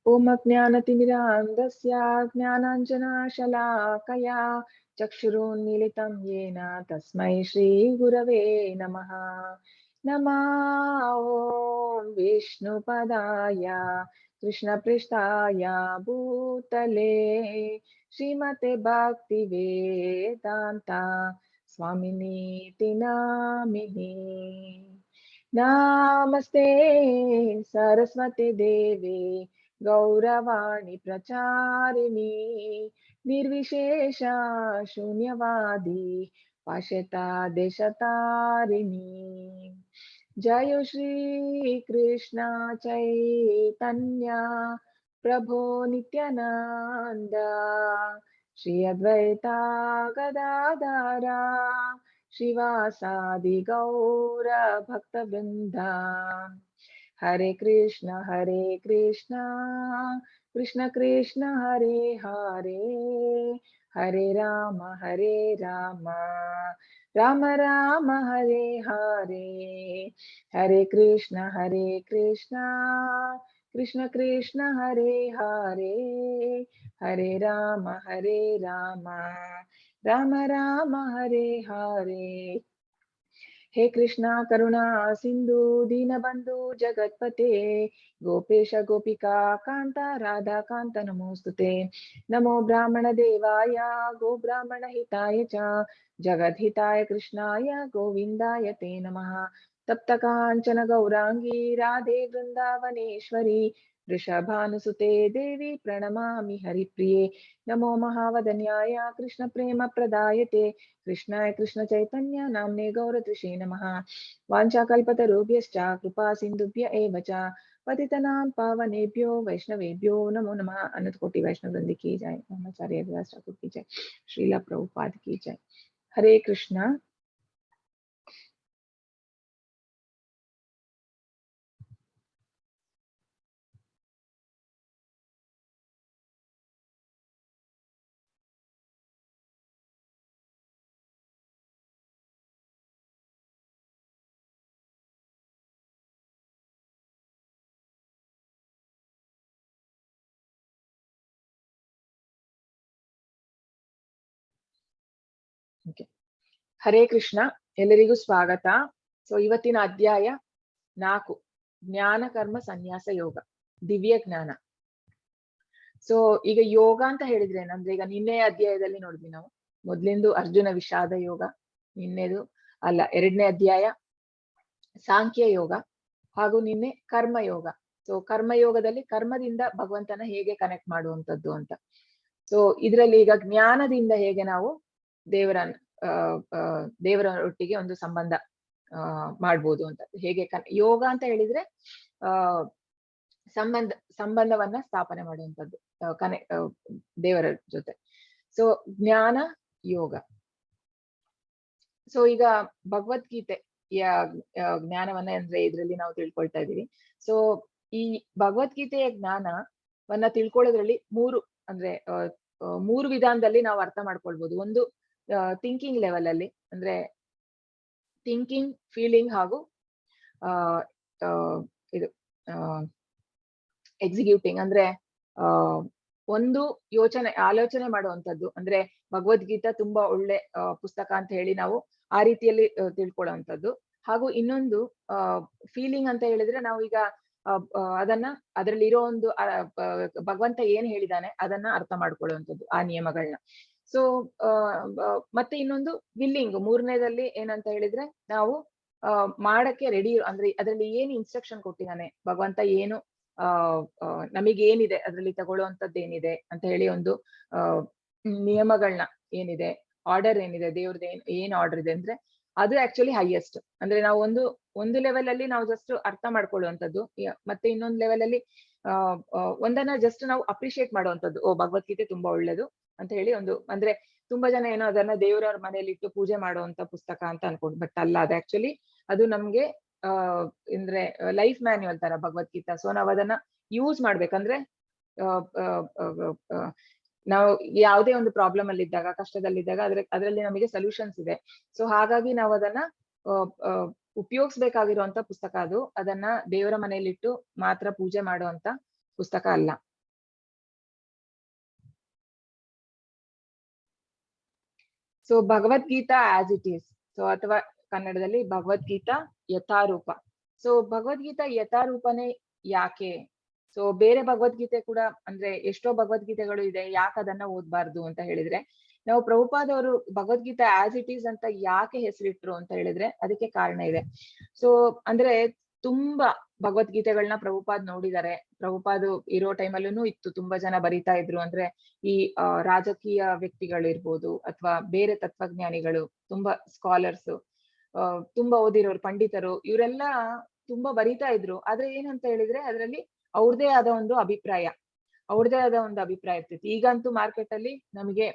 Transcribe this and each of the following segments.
ओम अज्ञानतिमिरान्धस्य ज्ञानाञ्जनशलाकया चक्षुरुन्मीलितं येन तस्मै श्रीगुरवे नमः। नमः ॐ विष्णुपदाय कृष्णपृष्ठाय भूतले श्रीमते भक्तिवेदान्ता स्वामिनीति नामिने। नमस्ते सरस्वती देवी गौरवाणी प्रचारिणी निर्विशेष शून्यवादी पाश्चात्य देशतारिणी। जय श्री कृष्ण चैतन्य प्रभो नित्यानंद श्री अद्वैता गदाधरा श्रीवासादि गौर भक्तवृंदा। हरे कृष्ण कृष्ण कृष्ण हरे हरे, हरे राम राम राम हरे हरे। हरे कृष्ण कृष्ण कृष्ण हरे हरे, हरे राम राम राम हरे हरे। हे कृष्णा करुणा सिंधु दीनबंधु जगत्पते गोपेश गोपिका कांता राधा कांत नमोस्तुते। नमो ब्राह्मण देवाय गो ब्राह्मण हिताय च जगद्हिताय कृष्णाय गोविंदाय ते नमः। तप्त कांचन गौरांगी राधे वृंदावनेश्वरी वृषभानुसुते देवी प्रणमामि हरिप्रिये। नमो महावदन्याय कृष्ण प्रेम प्रदायते कृष्णाय कृष्ण चैतन्य नाम्ने गौरतृषे नमः। वाञ्छाकल्पतरुभ्यश्च कृपा सिन्धुभ्य एव च पतितनां पावनेभ्यो वैष्णवेभ्यो नमो नमः। अनंत कोटि वैष्णव वृंद की जय, ब्रह्मचार्य व्यास ठाकुर की जय, श्रीला प्रभुपाद की जय। हरे कृष्णा। ಹರೇ ಕೃಷ್ಣ, ಎಲ್ಲರಿಗೂ ಸ್ವಾಗತ. ಸೊ ಇವತ್ತಿನ ಅಧ್ಯಾಯ 4 ಜ್ಞಾನ ಕರ್ಮ ಸನ್ಯಾಸ ಯೋಗ, ದಿವ್ಯ ಜ್ಞಾನ. ಸೊ ಈಗ ಯೋಗ ಅಂತ ಹೇಳಿದ್ರೆ ಏನಂದ್ರೆ, ಈಗ ನಿನ್ನೆ ಅಧ್ಯಾಯದಲ್ಲಿ ನೋಡಿದ್ವಿ ನಾವು, ಮೊದ್ಲಿಂದು ಅರ್ಜುನ ವಿಷಾದ ಯೋಗ, ನಿನ್ನೆದು ಅಲ್ಲ 2ನೇ ಅಧ್ಯಾಯ ಸಾಂಖ್ಯ ಯೋಗ, ಹಾಗೂ ನಿನ್ನೆ ಕರ್ಮಯೋಗ. ಸೊ ಕರ್ಮಯೋಗದಲ್ಲಿ ಕರ್ಮದಿಂದ ಭಗವಂತನ ಹೇಗೆ ಕನೆಕ್ಟ್ ಮಾಡುವಂಥದ್ದು ಅಂತ. ಸೊ ಇದರಲ್ಲಿ ಈಗ ಜ್ಞಾನದಿಂದ ಹೇಗೆ ನಾವು ದೇವರೊಟ್ಟಿಗೆ ಒಂದು ಸಂಬಂಧ ಮಾಡ್ಬೋದು ಅಂತ, ಹೇಗೆ ಯೋಗ ಅಂತ ಹೇಳಿದ್ರೆ ಸಂಬಂಧವನ್ನ ಸ್ಥಾಪನೆ ಮಾಡುವಂಥದ್ದು ದೇವರ ಜೊತೆ. ಸೊ ಜ್ಞಾನ ಯೋಗ. ಸೊ ಈಗ ಭಗವದ್ಗೀತೆ ಜ್ಞಾನವನ್ನ ಅಂದ್ರೆ ಇದ್ರಲ್ಲಿ ನಾವು ತಿಳ್ಕೊಳ್ತಾ ಇದೀವಿ. ಸೊ ಈ ಭಗವದ್ಗೀತೆಯ ಜ್ಞಾನವನ್ನ ತಿಳ್ಕೊಳ್ಳೋದ್ರಲ್ಲಿ ಮೂರು ವಿಧಾನದಲ್ಲಿ ನಾವು ಅರ್ಥ ಮಾಡ್ಕೊಳ್ಬಹುದು. ಒಂದು ಥಿಂಕಿಂಗ್ ಲೆವೆಲ್ ಅಲ್ಲಿ, ಅಂದ್ರೆ ಥಿಂಕಿಂಗ್, ಫೀಲಿಂಗ್ ಹಾಗೂ ಇದು ಎಕ್ಸಿಕ್ಯೂಟಿಂಗ್, ಅಂದ್ರೆ ಒಂದು ಆಲೋಚನೆ ಮಾಡುವಂಥದ್ದು. ಅಂದ್ರೆ ಭಗವದ್ಗೀತಾ ತುಂಬಾ ಒಳ್ಳೆ ಪುಸ್ತಕ ಅಂತ ಹೇಳಿ ನಾವು ಆ ರೀತಿಯಲ್ಲಿ ತಿಳ್ಕೊಳ್ಳುವಂಥದ್ದು. ಹಾಗೂ ಇನ್ನೊಂದು ಫೀಲಿಂಗ್ ಅಂತ ಹೇಳಿದ್ರೆ, ನಾವು ಈಗ ಅದರಲ್ಲಿ ಇರೋ ಒಂದು ಭಗವಂತ ಏನ್ ಹೇಳಿದಾನೆ ಅದನ್ನ ಅರ್ಥ ಮಾಡ್ಕೊಳ್ಳುವಂಥದ್ದು, ಆ ನಿಯಮಗಳನ್ನ. ಸೊ ಮತ್ತೆ ಇನ್ನೊಂದು ವಿಲ್ಲಿಂಗ್, ಮೂರನೇದಲ್ಲಿ ಏನಂತ ಹೇಳಿದ್ರೆ ನಾವು ಮಾಡಕ್ಕೆ ರೆಡಿ, ಅಂದ್ರೆ ಅದರಲ್ಲಿ ಏನು ಇನ್ಸ್ಟ್ರಕ್ಷನ್ ಕೊಟ್ಟಿದ್ದಾನೆ ಭಗವಂತ, ಏನು ನಮಗೆ ಏನಿದೆ ಅದರಲ್ಲಿ ತಗೊಳ್ಳುವಂಥದ್ದು ಏನಿದೆ ಅಂತ ಹೇಳಿ, ಒಂದು ನಿಯಮಗಳನ್ನ ಏನಿದೆ, ಆರ್ಡರ್ ಏನಿದೆ, ದೇವ್ರದ್ದು ಏನ್ ಆರ್ಡರ್ ಇದೆ ಅಂದ್ರೆ ಅದು ಆಕ್ಚುಲಿ ಹೈಯೆಸ್ಟ್. ಅಂದ್ರೆ ನಾವು ಒಂದು ಲೆವೆಲ್ ಅಲ್ಲಿ ನಾವು ಜಸ್ಟ್ ಅರ್ಥ ಮಾಡ್ಕೊಳ್ಳುವಂಥದ್ದು, ಮತ್ತೆ ಇನ್ನೊಂದು ಲೆವೆಲ್ ಅಲ್ಲಿ ಒಂದನ್ನ ಜಸ್ಟ್ ನಾವು ಅಪ್ರಿಶಿಯೇಟ್ ಮಾಡುವಂಥದ್ದು. ಓ, ಭಗವದ್ಗೀತೆ ತುಂಬಾ ಒಳ್ಳೇದು ಅಂತ ಹೇಳಿ ಒಂದು, ಅಂದ್ರೆ ತುಂಬಾ ಜನ ಏನೋ ಅದನ್ನ ದೇವರ ಮನೆಯಲ್ಲಿ ಇಟ್ಟು ಪೂಜೆ ಮಾಡುವಂತ ಪುಸ್ತಕ ಅಂತ ಅನ್ಕೊಂಡು, ಬಟ್ ಅಲ್ಲ, ಅದು ಆಕ್ಚುಲಿ ಅದು ನಮ್ಗೆ ಅಂದ್ರೆ ಲೈಫ್ ಮ್ಯಾನ್ಯುವಲ್ ತರ ಭಗವದ್ಗೀತಾ. ಸೊ ನಾವ್ ಅದನ್ನ ಯೂಸ್ ಮಾಡ್ಬೇಕಂದ್ರೆ ನಾವು ಯಾವುದೇ ಒಂದು ಪ್ರಾಬ್ಲಮ್ ಅಲ್ಲಿ ಇದ್ದಾಗ, ಕಷ್ಟದಲ್ಲಿದ್ದಾಗ ಅದರಲ್ಲಿ ನಮಗೆ ಸೊಲ್ಯೂಷನ್ಸ್ ಇದೆ. ಸೊ ಹಾಗಾಗಿ ನಾವು ಅದನ್ನ ಉಪಯೋಗಿಸ್ಬೇಕಾಗಿರುವಂತ ಪುಸ್ತಕ ಅದು. ಅದನ್ನ ದೇವರ ಮನೆಯಲ್ಲಿಟ್ಟು ಮಾತ್ರ ಪೂಜೆ ಮಾಡುವಂತ ಪುಸ್ತಕ ಅಲ್ಲ. So Bhagavad Gita as it is, so ಅಥವಾ ಕನ್ನಡದಲ್ಲಿ ಭಗವದ್ಗೀತಾ ಯಥಾರೂಪ. ಸೊ ಭಗವದ್ಗೀತಾ ಯಥಾರೂಪನೇ ಯಾಕೆ? ಸೊ ಬೇರೆ ಭಗವದ್ಗೀತೆ ಕೂಡ ಅಂದ್ರೆ ಎಷ್ಟೋ ಭಗವದ್ಗೀತೆಗಳು ಇದೆ, ಯಾಕೆ ಅದನ್ನ ಓದ್ಬಾರ್ದು ಅಂತ ಹೇಳಿದ್ರೆ, ನಾವು ಪ್ರಭುಪಾದ್ ಅವರು ಭಗವದ್ಗೀತಾ ಆಸ್ ಇಟ್ ಈಸ್ ಅಂತ ಯಾಕೆ ಹೆಸರಿಟ್ರು ಅಂತ ಹೇಳಿದ್ರೆ ಅದಕ್ಕೆ ಕಾರಣ ಇದೆ. ಸೊ ಅಂದ್ರೆ ತುಂಬಾ ಭಗವದ್ಗೀತೆಗಳನ್ನ ಪ್ರಭುಪಾದ್ ನೋಡಿದ್ದಾರೆ. ಪ್ರಭುಪಾದ್ ಇರೋ ಟೈಮಲ್ಲೂ ಇತ್ತು, ತುಂಬಾ ಜನ ಬರಿತಾ ಇದ್ರು. ಅಂದ್ರೆ ಈ ರಾಜಕೀಯ ವ್ಯಕ್ತಿಗಳಿರ್ಬೋದು ಅಥವಾ ಬೇರೆ ತತ್ವಜ್ಞಾನಿಗಳು, ತುಂಬಾ ಸ್ಕಾಲರ್ಸ್, ತುಂಬಾ ಓದಿರೋರು, ಪಂಡಿತರು, ಇವರೆಲ್ಲ ತುಂಬಾ ಬರಿತಾ ಇದ್ರು. ಆದ್ರೆ ಏನಂತ ಹೇಳಿದ್ರೆ ಅದರಲ್ಲಿ ಅವ್ರದೇ ಆದ ಒಂದು ಅಭಿಪ್ರಾಯ, ಇರ್ತಿತ್ತು. ಈಗಂತೂ ಮಾರ್ಕೆಟ್ ಅಲ್ಲಿ ನಮಗೆ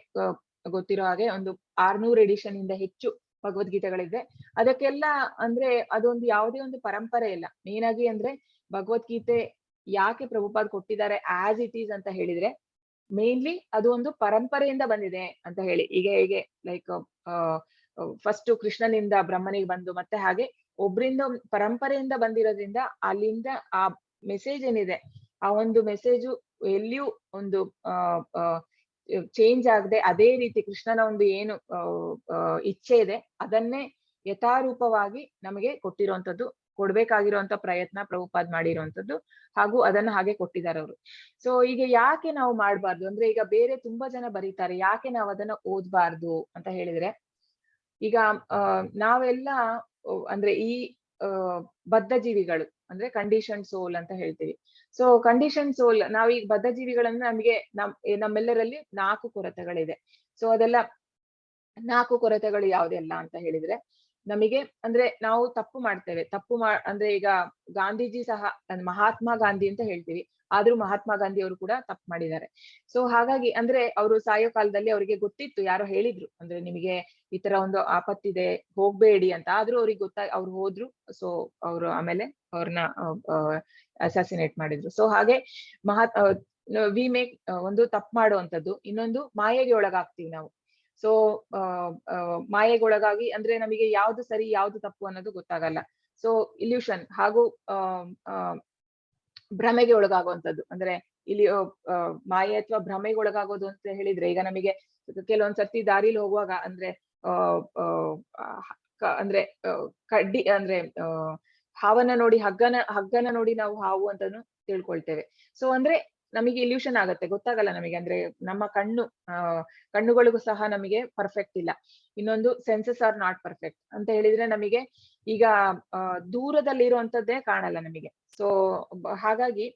ಗೊತ್ತಿರೋ ಹಾಗೆ ಒಂದು 600 ಎಡಿಷನ್ ಇಂದ ಹೆಚ್ಚು ಭಗವದ್ಗೀತೆಗಳಿದೆ. ಅದಕ್ಕೆಲ್ಲ ಅಂದ್ರೆ ಅದೊಂದು ಯಾವುದೇ ಒಂದು ಪರಂಪರೆ ಇಲ್ಲ. ಮೇನ್ ಆಗಿ ಅಂದ್ರೆ ಭಗವದ್ಗೀತೆ ಯಾಕೆ ಪ್ರಭುಪಾದ್ ಕೊಟ್ಟಿದ್ದಾರೆ ಆಸ್ ಇಟ್ ಈಸ್ ಅಂತ ಹೇಳಿದ್ರೆ, ಮೇನ್ಲಿ ಅದು ಒಂದು ಪರಂಪರೆಯಿಂದ ಬಂದಿದೆ ಅಂತ ಹೇಳಿ. ಈಗ ಹೇಗೆ ಲೈಕ್ ಫಸ್ಟ್ ಕೃಷ್ಣನಿಂದ ಬ್ರಹ್ಮನಿಗೆ ಬಂದು ಮತ್ತೆ ಹಾಗೆ ಒಬ್ರಿಂದ ಪರಂಪರೆಯಿಂದ ಬಂದಿರೋದ್ರಿಂದ ಅಲ್ಲಿಂದ ಆ ಮೆಸೇಜ್ ಏನಿದೆ, ಆ ಒಂದು ಮೆಸೇಜು ಎಲ್ಲಿಯೂ ಒಂದು ಚೇಂಜ್ ಆಗದೆ ಅದೇ ರೀತಿ ಕೃಷ್ಣನ ಒಂದು ಏನು ಇಚ್ಛೆ ಇದೆ ಅದನ್ನೇ ಯಥಾರೂಪವಾಗಿ ನಮಗೆ ಕೊಟ್ಟಿರುವಂತದ್ದು, ಕೊಡ್ಬೇಕಾಗಿರುವಂತ ಪ್ರಯತ್ನ ಪ್ರಭುಪಾದ್ ಮಾಡಿರುವಂತದ್ದು, ಹಾಗೂ ಅದನ್ನ ಹಾಗೆ ಕೊಟ್ಟಿದ್ದಾರೆ ಅವರು. ಸೊ ಈಗ ಯಾಕೆ ನಾವು ಮಾಡ್ಬಾರ್ದು ಅಂದ್ರೆ, ಈಗ ಬೇರೆ ತುಂಬಾ ಜನ ಬರೀತಾರೆ, ಯಾಕೆ ನಾವು ಅದನ್ನ ಓದ್ಬಾರ್ದು ಅಂತ ಹೇಳಿದ್ರೆ, ಈಗ ನಾವೆಲ್ಲ ಅಂದ್ರೆ ಈ ಬದ್ಧ ಜೀವಿಗಳು ಅಂದ್ರೆ ಕಂಡೀಷನ್ ಸೋಲ್ ಅಂತ ಹೇಳ್ತೀವಿ. ಸೊ ಕಂಡೀಷನ್ ಸೋಲ್, ನಾವೀಗ ಬದ್ಧ ಜೀವಿಗಳನ್ನ ನಮಗೆ ನಮ್ಮೆಲ್ಲರಲ್ಲಿ 4 ಕೊರತೆಗಳಿದೆ. ಸೊ ಅದೆಲ್ಲ 4 ಕೊರತೆಗಳು ಯಾವ್ದೆಲ್ಲ ಅಂತ ಹೇಳಿದ್ರೆ, ನಮಗೆ ಅಂದ್ರೆ ನಾವು ತಪ್ಪು ಮಾಡ್ತೇವೆ. ಅಂದ್ರೆ ಈಗ ಗಾಂಧೀಜಿ ಸಹ ಮಹಾತ್ಮ ಗಾಂಧಿ ಅಂತ ಹೇಳ್ತೀವಿ, ಆದ್ರೂ ಮಹಾತ್ಮ ಗಾಂಧಿ ಅವರು ಕೂಡ ತಪ್ಪು ಮಾಡಿದ್ದಾರೆ. ಸೊ ಹಾಗಾಗಿ ಅಂದ್ರೆ ಅವರು ಸಾಯೋ ಕಾಲದಲ್ಲಿ ಅವರಿಗೆ ಗೊತ್ತಿತ್ತು, ಯಾರೋ ಹೇಳಿದ್ರು ಅಂದ್ರೆ ನಿಮಗೆ ಈ ತರ ಒಂದು ಆಪತ್ತಿದೆ ಹೋಗ್ಬೇಡಿ ಅಂತ, ಆದ್ರೂ ಅವ್ರಿಗೆ ಅವ್ರು ಹೋದ್ರು. ಸೊ ಅವರು ಆಮೇಲೆ ಅವ್ರನ್ನ ಅಸಾಸಿನೇಟ್ ಮಾಡಿದ್ರು. ಸೊ ಹಾಗೆ ವಿ ಮೇಕ್ ಒಂದು ತಪ್ಪು ಮಾಡುವಂತದ್ದು, ಇನ್ನೊಂದು ಮಾಯೆಗೆ ಒಳಗಾಗ್ತೀವಿ ನಾವು. ಸೊ ಮಾಯೆಗೊಳಗಾಗಿ ಅಂದ್ರೆ ನಮಗೆ ಯಾವ್ದು ಸರಿ ಯಾವ್ದು ತಪ್ಪು ಅನ್ನೋದು ಗೊತ್ತಾಗಲ್ಲ. ಸೊ ಇಲ್ಯೂಷನ್ ಹಾಗೂ ಭ್ರಮೆಗೆ ಒಳಗಾಗುವಂಥದ್ದು. ಅಂದ್ರೆ ಇಲ್ಲಿ ಮಾಯೆ ಅಥವಾ ಭ್ರಮೆಗೆ ಒಳಗಾಗೋದು ಅಂತ ಹೇಳಿದ್ರೆ, ಈಗ ನಮಗೆ ಕೆಲವೊಂದ್ಸರ್ತಿ ದಾರಿಲಿ ಹೋಗುವಾಗ ಅಂದ್ರೆ ಅಂದ್ರೆ ಕಡ್ಡಿ ಅಂದ್ರೆ ಹಾವನ್ನ ನೋಡಿ ಹಗ್ಗನ ನೋಡಿ ನಾವು ಹಾವು ಅಂತಾನು ತಿಳ್ಕೊಳ್ತೇವೆ. ಸೊ ಅಂದ್ರೆ ನಮಗೆ ಇಲ್ಯೂಷನ್ ಆಗತ್ತೆ, ಗೊತ್ತಾಗಲ್ಲ ನಮಗೆ. ಅಂದ್ರೆ ನಮ್ಮ ಕಣ್ಣುಗಳಿಗೂ ಸಹ ನಮಗೆ ಪರ್ಫೆಕ್ಟ್ ಇಲ್ಲ. ಇನ್ನೊಂದು ಸೆನ್ಸಸ್ ಆರ್ ನಾಟ್ ಪರ್ಫೆಕ್ಟ್ ಅಂತ ಹೇಳಿದ್ರೆ, ನಮಗೆ ಈಗ ದೂರದಲ್ಲಿರುವಂತದ್ದೇ ಕಾಣಲ್ಲ ನಮಗೆ. ಸೊ ಹಾಗಾಗಿ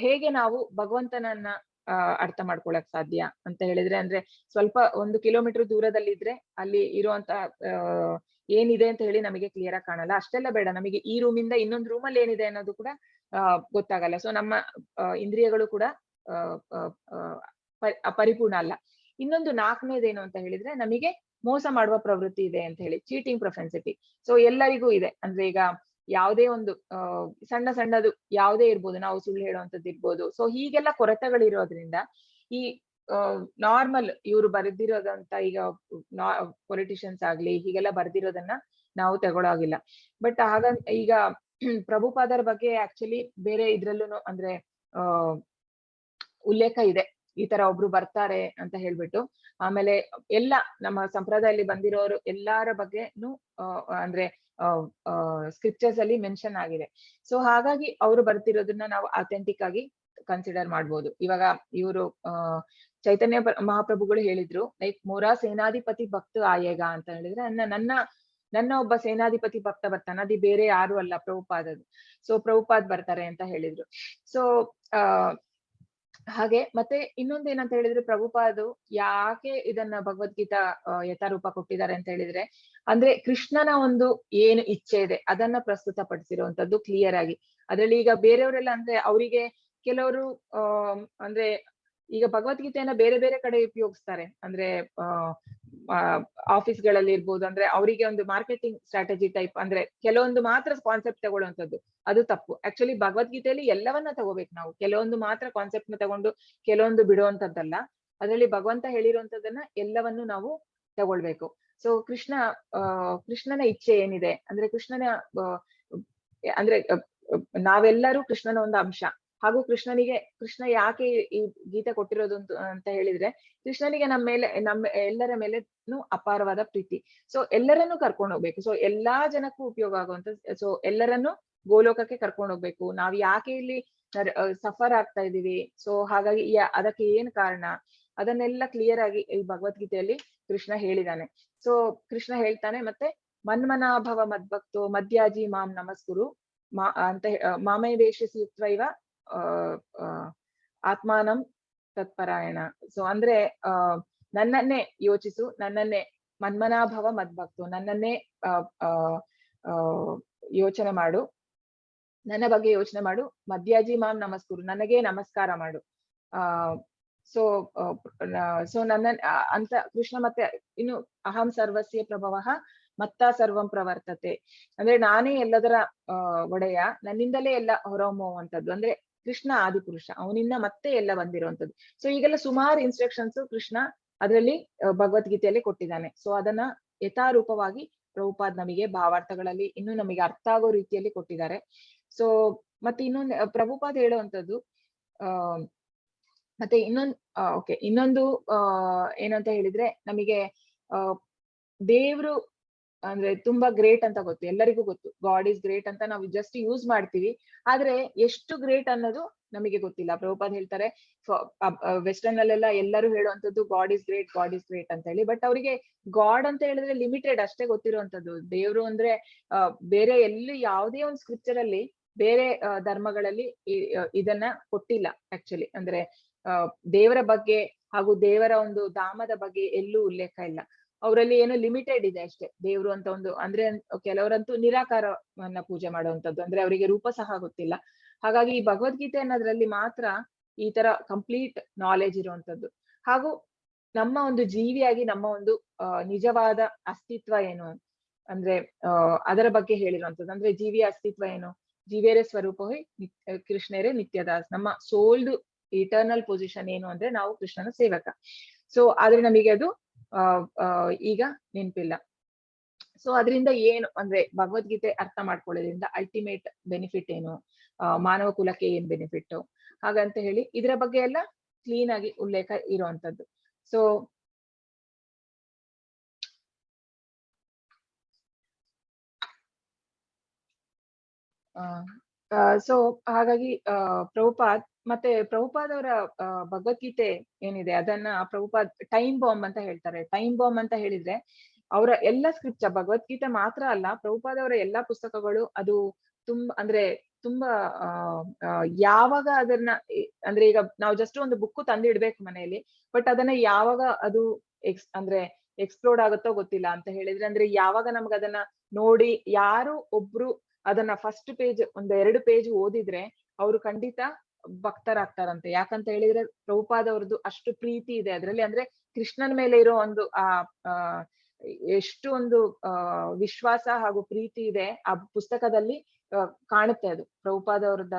ಹೇಗೆ ನಾವು ಭಗವಂತನನ್ನ ಅರ್ಥ ಮಾಡ್ಕೊಳಕ್ ಸಾಧ್ಯ ಅಂತ ಹೇಳಿದ್ರೆ, ಅಂದ್ರೆ ಸ್ವಲ್ಪ 1 ಕಿಲೋಮೀಟರ್ ದೂರದಲ್ಲಿದ್ರೆ ಅಲ್ಲಿ ಇರುವಂತ ಏನಿದೆ ಅಂತ ಹೇಳಿ ನಮಗೆ ಕ್ಲಿಯರ್ ಆಗಿ ಕಾಣಲ್ಲ. ಅಷ್ಟೆಲ್ಲ ಬೇಡ, ನಮಗೆ ಈ ರೂಮಿಂದ ಇನ್ನೊಂದು ರೂಮಲ್ಲಿ ಏನಿದೆ ಅನ್ನೋದು ಕೂಡ ಗೊತ್ತಾಗಲ್ಲ. ಸೊ ನಮ್ಮ ಇಂದ್ರಿಯಗಳು ಕೂಡ ಪರಿಪೂರ್ಣ ಅಲ್ಲ. ಇನ್ನೊಂದು 4ನೇದೇನು ಅಂತ ಹೇಳಿದ್ರೆ, ನಮಗೆ ಮೋಸ ಮಾಡುವ ಪ್ರವೃತ್ತಿ ಇದೆ ಅಂತ ಹೇಳಿ, ಚೀಟಿಂಗ್ ಪ್ರೊಫೆನ್ಸಿಟಿ. ಸೊ ಎಲ್ಲರಿಗೂ ಇದೆ. ಅಂದ್ರೆ ಈಗ ಯಾವುದೇ ಒಂದು ಸಣ್ಣದು ಯಾವುದೇ ಇರ್ಬೋದು, ನಾವು ಸುಳ್ಳು ಹೇಳುವಂತದ್ದು ಇರ್ಬೋದು. ಸೊ ಹೀಗೆಲ್ಲ ಕೊರತೆಗಳಿರೋದ್ರಿಂದ ಈ ನಾರ್ಮಲ್ ಇವ್ರು ಬರೆದಿರೋದಂತ, ಈಗ ಪೊಲಿಟಿಷಿಯನ್ಸ್ ಆಗ್ಲಿ ಹೀಗೆಲ್ಲ ಬರ್ದಿರೋದನ್ನ ನಾವು ತಗೊಳಾಗಿಲ್ಲ. ಬಟ್ ಆಗ ಈಗ ಪ್ರಭುಪಾದರ ಬಗ್ಗೆ ಆಕ್ಚುಲಿ ಬೇರೆ ಇದ್ರಲ್ಲೂ ಅಂದ್ರೆ ಉಲ್ಲೇಖ ಇದೆ, ಈ ತರ ಒಬ್ರು ಬರ್ತಾರೆ ಅಂತ ಹೇಳ್ಬಿಟ್ಟು. ಆಮೇಲೆ ಎಲ್ಲ ನಮ್ಮ ಸಂಪ್ರದಾಯದಲ್ಲಿ ಬಂದಿರೋರು ಎಲ್ಲಾರ ಬಗ್ಗೆನು ಅಂದ್ರೆ ಸ್ಕ್ರಿಪ್ಚರ್ಸ್ ಅಲ್ಲಿ ಮೆನ್ಷನ್ ಆಗಿದೆ. ಸೊ ಹಾಗಾಗಿ ಅವರು ಬರ್ತಿರೋದನ್ನ ನಾವು ಅಥೆಂಟಿಕ್ ಆಗಿ ಕನ್ಸಿಡರ್ ಮಾಡ್ಬೋದು. ಇವಾಗ ಇವರು ಚೈತನ್ಯ ಮಹಾಪ್ರಭುಗಳು ಹೇಳಿದ್ರು, ಲೈಕ್ ಮೋರಾ ಸೇನಾಧಿಪತಿ ಭಕ್ತ ಆಯೇಗ ಅಂತ ಹೇಳಿದ್ರೆ, ನನ್ನ ಒಬ್ಬ ಸೇನಾಧಿಪತಿ ಭಕ್ತ ಬರ್ತಾನೆ, ಅದು ಬೇರೆ ಯಾರು ಅಲ್ಲ, ಪ್ರಭುಪಾದದು. ಸೊ ಪ್ರಭುಪಾದ್ ಬರ್ತಾರೆ ಅಂತ ಹೇಳಿದ್ರು. ಸೊ ಹಾಗೆ ಮತ್ತೆ ಇನ್ನೊಂದು ಏನಂತ ಹೇಳಿದ್ರೆ, ಪ್ರಭುಪಾದು ಯಾಕೆ ಇದನ್ನ ಭಗವದ್ಗೀತಾ ಯಥಾರೂಪ ಕೊಟ್ಟಿದ್ದಾರೆ ಅಂತ ಹೇಳಿದ್ರೆ, ಅಂದ್ರೆ ಕೃಷ್ಣನ ಒಂದು ಏನು ಇಚ್ಛೆ ಇದೆ ಅದನ್ನ ಪ್ರಸ್ತುತಪಡಿಸಿರುವಂತದ್ದು ಕ್ಲಿಯರ್ ಆಗಿ. ಅದ್ರಲ್ಲಿ ಈಗ ಬೇರೆಯವರೆಲ್ಲ ಅಂದ್ರೆ ಅವರಿಗೆ ಕೆಲವರು ಅಂದ್ರೆ ಈಗ ಭಗವದ್ಗೀತೆಯನ್ನ ಬೇರೆ ಬೇರೆ ಕಡೆ ಉಪಯೋಗಿಸ್ತಾರೆ. ಅಂದ್ರೆ ಆಫೀಸ್ ಗಳಲ್ಲಿ ಇರ್ಬೋದು, ಅಂದ್ರೆ ಅವರಿಗೆ ಒಂದು ಮಾರ್ಕೆಟಿಂಗ್ ಸ್ಟ್ರಾಟಜಿ ಟೈಪ್, ಅಂದ್ರೆ ಕೆಲವೊಂದು ಮಾತ್ರ ಕಾನ್ಸೆಪ್ಟ್ ತಗೊಳ್ಳುವಂಥದ್ದು, ಅದು ತಪ್ಪು. ಆಕ್ಚುಲಿ ಭಗವದ್ಗೀತೆಯಲ್ಲಿ ಎಲ್ಲವನ್ನ ತಗೋಬೇಕು ನಾವು, ಕೆಲವೊಂದು ಮಾತ್ರ ಕಾನ್ಸೆಪ್ಟ್ ನ ತಗೊಂಡು ಕೆಲವೊಂದು ಬಿಡುವಂತದ್ದಲ್ಲ. ಅದರಲ್ಲಿ ಭಗವಂತ ಹೇಳಿರುವಂತದ್ದನ್ನ ಎಲ್ಲವನ್ನು ನಾವು ತಗೊಳ್ಬೇಕು. ಸೊ ಕೃಷ್ಣನ ಇಚ್ಛೆ ಏನಿದೆ ಅಂದ್ರೆ, ಕೃಷ್ಣನ ಅಂದ್ರೆ ನಾವೆಲ್ಲರೂ ಕೃಷ್ಣನ ಒಂದು ಅಂಶ. ಹಾಗೂ ಕೃಷ್ಣ ಯಾಕೆ ಈ ಗೀತೆ ಕೊಟ್ಟಿರೋದು ಅಂತ ಹೇಳಿದ್ರೆ, ಕೃಷ್ಣನಿಗೆ ನಮ್ಮ ಎಲ್ಲರ ಮೇಲೆ ಅಪಾರವಾದ ಪ್ರೀತಿ. ಸೊ ಎಲ್ಲರನ್ನೂ ಕರ್ಕೊಂಡು ಹೋಗ್ಬೇಕು. ಸೊ ಎಲ್ಲಾ ಜನಕ್ಕೂ ಉಪಯೋಗ ಆಗುವಂತ, ಸೊ ಎಲ್ಲರನ್ನೂ ಗೋಲೋಕಕ್ಕೆ ಕರ್ಕೊಂಡು ಹೋಗ್ಬೇಕು. ನಾವ್ ಯಾಕೆ ಇಲ್ಲಿ ಸಫರ್ ಆಗ್ತಾ ಇದೀವಿ, ಸೊ ಹಾಗಾಗಿ ಅದಕ್ಕೆ ಏನ್ ಕಾರಣ, ಅದನ್ನೆಲ್ಲ ಕ್ಲಿಯರ್ ಆಗಿ ಈ ಭಗವದ್ಗೀತೆಯಲ್ಲಿ ಕೃಷ್ಣ ಹೇಳಿದಾನೆ. ಸೊ ಕೃಷ್ಣ ಹೇಳ್ತಾನೆ, ಮತ್ತೆ ಮನ್ಮನಾಭವ ಮದ್ಭಕ್ತೋ ಮದ್ಯಾಜಿ ಮಾಂ ನಮಸ್ಕುರು ಅಂತ ಮಾಮೇ ವೇಷಸಿ ಯುಕ್ತೈವ ಆತ್ಮಾನಂ ತತ್ಪರಾಯಣ. ಸೊ ಅಂದ್ರೆ ನನ್ನನ್ನೇ ಯೋಚಿಸು, ನನ್ನನ್ನೇ ಮನ್ಮನಾಭವ ಮದ್ಭಕ್ತು, ನನ್ನನ್ನೇ ಯೋಚನೆ ಮಾಡು, ನನ್ನ ಬಗ್ಗೆ ಯೋಚನೆ ಮಾಡು, ಮದ್ಯಾಜಿ ಮಾಂ ನಮಸ್ಕುರು, ನನಗೆ ನಮಸ್ಕಾರ ಮಾಡು. ಸೊ ನನ್ನ ಅಂತ ಕೃಷ್ಣ ಮತ್ತೆ ಇನ್ನು ಅಹಂ ಸರ್ವಸ್ಯ ಪ್ರಭವಃ ಮತ್ತ ಸರ್ವಂ ಪ್ರವರ್ತತೆ, ಅಂದ್ರೆ ನಾನೇ ಎಲ್ಲದರ ಒಡೆಯ, ನನ್ನಿಂದಲೇ ಎಲ್ಲ ಹೊರಹೊಮ್ಮುವಂಥದ್ದು. ಅಂದ್ರೆ ಕೃಷ್ಣ ಆದಿಪುರುಷ, ಅವನಿಂದ ಮತ್ತೆ ಎಲ್ಲ ಬಂದಿರುವಂತದ್ದು. ಸೊ ಈಗೆಲ್ಲ ಸುಮಾರು ಇನ್ಸ್ಟ್ರಕ್ಷನ್ಸ್ ಕೃಷ್ಣ ಅದರಲ್ಲಿ ಭಗವದ್ಗೀತೆಯಲ್ಲಿ ಕೊಟ್ಟಿದ್ದಾನೆ. ಸೊ ಅದನ್ನ ಯಥಾರೂಪವಾಗಿ ಪ್ರಭುಪಾದ್ ನಮಗೆ ಭಾವಾರ್ಥಗಳಲ್ಲಿ ಇನ್ನು ನಮಗೆ ಅರ್ಥ ಆಗೋ ರೀತಿಯಲ್ಲಿ ಕೊಟ್ಟಿದ್ದಾರೆ. ಸೊ ಮತ್ತೆ ಪ್ರಭುಪಾದ್ ಹೇಳುವಂಥದ್ದು ಮತ್ತೆ ಇನ್ನೊಂದು ಏನಂತ ಹೇಳಿದ್ರೆ, ನಮಗೆ ದೇವ್ರು ಅಂದ್ರೆ ತುಂಬಾ ಗ್ರೇಟ್ ಅಂತ ಗೊತ್ತು, ಎಲ್ಲರಿಗೂ ಗೊತ್ತು. ಗಾಡ್ ಈಸ್ ಗ್ರೇಟ್ ಅಂತ ನಾವು ಜಸ್ಟ್ ಯೂಸ್ ಮಾಡ್ತೀವಿ, ಆದ್ರೆ ಎಷ್ಟು ಗ್ರೇಟ್ ಅನ್ನೋದು ನಮಗೆ ಗೊತ್ತಿಲ್ಲ. ಪ್ರಭುಪಾದ್ ಹೇಳ್ತಾರೆ, ವೆಸ್ಟರ್ನ್ ಅಲ್ಲೆಲ್ಲ ಎಲ್ಲರೂ ಹೇಳುವಂತದ್ದು ಗಾಡ್ ಈಸ್ ಗ್ರೇಟ್ ಅಂತ ಹೇಳಿ. ಬಟ್ ಅವರಿಗೆ ಗಾಡ್ ಅಂತ ಹೇಳಿದ್ರೆ ಲಿಮಿಟೆಡ್ ಅಷ್ಟೇ ಗೊತ್ತಿರುವಂತದ್ದು. ದೇವ್ರು ಅಂದ್ರೆ ಬೇರೆ ಎಲ್ಲಿ ಯಾವುದೇ ಒಂದು ಸ್ಕ್ರಿಪ್ಚರ್ ಅಲ್ಲಿ ಬೇರೆ ಧರ್ಮಗಳಲ್ಲಿ ಇದನ್ನ ಕೊಟ್ಟಿಲ್ಲ ಆಕ್ಚುಲಿ. ಅಂದ್ರೆ ದೇವರ ಬಗ್ಗೆ ಹಾಗೂ ದೇವರ ಒಂದು ಧಾಮದ ಬಗ್ಗೆ ಎಲ್ಲೂ ಉಲ್ಲೇಖ ಇಲ್ಲ. ಅವರಲ್ಲಿ ಏನೋ ಲಿಮಿಟೆಡ್ ಇದೆ ಅಷ್ಟೇ. ದೇವ್ರು ಅಂತ ಒಂದು ಅಂದ್ರೆ ಕೆಲವರಂತೂ ನಿರಾಕಾರವನ್ನ ಪೂಜೆ ಮಾಡುವಂತದ್ದು, ಅಂದ್ರೆ ಅವರಿಗೆ ರೂಪ ಸಹ ಗೊತ್ತಿಲ್ಲ. ಹಾಗಾಗಿ ಈ ಭಗವದ್ಗೀತೆ ಅನ್ನೋದ್ರಲ್ಲಿ ಮಾತ್ರ ಈ ತರ ಕಂಪ್ಲೀಟ್ ನಾಲೆಜ್ ಇರುವಂತದ್ದು. ಹಾಗೂ ನಮ್ಮ ಒಂದು ಜೀವಿಯಾಗಿ ನಮ್ಮ ಒಂದು ನಿಜವಾದ ಅಸ್ತಿತ್ವ ಏನು ಅಂದ್ರೆ ಅದರ ಬಗ್ಗೆ ಹೇಳಿರುವಂತದ್ದು. ಅಂದ್ರೆ ಜೀವಿಯ ಅಸ್ತಿತ್ವ ಏನು, ಜೀವೇರೆ ಸ್ವರೂಪ ಕೃಷ್ಣರೇ ನಿತ್ಯದಾಸ್, ನಮ್ಮ ಸೋಲ್ಡ್ ಇಟರ್ನಲ್ ಪೊಸಿಷನ್ ಏನು ಅಂದ್ರೆ ನಾವು ಕೃಷ್ಣನ ಸೇವಕ. ಸೊ ಆದ್ರೆ ನಮಗೆ ಅದು ಈಗ ನೆನಪಿಲ್ಲ. ಸೊ ಅದರಿಂದ ಏನು ಅಂದ್ರೆ ಭಗವದ್ಗೀತೆ ಅರ್ಥ ಮಾಡ್ಕೊಳ್ಳೋದ್ರಿಂದ ಅಲ್ಟಿಮೇಟ್ ಬೆನಿಫಿಟ್ ಏನು, ಮಾನವ ಕುಲಕ್ಕೆ ಏನ್ ಬೆನಿಫಿಟ್, ಹಾಗಂತ ಹೇಳಿ ಇದರ ಬಗ್ಗೆ ಎಲ್ಲ ಕ್ಲೀನ್ ಆಗಿ ಉಲ್ಲೇಖ ಇರುವಂತದ್ದು. ಸೊ ಹಾಗಾಗಿ ಪ್ರಭುಪಾದ್ ಅವರ ಭಗವದ್ಗೀತೆ ಏನಿದೆ ಅದನ್ನ ಪ್ರಭುಪಾದ್ ಟೈಮ್ ಬಾಂಬ್ ಅಂತ ಹೇಳ್ತಾರೆ. ಟೈಮ್ ಬಾಂಬ್ ಅಂತ ಹೇಳಿದ್ರೆ ಅವರ ಎಲ್ಲ ಸ್ಕ್ರಿಪ್ಚರ್, ಭಗವದ್ಗೀತೆ ಮಾತ್ರ ಅಲ್ಲ, ಪ್ರಭುಪಾದ್ ಅವರ ಎಲ್ಲಾ ಪುಸ್ತಕಗಳು ಅದು ತುಂಬಾ ಯಾವಾಗ ಅದನ್ನ ಅಂದ್ರೆ ಈಗ ನಾವು ಜಸ್ಟ್ ಒಂದು ಬುಕ್ ತಂದಿಡ್ಬೇಕು ಮನೆಯಲ್ಲಿ, ಬಟ್ ಅದನ್ನ ಯಾವಾಗ ಅದು ಎಕ್ಸ್ಪ್ಲೋರ್ಡ್ ಆಗುತ್ತೋ ಗೊತ್ತಿಲ್ಲ ಅಂತ ಹೇಳಿದ್ರೆ, ಅಂದ್ರೆ ಯಾವಾಗ ನಮ್ಗೆ ಅದನ್ನ ನೋಡಿ ಯಾರು ಒಬ್ರು ಅದನ್ನ ಫಸ್ಟ್ ಪೇಜ್ 1-2 ಪೇಜ್ ಓದಿದ್ರೆ ಅವರು ಖಂಡಿತ ಭಕ್ತರಾಗ್ತಾರಂತೆ. ಯಾಕಂತ ಹೇಳಿದ್ರೆ ಪ್ರಭುಪಾದ್ ಅವ್ರದ್ದು ಅಷ್ಟು ಪ್ರೀತಿ ಇದೆ ಅದ್ರಲ್ಲಿ. ಅಂದ್ರೆ ಕೃಷ್ಣನ ಮೇಲೆ ಇರೋ ಒಂದು ಎಷ್ಟು ಒಂದು ವಿಶ್ವಾಸ ಹಾಗೂ ಪ್ರೀತಿ ಇದೆ ಆ ಪುಸ್ತಕದಲ್ಲಿ ಕಾಣುತ್ತೆ. ಅದು ಪ್ರಭುಪಾದ್ ಅವ್ರದ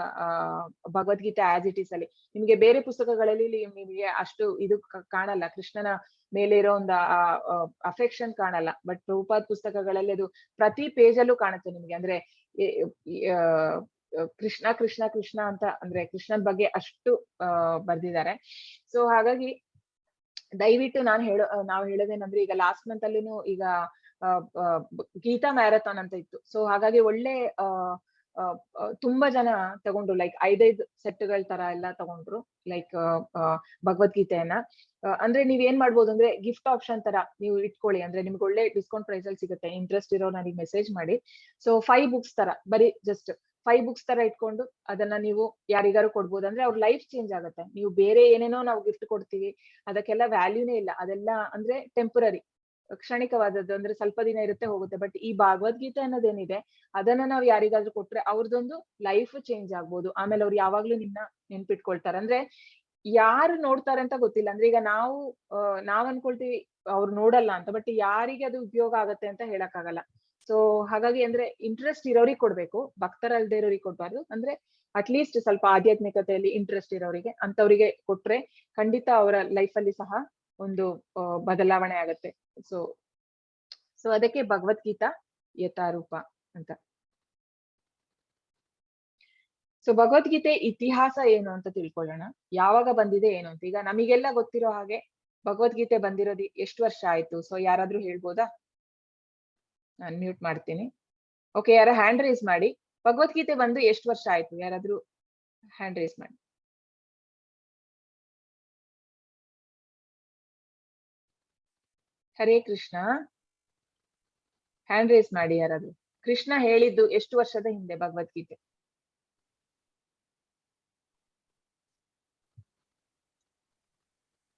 ಭಗವದ್ಗೀತೆ ಆಸ್ ಇಟ್ ಈಸ್ ಅಲ್ಲಿ. ನಿಮ್ಗೆ ಬೇರೆ ಪುಸ್ತಕಗಳಲ್ಲಿ ನಿಮಗೆ ಅಷ್ಟು ಇದು ಕಾಣಲ್ಲ, ಕೃಷ್ಣನ ಮೇಲೆ ಇರೋ ಒಂದು ಅಫೆಕ್ಷನ್ ಕಾಣಲ್ಲ. ಬಟ್ ಪ್ರಭುಪಾದ್ ಪುಸ್ತಕಗಳಲ್ಲಿ ಅದು ಪ್ರತಿ ಪೇಜಲ್ಲೂ ಕಾಣುತ್ತೆ ನಿಮ್ಗೆ. ಅಂದ್ರೆ ಕೃಷ್ಣ ಕೃಷ್ಣ ಕೃಷ್ಣ ಅಂತ, ಅಂದ್ರೆ ಕೃಷ್ಣನ್ ಬಗ್ಗೆ ಅಷ್ಟು ಬರ್ದಿದ್ದಾರೆ. ಸೊ ಹಾಗಾಗಿ ದಯವಿಟ್ಟು ನಾವು ಹೇಳೋದೇನಂದ್ರೆ, ಈಗ ಲಾಸ್ಟ್ ಮಂತ್ ಅಲ್ಲಿನೂ ಈಗ ಗೀತಾ ಮ್ಯಾರಥಾನ್ ಅಂತ ಇತ್ತು. ಸೊ ಹಾಗಾಗಿ ಒಳ್ಳೆ ತುಂಬಾ ಜನ ತಗೊಂಡ್ರು, ಲೈಕ್ 5 ಸೆಟ್ಗಳ ತರ ಎಲ್ಲ ತಗೊಂಡ್ರು ಲೈಕ್ ಭಗವದ್ಗೀತೆಯನ್ನ. ಅಂದ್ರೆ ನೀವ್ ಏನ್ ಮಾಡ್ಬೋದು ಅಂದ್ರೆ ಗಿಫ್ಟ್ ಆಪ್ಷನ್ ತರ ನೀವು ಇಟ್ಕೊಳ್ಳಿ. ಅಂದ್ರೆ ನಿಮ್ಗೆ ಒಳ್ಳೆ ಡಿಸ್ಕೌಂಟ್ ಪ್ರೈಸ್ ಅಲ್ಲಿ ಸಿಗುತ್ತೆ. ಇಂಟ್ರೆಸ್ಟ್ ಇರೋ ನನಗೆ ಮೆಸೇಜ್ ಮಾಡಿ. ಸೊ 5 ಬುಕ್ಸ್ ತರ, ಬರೀ ಜಸ್ಟ್ 5 ಬುಕ್ಸ್ ತರ ಇಟ್ಕೊಂಡು ಅದನ್ನ ನೀವು ಯಾರಿಗಾರು ಕೊಡ್ಬೋದು. ಅಂದ್ರೆ ಅವ್ರ ಲೈಫ್ ಚೇಂಜ್ ಆಗುತ್ತೆ. ನೀವು ಬೇರೆ ಏನೇನೋ ನಾವು ಗಿಫ್ಟ್ ಕೊಡ್ತೀವಿ, ಅದಕ್ಕೆಲ್ಲ ವ್ಯಾಲ್ಯೂನೇ ಇಲ್ಲ. ಅದೆಲ್ಲ ಅಂದ್ರೆ ಟೆಂಪರರಿ, ಕ್ಷಣಿಕವಾದದ್ದು. ಅಂದ್ರೆ ಸ್ವಲ್ಪ ದಿನ ಇರುತ್ತೆ, ಹೋಗುತ್ತೆ. ಬಟ್ ಈ ಭಗವದ್ಗೀತೆ ಅನ್ನೋದೇನಿದೆ ಅದನ್ನ ನಾವ್ ಯಾರಿಗಾದ್ರೂ ಕೊಟ್ರೆ ಅವ್ರದೊಂದು ಲೈಫ್ ಚೇಂಜ್ ಆಗ್ಬೋದು. ಆಮೇಲೆ ಅವ್ರು ಯಾವಾಗ್ಲೂ ನಿನ್ನ ನೆನ್ಪಿಟ್ಕೊಳ್ತಾರೆ. ಅಂದ್ರೆ ಯಾರು ನೋಡ್ತಾರೆ ಅಂತ ಗೊತ್ತಿಲ್ಲ. ಅಂದ್ರೆ ಈಗ ನಾವ್ ಅನ್ಕೊಳ್ತೀವಿ ಅವ್ರು ನೋಡಲ್ಲ ಅಂತ, ಬಟ್ ಯಾರಿಗೆ ಅದು ಉಪಯೋಗ ಆಗತ್ತೆ ಅಂತ ಹೇಳಕ್ ಆಗಲ್ಲ. ಸೊ ಹಾಗಾಗಿ ಅಂದ್ರೆ ಇಂಟ್ರೆಸ್ಟ್ ಇರೋರಿಗೆ ಕೊಡ್ಬೇಕು, ಭಕ್ತರಲ್ದೇ ಇರೋರಿಗೆ ಕೊಡ್ಬಾರ್ದು. ಅಂದ್ರೆ ಅಟ್ಲೀಸ್ಟ್ ಸ್ವಲ್ಪ ಆಧ್ಯಾತ್ಮಿಕತೆಯಲ್ಲಿ ಇಂಟ್ರೆಸ್ಟ್ ಇರೋರಿಗೆ ಅಂತವ್ರಿಗೆ ಕೊಟ್ರೆ ಖಂಡಿತ ಅವರ ಲೈಫ್ ಅಲ್ಲಿ ಸಹ ಒಂದು ಬದಲಾವಣೆ ಆಗತ್ತೆ. ಸೊ ಅದಕ್ಕೆ ಭಗವದ್ಗೀತಾ ಯಥಾರೂಪ ಅಂತ. ಸೊ ಭಗವದ್ಗೀತೆ ಇತಿಹಾಸ ಏನು ಅಂತ ತಿಳ್ಕೊಳ್ಳೋಣ. ಯಾವಾಗ ಬಂದಿದೆ ಏನು ಅಂತ. ಈಗ ನಮಗೆಲ್ಲ ಗೊತ್ತಿರೋ ಹಾಗೆ ಭಗವದ್ಗೀತೆ ಬಂದಿರೋದು ಎಷ್ಟು ವರ್ಷ ಆಯ್ತು? ಸೊ ಯಾರಾದ್ರೂ ಹೇಳ್ಬೋದಾ? ನಾನು ಮ್ಯೂಟ್ ಮಾಡ್ತೀನಿ. ಓಕೆ, ಯಾರ ಹ್ಯಾಂಡ್ ರೈಸ್ ಮಾಡಿ. ಭಗವದ್ಗೀತೆ ಬಂದು ಎಷ್ಟು ವರ್ಷ ಆಯ್ತು? ಯಾರಾದ್ರೂ ಹ್ಯಾಂಡ್ ರೈಸ್ ಮಾಡಿ. ಹರೇ ಕೃಷ್ಣ. ಹ್ಯಾಂಡ್ ರೈಸ್ ಮಾಡಿ ಯಾರಾದ್ರೂ. ಕೃಷ್ಣ ಹೇಳಿದ್ದು ಎಷ್ಟು ವರ್ಷದ ಹಿಂದೆ ಭಗವದ್ಗೀತೆ?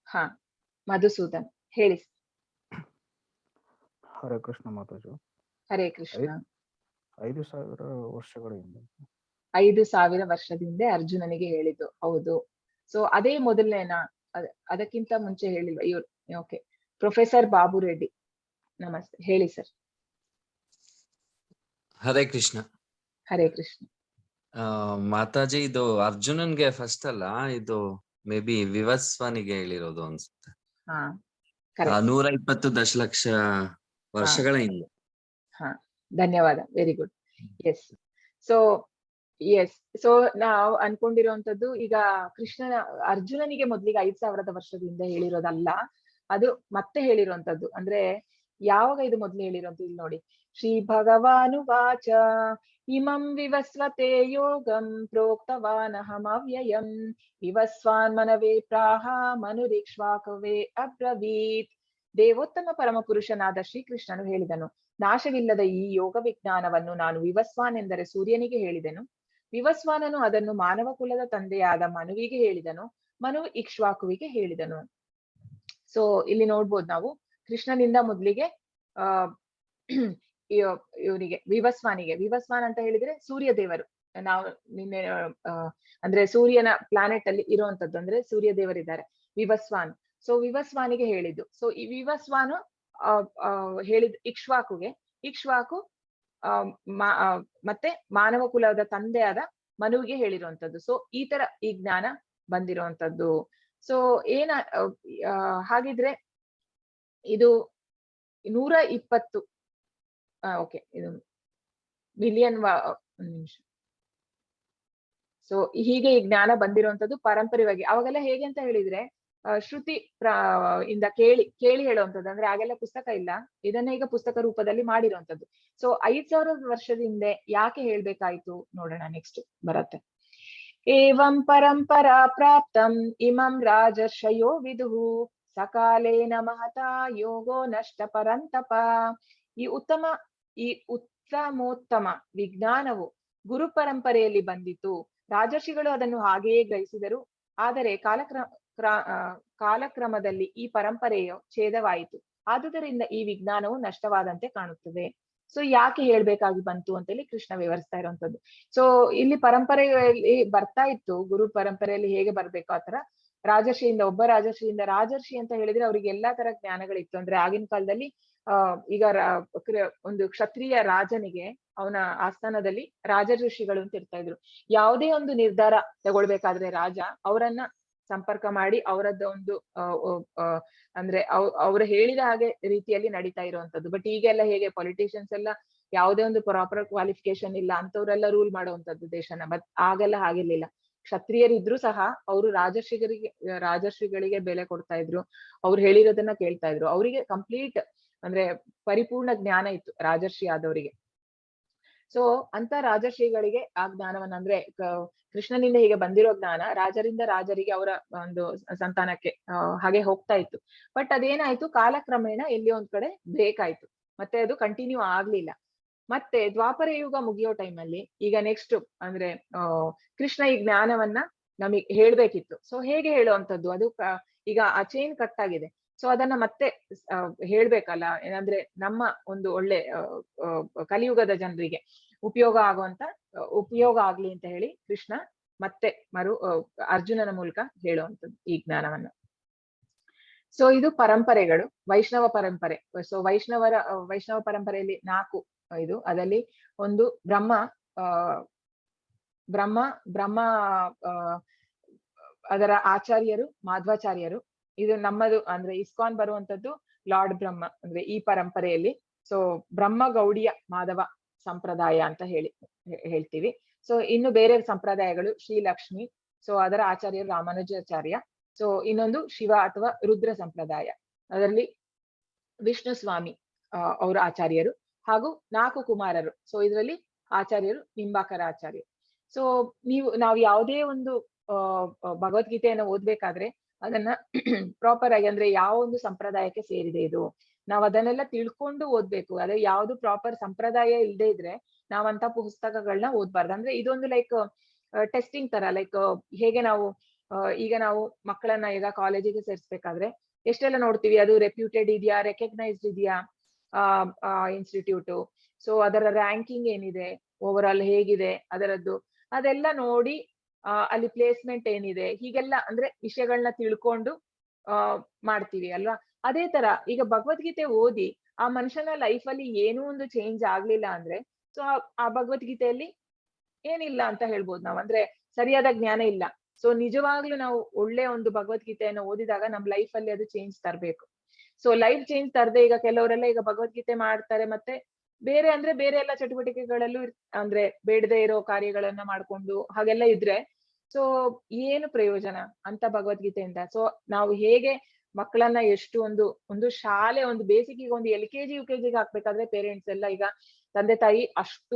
ಹಾ, ಮಧುಸೂದನ್ ಹೇಳಿ. ಹರೇ ಕೃಷ್ಣ ಮಾತಾಜು. ಹರೇ ಕೃಷ್ಣ. 5,000 ವರ್ಷಗಳ ಹಿಂದೆ. 5,000 ವರ್ಷದಿಂದ ಅರ್ಜುನನಿಗೆ ಹೇಳಿದ್ದು. ಹೌದು. ಸೊ ಅದೇ ಮೊದಲನೇನಾ? ಅದಕ್ಕಿಂತ ಮುಂಚೆ ಹೇಳಿಲ್ವಾ ಇವ್ರು? ಓಕೆ, ಪ್ರೊಫೆಸರ್ ಬಾಬು ರೆಡ್ಡಿ ನಮಸ್ತೆ, ಹೇಳಿ ಸರ್. ಹರೇ ಕೃಷ್ಣ. ಹರೇ ಕೃಷ್ಣ. ಮಾತಾಜಿ, ಇದು ಅರ್ಜುನನ್ಗೆ ಫಸ್ಟ್ ಅಲ್ಲ, ಇದು ಮೇ ಬಿ ವಿವಸ್ವಾನಿಗೆ ಹೇಳಿರೋದು ಅನ್ಸುತ್ತೆ. 120 ದಶಲಕ್ಷ ವರ್ಷಗಳ ಹಿಂದೆ. ಹಾ, ಧನ್ಯವಾದ. Very good. ಎಸ್. ಸೊ ನಾವು ಅನ್ಕೊಂಡಿರುವಂತದ್ದು ಈಗ ಕೃಷ್ಣನ ಅರ್ಜುನನಿಗೆ ಮೊದ್ಲಿಗೆ 5,000 ವರ್ಷದಿಂದ ಹೇಳಿರೋದಲ್ಲ, ಅದು ಮತ್ತೆ ಹೇಳಿರುವಂತದ್ದು. ಅಂದ್ರೆ ಯಾವಾಗ ಇದು ಮೊದ್ಲು ಹೇಳಿರೋದು ಇಲ್ಲಿ ನೋಡಿ. ಶ್ರೀ ಭಗವಾನುವಾಚ ಇಮಂ ವಿವಸ್ವತೆ ಯೋಗಂ ಪ್ರೋಕ್ತವಾನಹಮವ್ಯಯಂ ವಿವಸ್ವಾನ್ ಮನವೇ ಪ್ರಾಹ ಮನುರಿಕ್ಷ್ವಾಕವೇ ಅಬ್ರವೀತ್. ದೇವೋತ್ತಮ ಪರಮ ಪುರುಷನಾದ ಶ್ರೀಕೃಷ್ಣನು ಹೇಳಿದನು, ನಾಶವಿಲ್ಲದ ಈ ಯೋಗ ವಿಜ್ಞಾನವನ್ನು ನಾನು ವಿವಸ್ವಾನ್ ಎಂದರೆ ಸೂರ್ಯನಿಗೆ ಹೇಳಿದೆನು. ವಿವಸ್ವಾನನು ಅದನ್ನು ಮಾನವ ಕುಲದ ತಂದೆಯಾದ ಮನುವಿಗೆ ಹೇಳಿದನು. ಮನು ಇಕ್ಷ್ವಾಕುವಿಗೆ ಹೇಳಿದನು. ಸೊ ಇಲ್ಲಿ ನೋಡ್ಬೋದು ನಾವು ಕೃಷ್ಣನಿಂದ ಮೊದ್ಲಿಗೆ ಇವನಿಗೆ ವಿವಸ್ವಾನ್ ಅಂತ ಹೇಳಿದ್ರೆ ಸೂರ್ಯ ದೇವರು. ನಾವು ನಿನ್ನೆ ಅಂದ್ರೆ ಸೂರ್ಯನ ಪ್ಲಾನೆಟ್ ಅಲ್ಲಿ ಇರುವಂತದ್ದು, ಅಂದ್ರೆ ಸೂರ್ಯ ದೇವರಿದ್ದಾರೆ ವಿವಸ್ವಾನ್. ಸೊ ವಿವಸ್ವಾನಿಗೆ ಹೇಳಿದ್ದು. ಸೊ ಈ ವಿವಸ್ವಾನು ಹೇಳಿದ ಇಕ್ಷ್ವಾಕು ಮತ್ತೆ ಮಾನವ ಕುಲದ ತಂದೆಯಾದ ಮನುವಿಗೆ ಹೇಳಿರುವಂತದ್ದು. ಸೊ ಈ ತರ ಈ ಜ್ಞಾನ ಬಂದಿರುವಂತದ್ದು. ಸೊ ಹಾಗಿದ್ರೆ ಇದು 120 ಓಕೆ, ಇದು ಮಿಲಿಯನ್ ನಿಮಿಷ. ಸೊ ಹೀಗೆ ಈ ಜ್ಞಾನ ಬಂದಿರುವಂತದ್ದು ಪಾರಂಪರ್ಯವಾಗಿ. ಅವಾಗೆಲ್ಲ ಹೇಗೆ ಅಂತ ಹೇಳಿದ್ರೆ ಶ್ರುತಿ ಇಂದ ಕೇಳಿ ಹೇಳುವಂಥದ್ದು. ಅಂದ್ರೆ ಆಗೆಲ್ಲ ಪುಸ್ತಕ ಇಲ್ಲ, ಇದನ್ನ ಈಗ ಪುಸ್ತಕ ರೂಪದಲ್ಲಿ ಮಾಡಿರುವಂತದ್ದು. ಸೊ 5,000 ವರ್ಷದ ಹಿಂದೆ ಯಾಕೆ ಹೇಳ್ಬೇಕಾಯ್ತು ನೋಡೋಣ. ನೆಕ್ಸ್ಟ್ ಬರತ್ತೆ. ಏವಂ ಪರಂಪರಾ ಪ್ರಾಪ್ತಂ ಇಮಂ ರಾಜರ್ಷಯೋ ವಿದುಹು ಸಕಾಲೇನ ಮಹತಾ ಯೋಗೋ ನಷ್ಟ ಪರಂತಪ. ಈ ಉತ್ತಮೋತ್ತಮ ವಿಜ್ಞಾನವು ಗುರು ಪರಂಪರೆಯಲ್ಲಿ ಬಂದಿತು. ರಾಜರ್ಷಿಗಳು ಅದನ್ನು ಹಾಗೆಯೇ ಗ್ರಹಿಸಿದರು. ಆದರೆ ಕಾಲಕ್ರಮದಲ್ಲಿ ಈ ಪರಂಪರೆಯು ಛೇದವಾಯಿತು. ಆದುದರಿಂದ ಈ ವಿಜ್ಞಾನವು ನಷ್ಟವಾದಂತೆ ಕಾಣುತ್ತದೆ. ಸೊ ಯಾಕೆ ಹೇಳ್ಬೇಕಾಗಿ ಬಂತು ಅಂತ ಹೇಳಿ ಕೃಷ್ಣ ವಿವರಿಸ್ತಾ ಇರುವಂತದ್ದು. ಸೊ ಇಲ್ಲಿ ಪರಂಪರೆಯಲ್ಲಿ ಬರ್ತಾ ಇತ್ತು, ಗುರು ಪರಂಪರೆಯಲ್ಲಿ ಹೇಗೆ ಬರ್ಬೇಕು ಆತರ ಒಬ್ಬ ರಾಜರ್ಷಿ ಅಂತ ಹೇಳಿದ್ರೆ ಅವ್ರಿಗೆ ಎಲ್ಲಾ ತರ ಜ್ಞಾನಗಳಿತ್ತು. ಅಂದ್ರೆ ಆಗಿನ ಕಾಲದಲ್ಲಿ ಈಗ ಒಂದು ಕ್ಷತ್ರಿಯ ರಾಜನಿಗೆ ಅವನ ಆಸ್ಥಾನದಲ್ಲಿ ರಾಜಋಷಿಗಳು ಅಂತ ಇರ್ತಾ ಇದ್ರು. ಯಾವುದೇ ಒಂದು ನಿರ್ಧಾರ ತಗೊಳ್ಬೇಕಾದ್ರೆ ರಾಜ ಅವರನ್ನ ಸಂಪರ್ಕ ಮಾಡಿ ಅವರದ್ದು ಒಂದು ಅಂದ್ರೆ ಅವ್ರು ಹೇಳಿದ ಹಾಗೆ ರೀತಿಯಲ್ಲಿ ನಡೀತಾ ಇರುವಂತದ್ದು. ಬಟ್ ಈಗೆಲ್ಲ ಹೇಗೆ ಪೊಲಿಟಿಷಿಯನ್ಸ್ ಎಲ್ಲ ಯಾವುದೇ ಒಂದು ಪ್ರಾಪರ್ ಕ್ವಾಲಿಫಿಕೇಶನ್ ಇಲ್ಲ ಅಂತವ್ರೆಲ್ಲ ರೂಲ್ ಮಾಡುವಂತದ್ದು ದೇಶನ. ಬಟ್ ಆಗೆಲ್ಲ ಹಾಗಿರ್ಲಿಲ್ಲ. ಕ್ಷತ್ರಿಯರಿದ್ರು ಸಹ ಅವರು ರಾಜರ್ಷಿಗಳಿಗೆ ಬೆಲೆ ಕೊಡ್ತಾ ಇದ್ರು. ಅವ್ರು ಹೇಳಿರೋದನ್ನ ಕೇಳ್ತಾ ಇದ್ರು. ಅವರಿಗೆ ಕಂಪ್ಲೀಟ್ ಅಂದ್ರೆ ಪರಿಪೂರ್ಣ ಜ್ಞಾನ ಇತ್ತು ರಾಜರ್ಷಿ ಆದವರಿಗೆ. ಸೊ ಅಂತ ರಾಜರ್ಷಿಗಳಿಗೆ ಆ ಜ್ಞಾನವನ್ನ ಅಂದ್ರೆ ಕೃಷ್ಣನಿಂದ ಹೀಗೆ ಬಂದಿರೋ ಜ್ಞಾನ ರಾಜರಿಂದ ರಾಜರಿಗೆ ಅವರ ಒಂದು ಸಂತಾನಕ್ಕೆ ಹಾಗೆ ಹೋಗ್ತಾ ಇತ್ತು. ಬಟ್ ಅದೇನಾಯ್ತು, ಕಾಲಕ್ರಮೇಣ ಎಲ್ಲಿ ಒಂದ್ ಕಡೆ ಬ್ರೇಕ್ ಆಯ್ತು. ಮತ್ತೆ ಅದು ಕಂಟಿನ್ಯೂ ಆಗ್ಲಿಲ್ಲ. ಮತ್ತೆ ದ್ವಾಪರ ಯುಗ ಮುಗಿಯೋ ಟೈಮಲ್ಲಿ ಈಗ ನೆಕ್ಸ್ಟ್ ಅಂದ್ರೆ ಕೃಷ್ಣ ಈ ಜ್ಞಾನವನ್ನ ನಮಗೆ ಹೇಳ್ಬೇಕಿತ್ತು. ಸೊ ಹೇಗೆ ಹೇಳುವಂತದ್ದು? ಅದು ಈಗ ಆ ಚೈನ್ ಕಟ್ ಆಗಿದೆ. ಸೊ ಅದನ್ನ ಮತ್ತೆ ಹೇಳ್ಬೇಕಲ್ಲ. ಏನಂದ್ರೆ ನಮ್ಮ ಒಂದು ಒಳ್ಳೆ ಕಲಿಯುಗದ ಜನರಿಗೆ ಉಪಯೋಗ ಆಗ್ಲಿ ಅಂತ ಹೇಳಿ ಕೃಷ್ಣ ಮತ್ತೆ ಅರ್ಜುನನ ಮೂಲಕ ಹೇಳುವಂಥದ್ದು ಈ ಜ್ಞಾನವನ್ನ. ಸೊ ಇದು ಪರಂಪರೆಗಳು, ವೈಷ್ಣವ ಪರಂಪರೆ. ಸೊ ವೈಷ್ಣವ ಪರಂಪರೆಯಲ್ಲಿ 4 ಇದು. ಅದರಲ್ಲಿ ಒಂದು ಬ್ರಹ್ಮ ಅದರ ಆಚಾರ್ಯರು ಮಾಧ್ವಾಚಾರ್ಯರು. ಇದು ನಮ್ಮದು ಅಂದ್ರೆ ಇಸ್ಕಾನ್ ಬರುವಂತದ್ದು ಲಾರ್ಡ್ ಬ್ರಹ್ಮ ಅಂದ್ರೆ ಈ ಪರಂಪರೆಯಲ್ಲಿ. ಸೊ ಬ್ರಹ್ಮ ಗೌಡಿಯ ಮಾಧವ ಸಂಪ್ರದಾಯ ಅಂತ ಹೇಳ್ತೀವಿ. ಸೊ ಇನ್ನು ಬೇರೆ ಸಂಪ್ರದಾಯಗಳು ಶ್ರೀಲಕ್ಷ್ಮಿ, ಸೊ ಅದರ ಆಚಾರ್ಯರು ರಾಮಾನುಜಾಚಾರ್ಯ. ಸೊ ಇನ್ನೊಂದು ಶಿವ ಅಥವಾ ರುದ್ರ ಸಂಪ್ರದಾಯ, ಅದರಲ್ಲಿ ವಿಷ್ಣು ಸ್ವಾಮಿ ಅವರ ಆಚಾರ್ಯರು, ಹಾಗೂ 4 ಕುಮಾರರು. ಸೊ ಇದರಲ್ಲಿ ಆಚಾರ್ಯರು ನಿಂಬಾಕರ ಆಚಾರ್ಯ. ಸೊ ನಾವು ಯಾವುದೇ ಒಂದು ಭಗವದ್ಗೀತೆಯನ್ನು ಓದ್ಬೇಕಾದ್ರೆ ಅದನ್ನ ಪ್ರಾಪರ್ ಆಗಿ, ಅಂದ್ರೆ ಯಾವ ಒಂದು ಸಂಪ್ರದಾಯಕ್ಕೆ ಸೇರಿದೆ ಇದು, ನಾವ್ ಅದನ್ನೆಲ್ಲ ತಿಳ್ಕೊಂಡು ಓದ್ಬೇಕು. ಅದೇ ಯಾವ್ದು ಪ್ರಾಪರ್ ಸಂಪ್ರದಾಯ ಇಲ್ಲದೆ ಇದ್ರೆ ನಾವಂತ ಪುಸ್ತಕಗಳನ್ನ ಓದ್ಬಾರ್ದು. ಅಂದ್ರೆ ಇದೊಂದು ಲೈಕ್ ಟೆಸ್ಟಿಂಗ್ ತರ, ಲೈಕ್ ಹೇಗೆ ನಾವು ಈಗ ನಾವು ಮಕ್ಕಳನ್ನ ಈಗ ಕಾಲೇಜಿಗೆ ಸೇರಿಸ್ಬೇಕಾದ್ರೆ ಎಷ್ಟೆಲ್ಲ ನೋಡ್ತೀವಿ, ಅದು ರೆಪ್ಯೂಟೆಡ್ ಇದೆಯಾ, ರೆಕಗ್ನೈಸ್ಡ್ ಇದೆಯಾ ಇನ್ಸ್ಟಿಟ್ಯೂಟ್, ಸೊ ಅದರ ರ್ಯಾಂಕಿಂಗ್ ಏನಿದೆ, ಓವರ್ ಆಲ್ ಹೇಗಿದೆ ಅದರದ್ದು, ಅದೆಲ್ಲ ನೋಡಿ ಅಲ್ಲಿ ಪ್ಲೇಸ್ಮೆಂಟ್ ಏನಿದೆ, ಹೀಗೆಲ್ಲ ಅಂದ್ರೆ ವಿಷಯಗಳನ್ನ ತಿಳ್ಕೊಂಡು ಮಾಡ್ತೀವಿ ಅಲ್ವಾ. ಅದೇ ತರ ಈಗ ಭಗವದ್ಗೀತೆ ಓದಿ ಆ ಮನುಷ್ಯನ ಲೈಫ್ ಅಲ್ಲಿ ಏನೂ ಒಂದು ಚೇಂಜ್ ಆಗ್ಲಿಲ್ಲ ಅಂದ್ರೆ, ಸೊ ಆ ಭಗವದ್ಗೀತೆಯಲ್ಲಿ ಏನಿಲ್ಲ ಅಂತ ಹೇಳ್ಬೋದು ನಾವು, ಅಂದ್ರೆ ಸರಿಯಾದ ಜ್ಞಾನ ಇಲ್ಲ. ಸೊ ನಿಜವಾಗ್ಲೂ ನಾವು ಒಳ್ಳೆ ಒಂದು ಭಗವದ್ಗೀತೆಯನ್ನು ಓದಿದಾಗ ನಮ್ ಲೈಫ್ ಅಲ್ಲಿ ಅದು ಚೇಂಜ್ ತರ್ಬೇಕು. ಸೊ ಲೈಫ್ ಚೇಂಜ್ ತರದೆ ಈಗ ಕೆಲವರೆಲ್ಲ ಈಗ ಭಗವದ್ಗೀತೆ ಮಾಡ್ತಾರೆ, ಮತ್ತೆ ಬೇರೆ ಅಂದ್ರೆ ಬೇರೆ ಎಲ್ಲ ಚಟುವಟಿಕೆಗಳಲ್ಲೂ ಅಂದ್ರೆ ಬೇಡದೆ ಇರೋ ಕಾರ್ಯಗಳನ್ನ ಮಾಡ್ಕೊಂಡು ಹಾಗೆಲ್ಲ ಇದ್ರೆ ಸೊ ಏನು ಪ್ರಯೋಜನ ಅಂತ ಭಗವದ್ಗೀತೆಯಿಂದ. ಸೊ ನಾವು ಹೇಗೆ ಮಕ್ಕಳನ್ನ ಎಷ್ಟು ಒಂದು ಶಾಲೆ, ಒಂದು ಬೇಸಿಕ್ಗೆ ಒಂದು LKG UKG ಹಾಕ್ಬೇಕಾದ್ರೆ ಪೇರೆಂಟ್ಸ್ ಎಲ್ಲ ಈಗ ತಂದೆ ತಾಯಿ ಅಷ್ಟು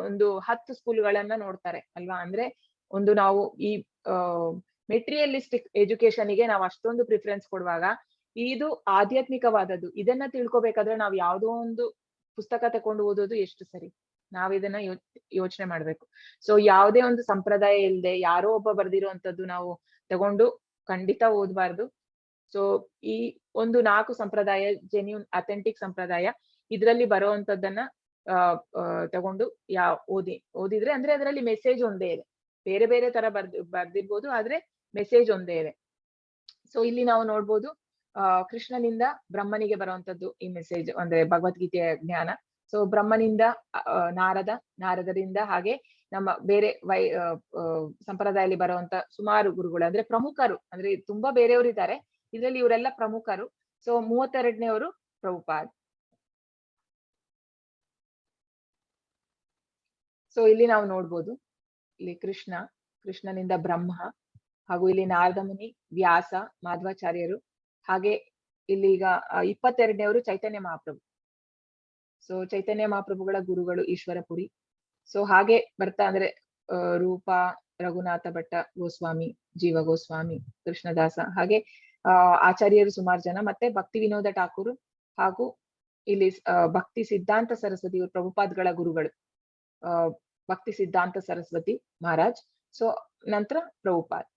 ಒಂದು 10 ಸ್ಕೂಲ್ಗಳನ್ನ ನೋಡ್ತಾರೆ ಅಲ್ವಾ. ಅಂದ್ರೆ ನಾವು ಈ ಮೆಟೀರಿಯಲಿಸ್ಟಿಕ್ ಎಜುಕೇಶನ್ಗೆ ನಾವು ಅಷ್ಟೊಂದು ಪ್ರಿಫರೆನ್ಸ್ ಕೊಡುವಾಗ, ಇದು ಆಧ್ಯಾತ್ಮಿಕವಾದದ್ದು, ಇದನ್ನ ತಿಳ್ಕೊಬೇಕಾದ್ರೆ ನಾವು ಯಾವ್ದೋ ಒಂದು ಪುಸ್ತಕ ತಕೊಂಡು ಓದೋದು ಎಷ್ಟು ಸರಿ, ನಾವ್ ಇದನ್ನ ಯೋಚನೆ ಮಾಡ್ಬೇಕು. ಸೊ ಯಾವುದೇ ಒಂದು ಸಂಪ್ರದಾಯ ಇಲ್ಲದೆ ಯಾರೋ ಒಬ್ಬ ಬರ್ದಿರುವಂತದ್ದು ನಾವು ತಗೊಂಡು ಖಂಡಿತ ಓದ್ಬಾರ್ದು. ಸೊ ಈ 4 ಸಂಪ್ರದಾಯ, ಜೆನ್ಯೂನ್ ಅಥೆಂಟಿಕ್ ಸಂಪ್ರದಾಯ, ಇದ್ರಲ್ಲಿ ಬರುವಂತದ್ದನ್ನ ತಗೊಂಡು ಓದಿದ್ರೆ ಅಂದ್ರೆ ಅದರಲ್ಲಿ ಮೆಸೇಜ್ ಒಂದೇ ಇದೆ, ಬೇರೆ ಬೇರೆ ತರ ಬರ್ದಿರ್ಬೋದು, ಆದ್ರೆ ಮೆಸೇಜ್ ಒಂದೇ ಇದೆ. ಸೊ ಇಲ್ಲಿ ನಾವು ನೋಡ್ಬೋದು ಕೃಷ್ಣನಿಂದ ಬ್ರಹ್ಮನಿಗೆ ಬರುವಂತದ್ದು ಈ ಮೆಸೇಜ್, ಅಂದ್ರೆ ಭಗವದ್ಗೀತೆಯ ಜ್ಞಾನ. ಸೊ ಬ್ರಹ್ಮನಿಂದ ನಾರದರಿಂದ, ಹಾಗೆ ನಮ್ಮ ಬೇರೆ ಸಂಪ್ರದಾಯದಲ್ಲಿ ಬರುವಂತ ಸುಮಾರು ಗುರುಗಳು, ಅಂದ್ರೆ ಪ್ರಮುಖರು, ಅಂದ್ರೆ ತುಂಬಾ ಬೇರೆಯವರು ಇದ್ದಾರೆ, ಇದ್ರಲ್ಲಿ ಇವರೆಲ್ಲ ಪ್ರಮುಖರು. ಸೊ 32ನೇವರು ಪ್ರಭುಪಾದ್. ಸೊ ಇಲ್ಲಿ ನಾವು ನೋಡ್ಬೋದು, ಇಲ್ಲಿ ಕೃಷ್ಣನಿಂದ ಬ್ರಹ್ಮ, ಹಾಗೂ ಇಲ್ಲಿ ನಾರದ ಮುನಿ, ವ್ಯಾಸ, ಮಾಧ್ವಾಚಾರ್ಯರು, ಹಾಗೆ ಇಲ್ಲಿ ಈಗ 22ನೇವರು ಚೈತನ್ಯ ಮಹಾಪ್ರಭು. ಸೊ ಚೈತನ್ಯ ಮಹಾಪ್ರಭುಗಳ ಗುರುಗಳು ಈಶ್ವರಪುರಿ. ಸೊ ಹಾಗೆ ಬರ್ತಾ ಅಂದ್ರೆ ರೂಪ, ರಘುನಾಥ ಭಟ್ಟ ಗೋಸ್ವಾಮಿ, ಜೀವ ಗೋಸ್ವಾಮಿ, ಕೃಷ್ಣದಾಸ, ಹಾಗೆ ಆಚಾರ್ಯರು ಸುಮಾರು ಜನ, ಮತ್ತೆ ಭಕ್ತಿ ವಿನೋದ ಠಾಕೂರ್, ಹಾಗೂ ಇಲ್ಲಿ ಭಕ್ತಿ ಸಿದ್ಧಾಂತ ಸರಸ್ವತಿ, ಇವರು ಪ್ರಭುಪಾದ್ಗಳ ಗುರುಗಳು, ಭಕ್ತಿ ಸಿದ್ಧಾಂತ ಸರಸ್ವತಿ ಮಹಾರಾಜ್. ಸೊ ನಂತರ ಪ್ರಭುಪಾದ್.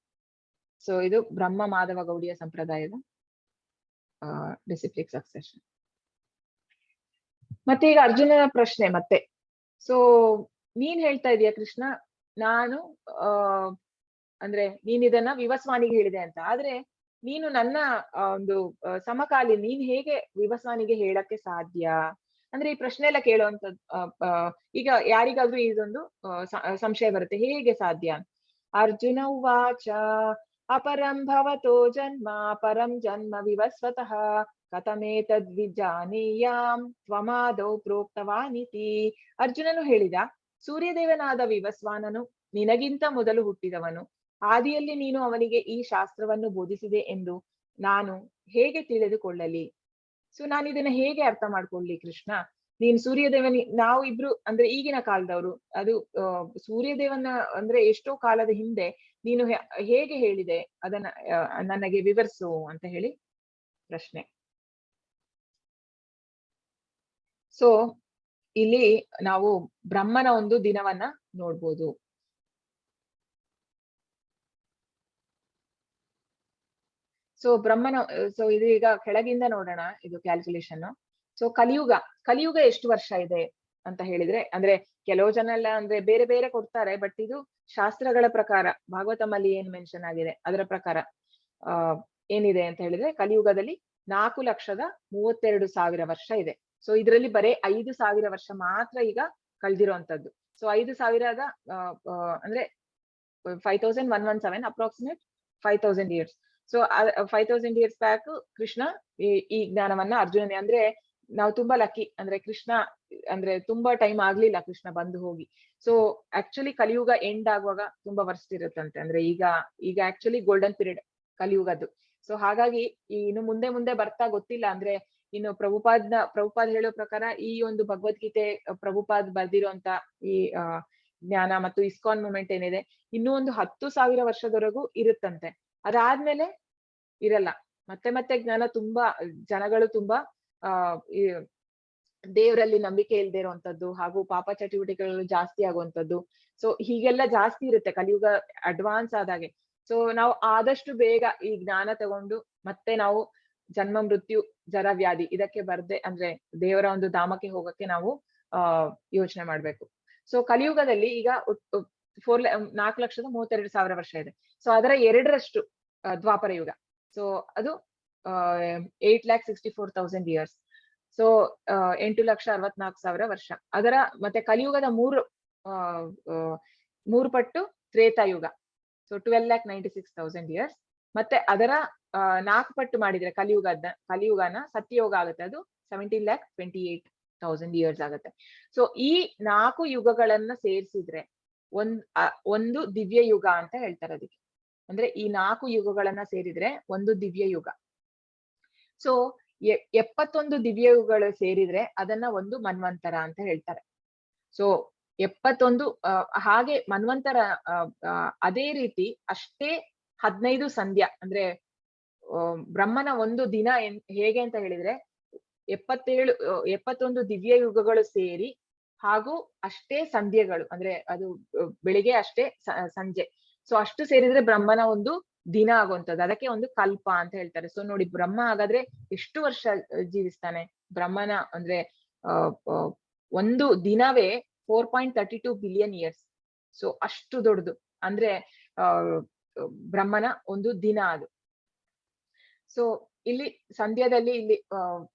ಸೊ ಇದು ಬ್ರಹ್ಮ ಮಾಧವ ಗೌಡಿಯ ಸಂಪ್ರದಾಯದ ಡಿಸಿಪ್ಲಿಕ್ ಸಕ್ಸೆಷನ್. ಮತ್ತೆ ಈಗ ಅರ್ಜುನನ ಪ್ರಶ್ನೆ ಮತ್ತೆ. ಸೊ ನೀನ್ ಹೇಳ್ತಾ ಇದೀಯ ಕೃಷ್ಣ, ನಾನು ಅಂದ್ರೆ ನೀನ್ ಇದನ್ನ ವಿವಸ್ವಾನಿಗೆ ಹೇಳಿದೆ ಅಂತ, ಆದ್ರೆ ನೀನು ನನ್ನ ಒಂದು ಸಮಕಾಲೀನ, ನೀನ್ ಹೇಗೆ ವಿವಸ್ವಾನಿಗೆ ಹೇಳಕ್ಕೆ ಸಾಧ್ಯ ಅಂದ್ರೆ ಈ ಪ್ರಶ್ನೆ ಎಲ್ಲ ಕೇಳುವಂತದ್ದು. ಈಗ ಯಾರಿಗಾದ್ರೂ ಇದೊಂದು ಸಂಶಯ ಬರುತ್ತೆ, ಹೇಗೆ ಸಾಧ್ಯ. ಅರ್ಜುನ ಉವಾಚ ಅಪರಂ ಭವತೋ ಜನ್ಮ ಪರಂ ಜನ್ಮ ವಿವಸ್ವತಃ ಕಥಮೇತದ್ವಿಜಾನೀಯಾಂ ತ್ವಮಾದೌ ಪ್ರೋಕ್ತವಾನಿತಿ. ಅರ್ಜುನನು ಹೇಳಿದ, ಸೂರ್ಯದೇವನಾದ ವಿವಸ್ವಾನನು ನಿನಗಿಂತ ಮೊದಲು ಹುಟ್ಟಿದವನು, ಆದಿಯಲ್ಲಿ ನೀನು ಅವನಿಗೆ ಈ ಶಾಸ್ತ್ರವನ್ನು ಬೋಧಿಸಿದೆ ಎಂದು ನಾನು ಹೇಗೆ ತಿಳಿದುಕೊಳ್ಳಲಿ. ಸೊ ನಾನು ಇದನ್ನ ಹೇಗೆ ಅರ್ಥ ಮಾಡ್ಕೊಳ್ಳಿ ಕೃಷ್ಣ, ನೀನ್ ನಾವು ಇಬ್ರು ಅಂದ್ರೆ ಈಗಿನ ಕಾಲದವರು, ಅದು ಸೂರ್ಯದೇವನ ಅಂದ್ರೆ ಎಷ್ಟೋ ಕಾಲದ ಹಿಂದೆ ನೀನು ಹೇಗೆ ಹೇಳಿದೆ ಅದನ್ನ ನನಗೆ ವಿವರಿಸು ಅಂತ ಹೇಳಿ ಪ್ರಶ್ನೆ. ಸೊ ಇಲ್ಲಿ ನಾವು ಬ್ರಹ್ಮನ ಒಂದು ದಿನವನ್ನ ನೋಡ್ಬೋದು. ಸೊ ಸೊ ಇದು ಈಗ ಕೆಳಗಿಂದ ನೋಡೋಣ, ಇದು ಕ್ಯಾಲ್ಕುಲೇಷನ್. ಸೊ ಕಲಿಯುಗ ಎಷ್ಟು ವರ್ಷ ಇದೆ ಅಂತ ಹೇಳಿದ್ರೆ, ಅಂದ್ರೆ ಕೆಲವು ಜನ ಎಲ್ಲ ಅಂದ್ರೆ ಬೇರೆ ಬೇರೆ ಕೊಡ್ತಾರೆ, ಬಟ್ ಇದು ಶಾಸ್ತ್ರಗಳ ಪ್ರಕಾರ ಭಾಗವತಮಲ್ಲಿ ಏನ್ ಮೆನ್ಷನ್ ಆಗಿದೆ ಅದರ ಪ್ರಕಾರ ಏನಿದೆ ಅಂತ ಹೇಳಿದ್ರೆ, ಕಲಿಯುಗದಲ್ಲಿ 4,32,000 ವರ್ಷ ಇದೆ. ಸೊ ಇದರಲ್ಲಿ ಬರೀ 5,000 ವರ್ಷ ಮಾತ್ರ ಈಗ ಕಳ್ದಿರುವಂತದ್ದು. ಸೊ 5,000 ಅಂದ್ರೆ 5,117 approximate 5,000 years. So 5,000 years back Krishna ಈ ಜ್ಞಾನವನ್ನ ಅರ್ಜುನನೇ, ಅಂದ್ರೆ ನಾವು ತುಂಬಾ ಲಕ್ಕಿ, ಅಂದ್ರೆ ಕೃಷ್ಣ ಅಂದ್ರೆ ತುಂಬಾ ಟೈಮ್ ಆಗ್ಲಿಲ್ಲ ಕೃಷ್ಣ ಬಂದು ಹೋಗಿ. ಸೊ ಆಕ್ಚುಲಿ ಕಲಿಯುಗ ಎಂಡ್ ಆಗುವಾಗ ತುಂಬಾ ವರ್ಷ ಇರುತ್ತಂತೆ, ಅಂದ್ರೆ ಈಗ ಆಕ್ಚುಲಿ ಗೋಲ್ಡನ್ ಪೀರಿಯಡ್ ಕಲಿಯುಗದ್ದು. ಸೊ ಹಾಗಾಗಿ ಇನ್ನು ಮುಂದೆ ಮುಂದೆ ಬರ್ತಾ ಗೊತ್ತಿಲ್ಲ, ಅಂದ್ರೆ ಇನ್ನು ಪ್ರಭುಪಾದ್ ಹೇಳೋ ಪ್ರಕಾರ ಈ ಒಂದು ಭಗವದ್ಗೀತೆ ಪ್ರಭುಪಾದ್ ಬರ್ದಿರೋಂತ ಈ ಜ್ಞಾನ ಮತ್ತು ಇಸ್ಕಾನ್ ಮೂಮೆಂಟ್ ಏನಿದೆ ಇನ್ನೂ ಒಂದು 10,000 ವರ್ಷದವರೆಗೂ ಇರುತ್ತಂತೆ. ಅದಾದ್ಮೇಲೆ ಇರಲ್ಲ. ಮತ್ತೆ ಜ್ಞಾನ ತುಂಬಾ ಜನಗಳು ತುಂಬಾ ಈ ದೇವರಲ್ಲಿ ನಂಬಿಕೆ ಇಲ್ದೇ ಇರುವಂತದ್ದು ಹಾಗೂ ಪಾಪ ಚಟುವಟಿಕೆಗಳು ಜಾಸ್ತಿ ಆಗುವಂತದ್ದು. ಸೊ ಹೀಗೆಲ್ಲ ಜಾಸ್ತಿ ಇರುತ್ತೆ ಕಲಿಯುಗ ಅಡ್ವಾನ್ಸ್ ಆದಾಗೆ. ಸೊ ನಾವು ಆದಷ್ಟು ಬೇಗ ಈ ಜ್ಞಾನ ತಗೊಂಡು ಮತ್ತೆ ನಾವು ಜನ್ಮ ಮೃತ್ಯು ಜರ ವ್ಯಾಧಿ ಇದಕ್ಕೆ ಬರ್ದೆ, ಅಂದ್ರೆ ದೇವರ ಒಂದು ಧಾಮಕ್ಕೆ ಹೋಗಕ್ಕೆ ನಾವು ಯೋಚನೆ ಮಾಡ್ಬೇಕು. ಸೊ ಕಲಿಯುಗದಲ್ಲಿ ಈಗ 4,32,000 ವರ್ಷ ಇದೆ. ಸೊ ಅದರ 2ರಷ್ಟು ದ್ವಾಪರ ಯುಗ. ಸೊ ಅದು 8,64,000 ಇಯರ್ಸ್. ಸೊ 8,64,000 ವರ್ಷ. ಅದರ ಮತ್ತೆ ಕಲಿಯುಗದ 3 ಪಟ್ಟು ತ್ರೇತಾಯುಗ. So 12,96,000 years. ಮತ್ತೆ ಅದರ 4 ಪಟ್ಟು ಮಾಡಿದ್ರೆ ಕಲಿಯುಗನ ಸತ್ಯಯುಗ ಆಗುತ್ತೆ, ಅದು 17,28,000 ಇಯರ್ಸ್ ಆಗುತ್ತೆ. ಸೊ ಈ 4 ಯುಗಗಳನ್ನ ಸೇರಿಸಿದ್ರೆ ಒಂದು ದಿವ್ಯ ಯುಗ ಅಂತ ಹೇಳ್ತಾರೆ ಅದಕ್ಕೆ. ಅಂದ್ರೆ ಈ 4 ಯುಗಗಳನ್ನ ಸೇರಿದ್ರೆ ಒಂದು ದಿವ್ಯ ಯುಗ. ಸೊ 71 ದಿವ್ಯ ಯುಗಗಳು ಸೇರಿದ್ರೆ ಅದನ್ನ ಒಂದು ಮನ್ವಂತರ ಅಂತ ಹೇಳ್ತಾರೆ. ಸೊ 71 ಹಾಗೆ ಮನ್ವಂತರ ಅದೇ ರೀತಿ ಅಷ್ಟೇ 15 ಸಂಧ್ಯಾ, ಅಂದ್ರೆ ಬ್ರಹ್ಮನ ಒಂದು ದಿನ ಹೇಗೆ ಅಂತ ಹೇಳಿದ್ರೆ 71 ದಿವ್ಯ ಯುಗಗಳು ಸೇರಿ ಹಾಗೂ ಅಷ್ಟೇ ಸಂಧ್ಯೆಗಳು, ಅಂದ್ರೆ ಅದು ಬೆಳಿಗ್ಗೆ ಅಷ್ಟೇ ಸಂಜೆ. ಸೊ ಅಷ್ಟು ಸೇರಿದ್ರೆ ಬ್ರಹ್ಮನ ಒಂದು ದಿನ ಆಗುವಂಥದ್ದು, ಅದಕ್ಕೆ ಒಂದು ಕಲ್ಪ ಅಂತ ಹೇಳ್ತಾರೆ. ಸೊ ನೋಡಿ ಬ್ರಹ್ಮ ಹಾಗಾದ್ರೆ ಎಷ್ಟು ವರ್ಷ ಜೀವಿಸ್ತಾನೆ ಬ್ರಹ್ಮನ, ಅಂದ್ರೆ ಒಂದು ದಿನವೇ 4.32 ಬಿಲಿಯನ್ ಇಯರ್ಸ್. ಸೊ ಅಷ್ಟು ದೊಡ್ಡದು, ಅಂದ್ರೆ ಬ್ರಹ್ಮನ ಒಂದು ದಿನ ಅದು. ಸೊ ಇಲ್ಲಿ ಸಂಧ್ಯಾದಲ್ಲಿ ಇಲ್ಲಿ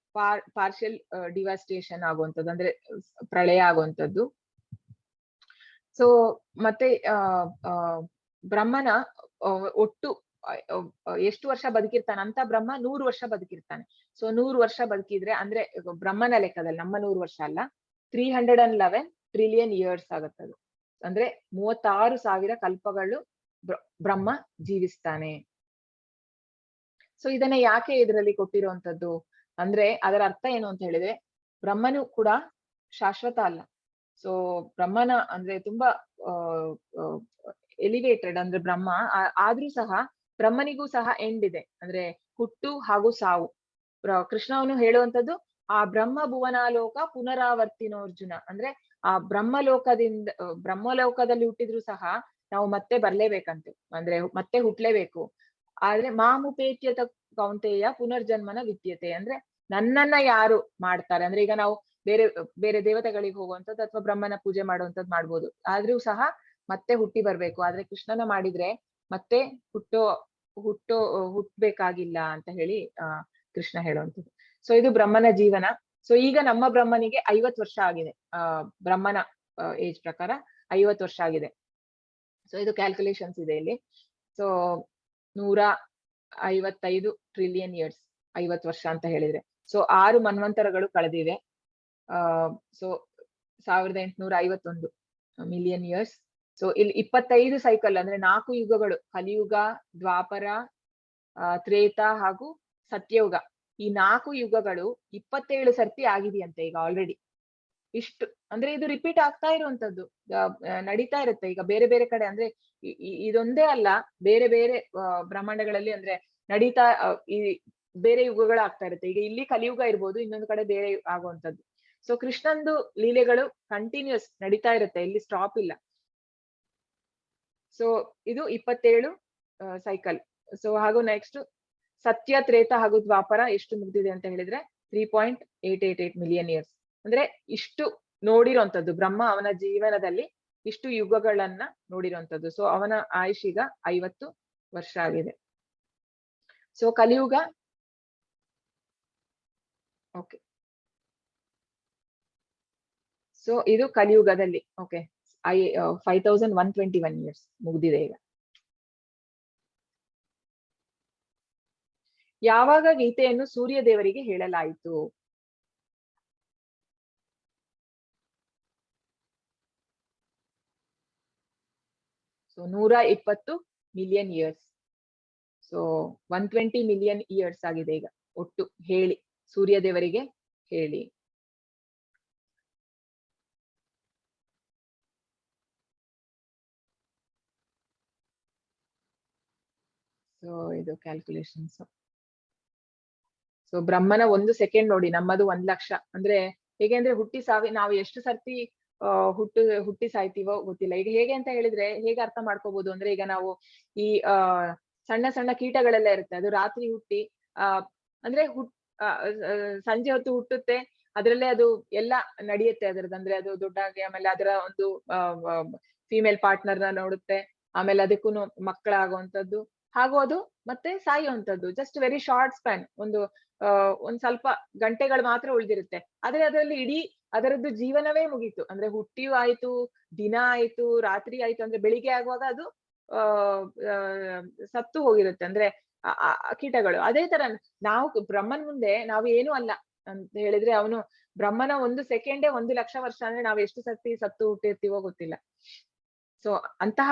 ಪಾರ್ಷಿಯಲ್ ಡಿವಾಸ್ಟೇಷನ್ ಆಗುವಂಥದ್ದು, ಅಂದ್ರೆ ಪ್ರಳಯ ಆಗುವಂಥದ್ದು. ಸೊ ಮತ್ತೆ ಬ್ರಹ್ಮನ ಒಟ್ಟು ಎಷ್ಟು ವರ್ಷ ಬದುಕಿರ್ತಾನೆ ಅಂತ ಬ್ರಹ್ಮ 100 ವರ್ಷ ಬದುಕಿರ್ತಾನೆ. ಸೊ 100 ವರ್ಷ ಬದುಕಿದ್ರೆ ಅಂದ್ರೆ ಬ್ರಹ್ಮನ ಲೆಕ್ಕದಲ್ಲಿ, ನಮ್ಮ 100 ವರ್ಷ ಅಲ್ಲ, 311 ಟ್ರಿಲಿಯನ್ ಇಯರ್ಸ್ ಆಗುತ್ತದು. ಅಂದ್ರೆ 36,000 ಕಲ್ಪಗಳು ಬ್ರಹ್ಮ ಜೀವಿಸ್ತಾನೆ. ಸೊ ಇದನ್ನ ಯಾಕೆ ಇದರಲ್ಲಿ ಕೊಟ್ಟಿರುವಂತದ್ದು ಅಂದ್ರೆ ಅದರ ಅರ್ಥ ಏನು ಅಂತ ಹೇಳಿದ್ರೆ, ಬ್ರಹ್ಮನು ಕೂಡ ಶಾಶ್ವತ ಅಲ್ಲ. ಸೊ ಬ್ರಹ್ಮನ ಅಂದ್ರೆ ತುಂಬಾ ಎಲಿವೇಟೆಡ್, ಅಂದ್ರೆ ಬ್ರಹ್ಮ ಆದ್ರೂ ಸಹ ಬ್ರಹ್ಮನಿಗೂ ಸಹ ಎಂಡ್ ಇದೆ, ಅಂದ್ರೆ ಹುಟ್ಟು ಹಾಗೂ ಸಾವು. ಕೃಷ್ಣವನು ಹೇಳುವಂತದ್ದು ಆ ಬ್ರಹ್ಮ ಭುವನಾಲೋಕ ಪುನರಾವರ್ತಿನೋರ್ಜುನ, ಅಂದ್ರೆ ಆ ಬ್ರಹ್ಮಲೋಕದಲ್ಲಿ ಹುಟ್ಟಿದ್ರು ಸಹ ನಾವು ಮತ್ತೆ ಬರ್ಲೇಬೇಕಂತೆ, ಅಂದ್ರೆ ಮತ್ತೆ ಹುಟ್ಲೇಬೇಕು. ಆದ್ರೆ ಮಾಮುಪೇತ್ಯತ ಕೌಂತೆಯ ಪುನರ್ಜನ್ಮನ ವಿದ್ಯತೆ, ಅಂದ್ರೆ ನನ್ನನ್ನ ಯಾರು ಮಾಡ್ತಾರೆ, ಅಂದ್ರೆ ಈಗ ನಾವು ಬೇರೆ ಬೇರೆ ದೇವತೆಗಳಿಗೆ ಹೋಗುವಂಥದ್ದು ಅಥವಾ ಬ್ರಹ್ಮನ ಪೂಜೆ ಮಾಡುವಂಥದ್ದು ಮಾಡ್ಬೋದು, ಆದ್ರೂ ಸಹ ಮತ್ತೆ ಹುಟ್ಟಿ ಬರ್ಬೇಕು. ಆದ್ರೆ ಕೃಷ್ಣನ ಮಾಡಿದ್ರೆ ಮತ್ತೆ ಹುಟ್ಬೇಕಾಗಿಲ್ಲ ಅಂತ ಹೇಳಿ ಕೃಷ್ಣ ಹೇಳುವಂಥದ್ದು. ಸೊ ಇದು ಬ್ರಹ್ಮನ ಜೀವನ. ಸೊ ಈಗ ನಮ್ಮ ಬ್ರಹ್ಮನಿಗೆ 50 ವರ್ಷ ಆಗಿದೆ, ಬ್ರಹ್ಮನ ಏಜ್ ಪ್ರಕಾರ 50 ವರ್ಷ ಆಗಿದೆ. ಸೊ ಇದು ಕ್ಯಾಲ್ಕುಲೇಷನ್ಸ್ ಇದೆ ಇಲ್ಲಿ. ಸೊ 155 ಟ್ರಿಲಿಯನ್ ಇಯರ್ಸ್ 50 ವರ್ಷ ಅಂತ ಹೇಳಿದ್ರೆ. ಸೊ 6 ಮನ್ವಂತರಗಳು ಕಳೆದಿವೆ. So 1851 million years. ಸೊ ಇಲ್ಲಿ 25 ಸೈಕಲ್, ಅಂದ್ರೆ 4 ಯುಗಗಳು, ಕಲಿಯುಗ, ದ್ವಾಪರ, ತ್ರೇತ ಹಾಗೂ ಸತ್ಯಯುಗ. ಈ 4 ಯುಗಗಳು 27 ಸರ್ತಿ ಆಗಿದೆಯಂತೆ ಈಗ ಆಲ್ರೆಡಿ. ಇಷ್ಟು ಅಂದ್ರೆ ಇದು ರಿಪೀಟ್ ಆಗ್ತಾ ಇರುವಂತದ್ದು, ನಡೀತಾ ಇರುತ್ತೆ ಈಗ ಬೇರೆ ಬೇರೆ ಕಡೆ. ಅಂದ್ರೆ ಇದೊಂದೇ ಅಲ್ಲ, ಬೇರೆ ಬೇರೆ ಬ್ರಹ್ಮಾಂಡಗಳಲ್ಲಿ ಅಂದ್ರೆ ನಡೀತಾ ಈ ಬೇರೆ ಯುಗಗಳು ಆಗ್ತಾ ಇರುತ್ತೆ. ಈಗ ಇಲ್ಲಿ ಕಲಿಯುಗ ಇರ್ಬೋದು, ಇನ್ನೊಂದು ಕಡೆ ಬೇರೆ ಆಗುವಂತದ್ದು. ಸೊ ಕೃಷ್ಣಂದು ಲೀಲೆಗಳು ಕಂಟಿನ್ಯೂಸ್ ನಡೀತಾ ಇರುತ್ತೆ, ಇಲ್ಲಿ ಸ್ಟಾಪ್ ಇಲ್ಲ. ಸೊ ಇದು 27 ಸೈಕಲ್. ಸೊ ಹಾಗೂ ನೆಕ್ಸ್ಟ್ ಸತ್ಯ, ತ್ರೇತ ಹಾಗೂ ದ್ವಾಪರ ಎಷ್ಟು ಮುಗ್ದಿದೆ ಅಂತ ಹೇಳಿದ್ರೆ 3.888 ಮಿಲಿಯನ್ ಇಯರ್ಸ್. ಅಂದ್ರೆ ಇಷ್ಟು ನೋಡಿರುವಂತದ್ದು ಬ್ರಹ್ಮ ಅವನ ಜೀವನದಲ್ಲಿ, ಇಷ್ಟು ಯುಗಗಳನ್ನ ನೋಡಿರುವಂತದ್ದು. ಸೊ ಅವನ ಆಯುಷ್ ಈಗ 50 ವರ್ಷ ಆಗಿದೆ. ಸೊ ಕಲಿಯುಗ ಓಕೆ. ಸೊ ಇದು ಕಲಿಯುಗದಲ್ಲಿ ಓಕೆ 5121 ಇಯರ್ಸ್ ಮುಗ್ದಿದೆ ಈಗ. ಯಾವಾಗ ಗೀತೆಯನ್ನು ಸೂರ್ಯ ದೇವರಿಗೆ ಹೇಳಲಾಯಿತು? So 120 million years. So 120 million years ಆಗಿದೆ ಈಗ ಒಟ್ಟು ಹೇಳಿ, ಸೂರ್ಯದೇವರಿಗೆ ಹೇಳಿ. ಸೊ ಇದು ಕ್ಯಾಲ್ಕುಲೇಷನ್ಸ್. ಸೊ ಬ್ರಹ್ಮನ 1 ಸೆಕೆಂಡ್ ನೋಡಿ, ನಮ್ಮದು 1 ಲಕ್ಷ. ಅಂದ್ರೆ ಹೇಗೆ ಅಂದ್ರೆ ನಾವು ಎಷ್ಟು ಸರ್ತಿ ಹುಟ್ಟಿ ಸಾಯ್ತೀವೋ ಗೊತ್ತಿಲ್ಲ. ಈಗ ಹೇಗೆ ಅಂತ ಹೇಳಿದ್ರೆ ಹೇಗೆ ಅರ್ಥ ಮಾಡ್ಕೋಬಹುದು ಅಂದ್ರೆ, ಈಗ ನಾವು ಈ ಸಣ್ಣ ಸಣ್ಣ ಕೀಟಗಳೆಲ್ಲ ಇರುತ್ತೆ, ಅದು ರಾತ್ರಿ ಹುಟ್ಟಿ ಅಂದ್ರೆ ಸಂಜೆ ಹೊತ್ತು ಹುಟ್ಟುತ್ತೆ, ಅದ್ರಲ್ಲೇ ಅದು ಎಲ್ಲ ನಡೆಯುತ್ತೆ ಅದರದ್ದು. ಅಂದ್ರೆ ಅದು ದೊಡ್ಡಾಗಿ ಆಮೇಲೆ ಅದರ ಒಂದು ಫಿಮೇಲ್ ಪಾರ್ಟ್ನರ್ ನ ನೋಡುತ್ತೆ, ಆಮೇಲೆ ಅದಕ್ಕೂ ಮಕ್ಕಳಾಗುವಂತದ್ದು, ಹಾಗೂ ಅದು ಮತ್ತೆ ಸಾಯುವಂತದ್ದು. ಜಸ್ಟ್ ವೆರಿ ಶಾರ್ಟ್ ಸ್ಪ್ಯಾನ್, ಒಂದ್ ಸ್ವಲ್ಪ ಗಂಟೆಗಳು ಮಾತ್ರ ಉಳಿದಿರುತ್ತೆ. ಆದ್ರೆ ಅದರಲ್ಲಿ ಇಡೀ ಅದರದ್ದು ಜೀವನವೇ ಮುಗೀತು. ಅಂದ್ರೆ ಹುಟ್ಟಿಯೂ ಆಯ್ತು, ದಿನ ಆಯ್ತು, ರಾತ್ರಿ ಆಯ್ತು, ಅಂದ್ರೆ ಬೆಳಿಗ್ಗೆ ಆಗುವಾಗ ಅದು ಸತ್ತು ಹೋಗಿರುತ್ತೆ. ಅಂದ್ರೆ ಕೀಟಗಳು ಅದೇ ತರ ನಾವು ಬ್ರಹ್ಮನ್ ಮುಂದೆ ನಾವು ಏನೂ ಅಲ್ಲ ಅಂತ ಹೇಳಿದ್ರೆ, ಅವನು ಬ್ರಹ್ಮನ 1 ಸೆಕೆಂಡೇ 1 ಲಕ್ಷ ವರ್ಷ. ಅಂದ್ರೆ ನಾವು ಎಷ್ಟು ಸರ್ತಿ ಸತ್ತು ಹುಟ್ಟಿರ್ತೀವೋ ಗೊತ್ತಿಲ್ಲ. ಸೊ ಅಂತಹ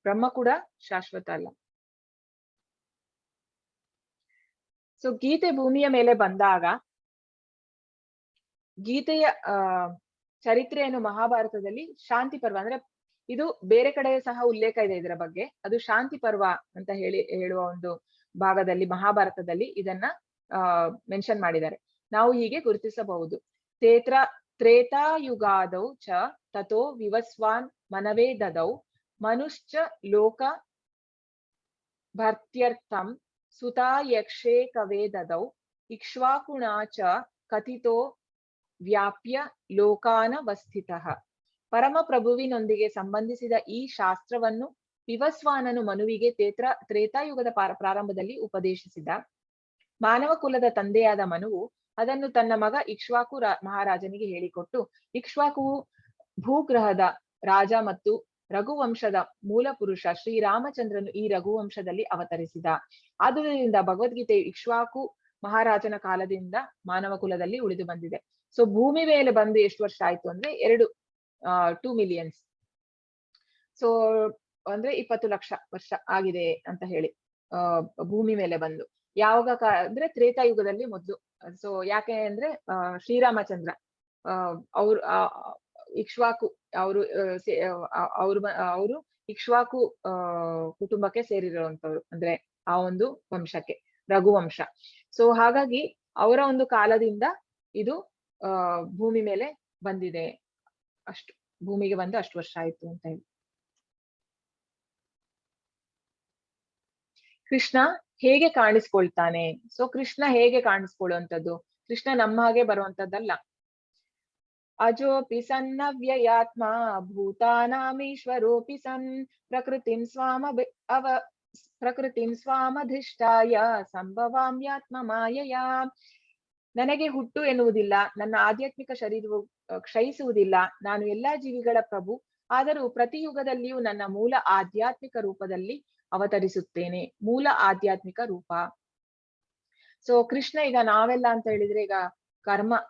ಬ್ರಹ್ಮ ಕೂಡ ಶಾಶ್ವತ ಅಲ್ಲ. ಸೊ ಗೀತೆ ಭೂಮಿಯ ಮೇಲೆ ಬಂದಾಗ, ಗೀತೆಯ ಚರಿತ್ರೆಯನ್ನು ಮಹಾಭಾರತದಲ್ಲಿ ಶಾಂತಿ ಪರ್ವ, ಅಂದ್ರೆ ಇದು ಬೇರೆ ಕಡೆ ಸಹ ಉಲ್ಲೇಖ ಇದೆ ಇದರ ಬಗ್ಗೆ, ಅದು ಶಾಂತಿ ಪರ್ವ ಅಂತ ಹೇಳುವ ಒಂದು ಭಾಗದಲ್ಲಿ ಮಹಾಭಾರತದಲ್ಲಿ ಇದನ್ನ ಮೆನ್ಷನ್ ಮಾಡಿದ್ದಾರೆ. ನಾವು ಹೀಗೆ ಗುರುತಿಸಬಹುದು. ತ್ರೇತಾಯುಗಾದೌ ಚ ತಥೋ ವಿವಸ್ವಾನ್ ಮನವೇ ದದೌ ಮನುಶ್ಚ ಲೋಕ ಭರ್ತ್ಯರ್ಥಂ ಸುತಾಯಕ್ಷೇ ಕವೇ ದದೌ ಇಕ್ಷ್ವಾಕುಣಾ ಚ ಕಥಿತೋ ವ್ಯಾಪ್ಯ ಲೋಕಾನವಸ್ಥಿತಃ. ಪರಮ ಪ್ರಭುವಿನೊಂದಿಗೆ ಸಂಬಂಧಿಸಿದ ಈ ಶಾಸ್ತ್ರವನ್ನು ವಿವಸ್ವಾನನು ಮನುವಿಗೆ ತ್ರೇತಾಯುಗದ ಪ್ರಾರಂಭದಲ್ಲಿ ಉಪದೇಶಿಸಿದ. ಮಾನವ ಕುಲದ ತಂದೆಯಾದ ಮನುವು ಅದನ್ನು ತನ್ನ ಮಗ ಇಕ್ಷ್ವಾಕು ಮಹಾರಾಜನಿಗೆ ಹೇಳಿಕೊಟ್ಟು, ಇಕ್ಷ್ವಾಕುವು ಭೂಗ್ರಹದ ರಾಜ ಮತ್ತು ರಘುವಂಶದ ಮೂಲ ಪುರುಷ ಶ್ರೀರಾಮಚಂದ್ರನು ಈ ರಘುವಂಶದಲ್ಲಿ ಅವತರಿಸಿದ. ಆದುದರಿಂದ ಭಗವದ್ಗೀತೆಯು ಇಕ್ಷ್ವಾಕು ಮಹಾರಾಜನ ಕಾಲದಿಂದ ಮಾನವ ಕುಲದಲ್ಲಿ ಉಳಿದು ಬಂದಿದೆ. ಸೊ ಭೂಮಿ ಮೇಲೆ ಬಂದು ಎಷ್ಟು ವರ್ಷ ಆಯ್ತು ಅಂದ್ರೆ 2 ಮಿಲಿಯನ್ಸ್. ಸೊ ಅಂದ್ರೆ 20 ಲಕ್ಷ ವರ್ಷ ಆಗಿದೆ ಅಂತ ಹೇಳಿ ಭೂಮಿ ಮೇಲೆ ಬಂದು. ಯಾವಾಗ ಅಂದ್ರೆ ತ್ರೇತಾಯುಗದಲ್ಲಿ ಮೊದ್ಲು. ಸೊ ಯಾಕೆ ಅಂದ್ರೆ ಶ್ರೀರಾಮಚಂದ್ರ ಅವ್ರು ಇಕ್ಷ್ವಾಕು ಅವರು ಇಕ್ಷ್ವಾಕು ಕುಟುಂಬಕ್ಕೆ ಸೇರಿರುವಂತವ್ರು, ಅಂದ್ರೆ ಆ ಒಂದು ವಂಶಕ್ಕೆ, ರಘುವಂಶ. ಸೊ ಹಾಗಾಗಿ ಅವರ ಒಂದು ಕಾಲದಿಂದ ಇದು ಭೂಮಿ ಮೇಲೆ ಬಂದಿದೆ. ಅಷ್ಟು ಭೂಮಿಗೆ ಬಂದು ಅಷ್ಟು ವರ್ಷ ಆಯ್ತು ಅಂತ ಹೇಳಿ. ಕೃಷ್ಣ ಹೇಗೆ ಕಾಣಿಸ್ಕೊಳ್ತಾನೆ? ಸೊ ಕೃಷ್ಣ ಹೇಗೆ ಕಾಣಿಸ್ಕೊಳ್ಳುವಂಥದ್ದು? ಕೃಷ್ಣ ನಮ್ಮ ಹಾಗೆ ಬರುವಂತದ್ದಲ್ಲ. ಅಜೋಪಿ ಸನ್ನವ್ಯಯಾತ್ಮ ಭೂತಾನಾಮೀಶ್ವರೋಪಿ ಸನ್ ಪ್ರಕೃತಿಂ ಸ್ವಾಮಧಿಷ್ಠಾಯ ಸಂಭವಾಮ್ಯಾತ್ಮ ಮಾಯೆಯ. ನನಗೆ ಹುಟ್ಟು ಎನ್ನುವುದಿಲ್ಲ, ನನ್ನ ಆಧ್ಯಾತ್ಮಿಕ ಶರೀರವು ಕ್ಷಯಿಸುವುದಿಲ್ಲ. ನಾನು ಎಲ್ಲಾ ಜೀವಿಗಳ ಪ್ರಭು, ಆದರೂ ಪ್ರತಿ ಯುಗದಲ್ಲಿಯೂ ನನ್ನ ಮೂಲ ಆಧ್ಯಾತ್ಮಿಕ ರೂಪದಲ್ಲಿ ಅವತರಿಸುತ್ತೇನೆ. ಮೂಲ ಆಧ್ಯಾತ್ಮಿಕ ರೂಪ. ಸೊ ಕೃಷ್ಣ ಈಗ ನಾವೆಲ್ಲ ಅಂತ ಹೇಳಿದ್ರೆ, ಈಗ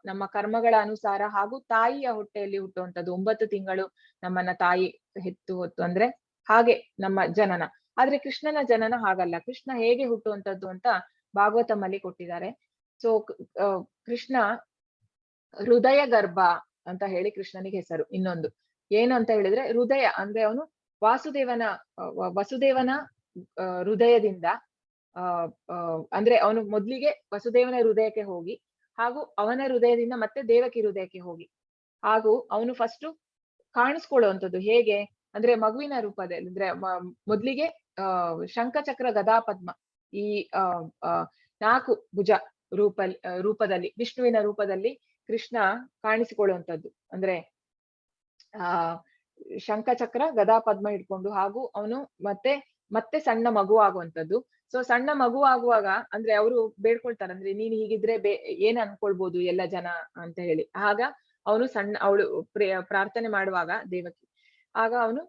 ನಮ್ಮ ಕರ್ಮಗಳ ಅನುಸಾರ ಹಾಗೂ ತಾಯಿಯ ಹೊಟ್ಟೆಯಲ್ಲಿ ಹುಟ್ಟುವಂಥದ್ದು 9 ತಿಂಗಳು ನಮ್ಮನ್ನ ತಾಯಿ ಹೆತ್ತು ಹೊತ್ತು, ಅಂದ್ರೆ ಹಾಗೆ ನಮ್ಮ ಜನನ. ಆದ್ರೆ ಕೃಷ್ಣನ ಜನನ ಹಾಗಲ್ಲ. ಕೃಷ್ಣ ಹೇಗೆ ಹುಟ್ಟುವಂಥದ್ದು ಅಂತ ಭಾಗವತಮಲ್ಲಿ ಕೊಟ್ಟಿದ್ದಾರೆ. ಸೊ ಕೃಷ್ಣ ಹೃದಯ ಗರ್ಭ ಅಂತ ಹೇಳಿ ಕೃಷ್ಣನಿಗೆ ಹೆಸರು. ಇನ್ನೊಂದು ಏನು ಅಂತ ಹೇಳಿದ್ರೆ, ಹೃದಯ ಅಂದ್ರೆ ಅವನು ವಸುದೇವನ ಹೃದಯದಿಂದ ಅಂದ್ರೆ ಅವನು ಮೊದ್ಲಿಗೆ ವಸುದೇವನ ಹೃದಯಕ್ಕೆ ಹೋಗಿ, ಹಾಗೂ ಅವನ ಹೃದಯದಿಂದ ಮತ್ತೆ ದೇವಕಿ ಹೃದಯಕ್ಕೆ ಹೋಗಿ, ಹಾಗೂ ಅವನು ಫಸ್ಟ್ ಕಾಣಿಸ್ಕೊಳ್ಳುವಂಥದ್ದು ಹೇಗೆ ಅಂದ್ರೆ ಮಗುವಿನ ರೂಪದಲ್ಲಿ. ಅಂದ್ರೆ ಮೊದ್ಲಿಗೆ ಶಂಖಚಕ್ರ ಗದಾಪದ್ಮ ಈ 4 ಭುಜ ರೂಪದಲ್ಲಿ ವಿಷ್ಣುವಿನ ರೂಪದಲ್ಲಿ ಕೃಷ್ಣ ಕಾಣಿಸಿಕೊಳ್ಳುವಂಥದ್ದು. ಅಂದ್ರೆ ಶಂಖಚಕ್ರ ಗದಾಪದ್ಮ ಹಿಡ್ಕೊಂಡು, ಹಾಗೂ ಅವನು ಮತ್ತೆ ಸಣ್ಣ ಮಗು ಆಗುವಂಥದ್ದು. ಸೊ ಸಣ್ಣ ಮಗು ಆಗುವಾಗ ಅಂದ್ರೆ ಅವರು ಬೇಡ್ಕೊಳ್ತಾರೆ, ಅಂದ್ರೆ ನೀನು ಹೀಗಿದ್ರೆ ಏನ್ ಅನ್ಕೊಳ್ಬೋದು ಎಲ್ಲ ಜನ ಅಂತ ಹೇಳಿ. ಆಗ ಅವನು ಅವಳು ಪ್ರಾರ್ಥನೆ ಮಾಡುವಾಗ ದೇವಕಿ, ಆಗ ಅವನು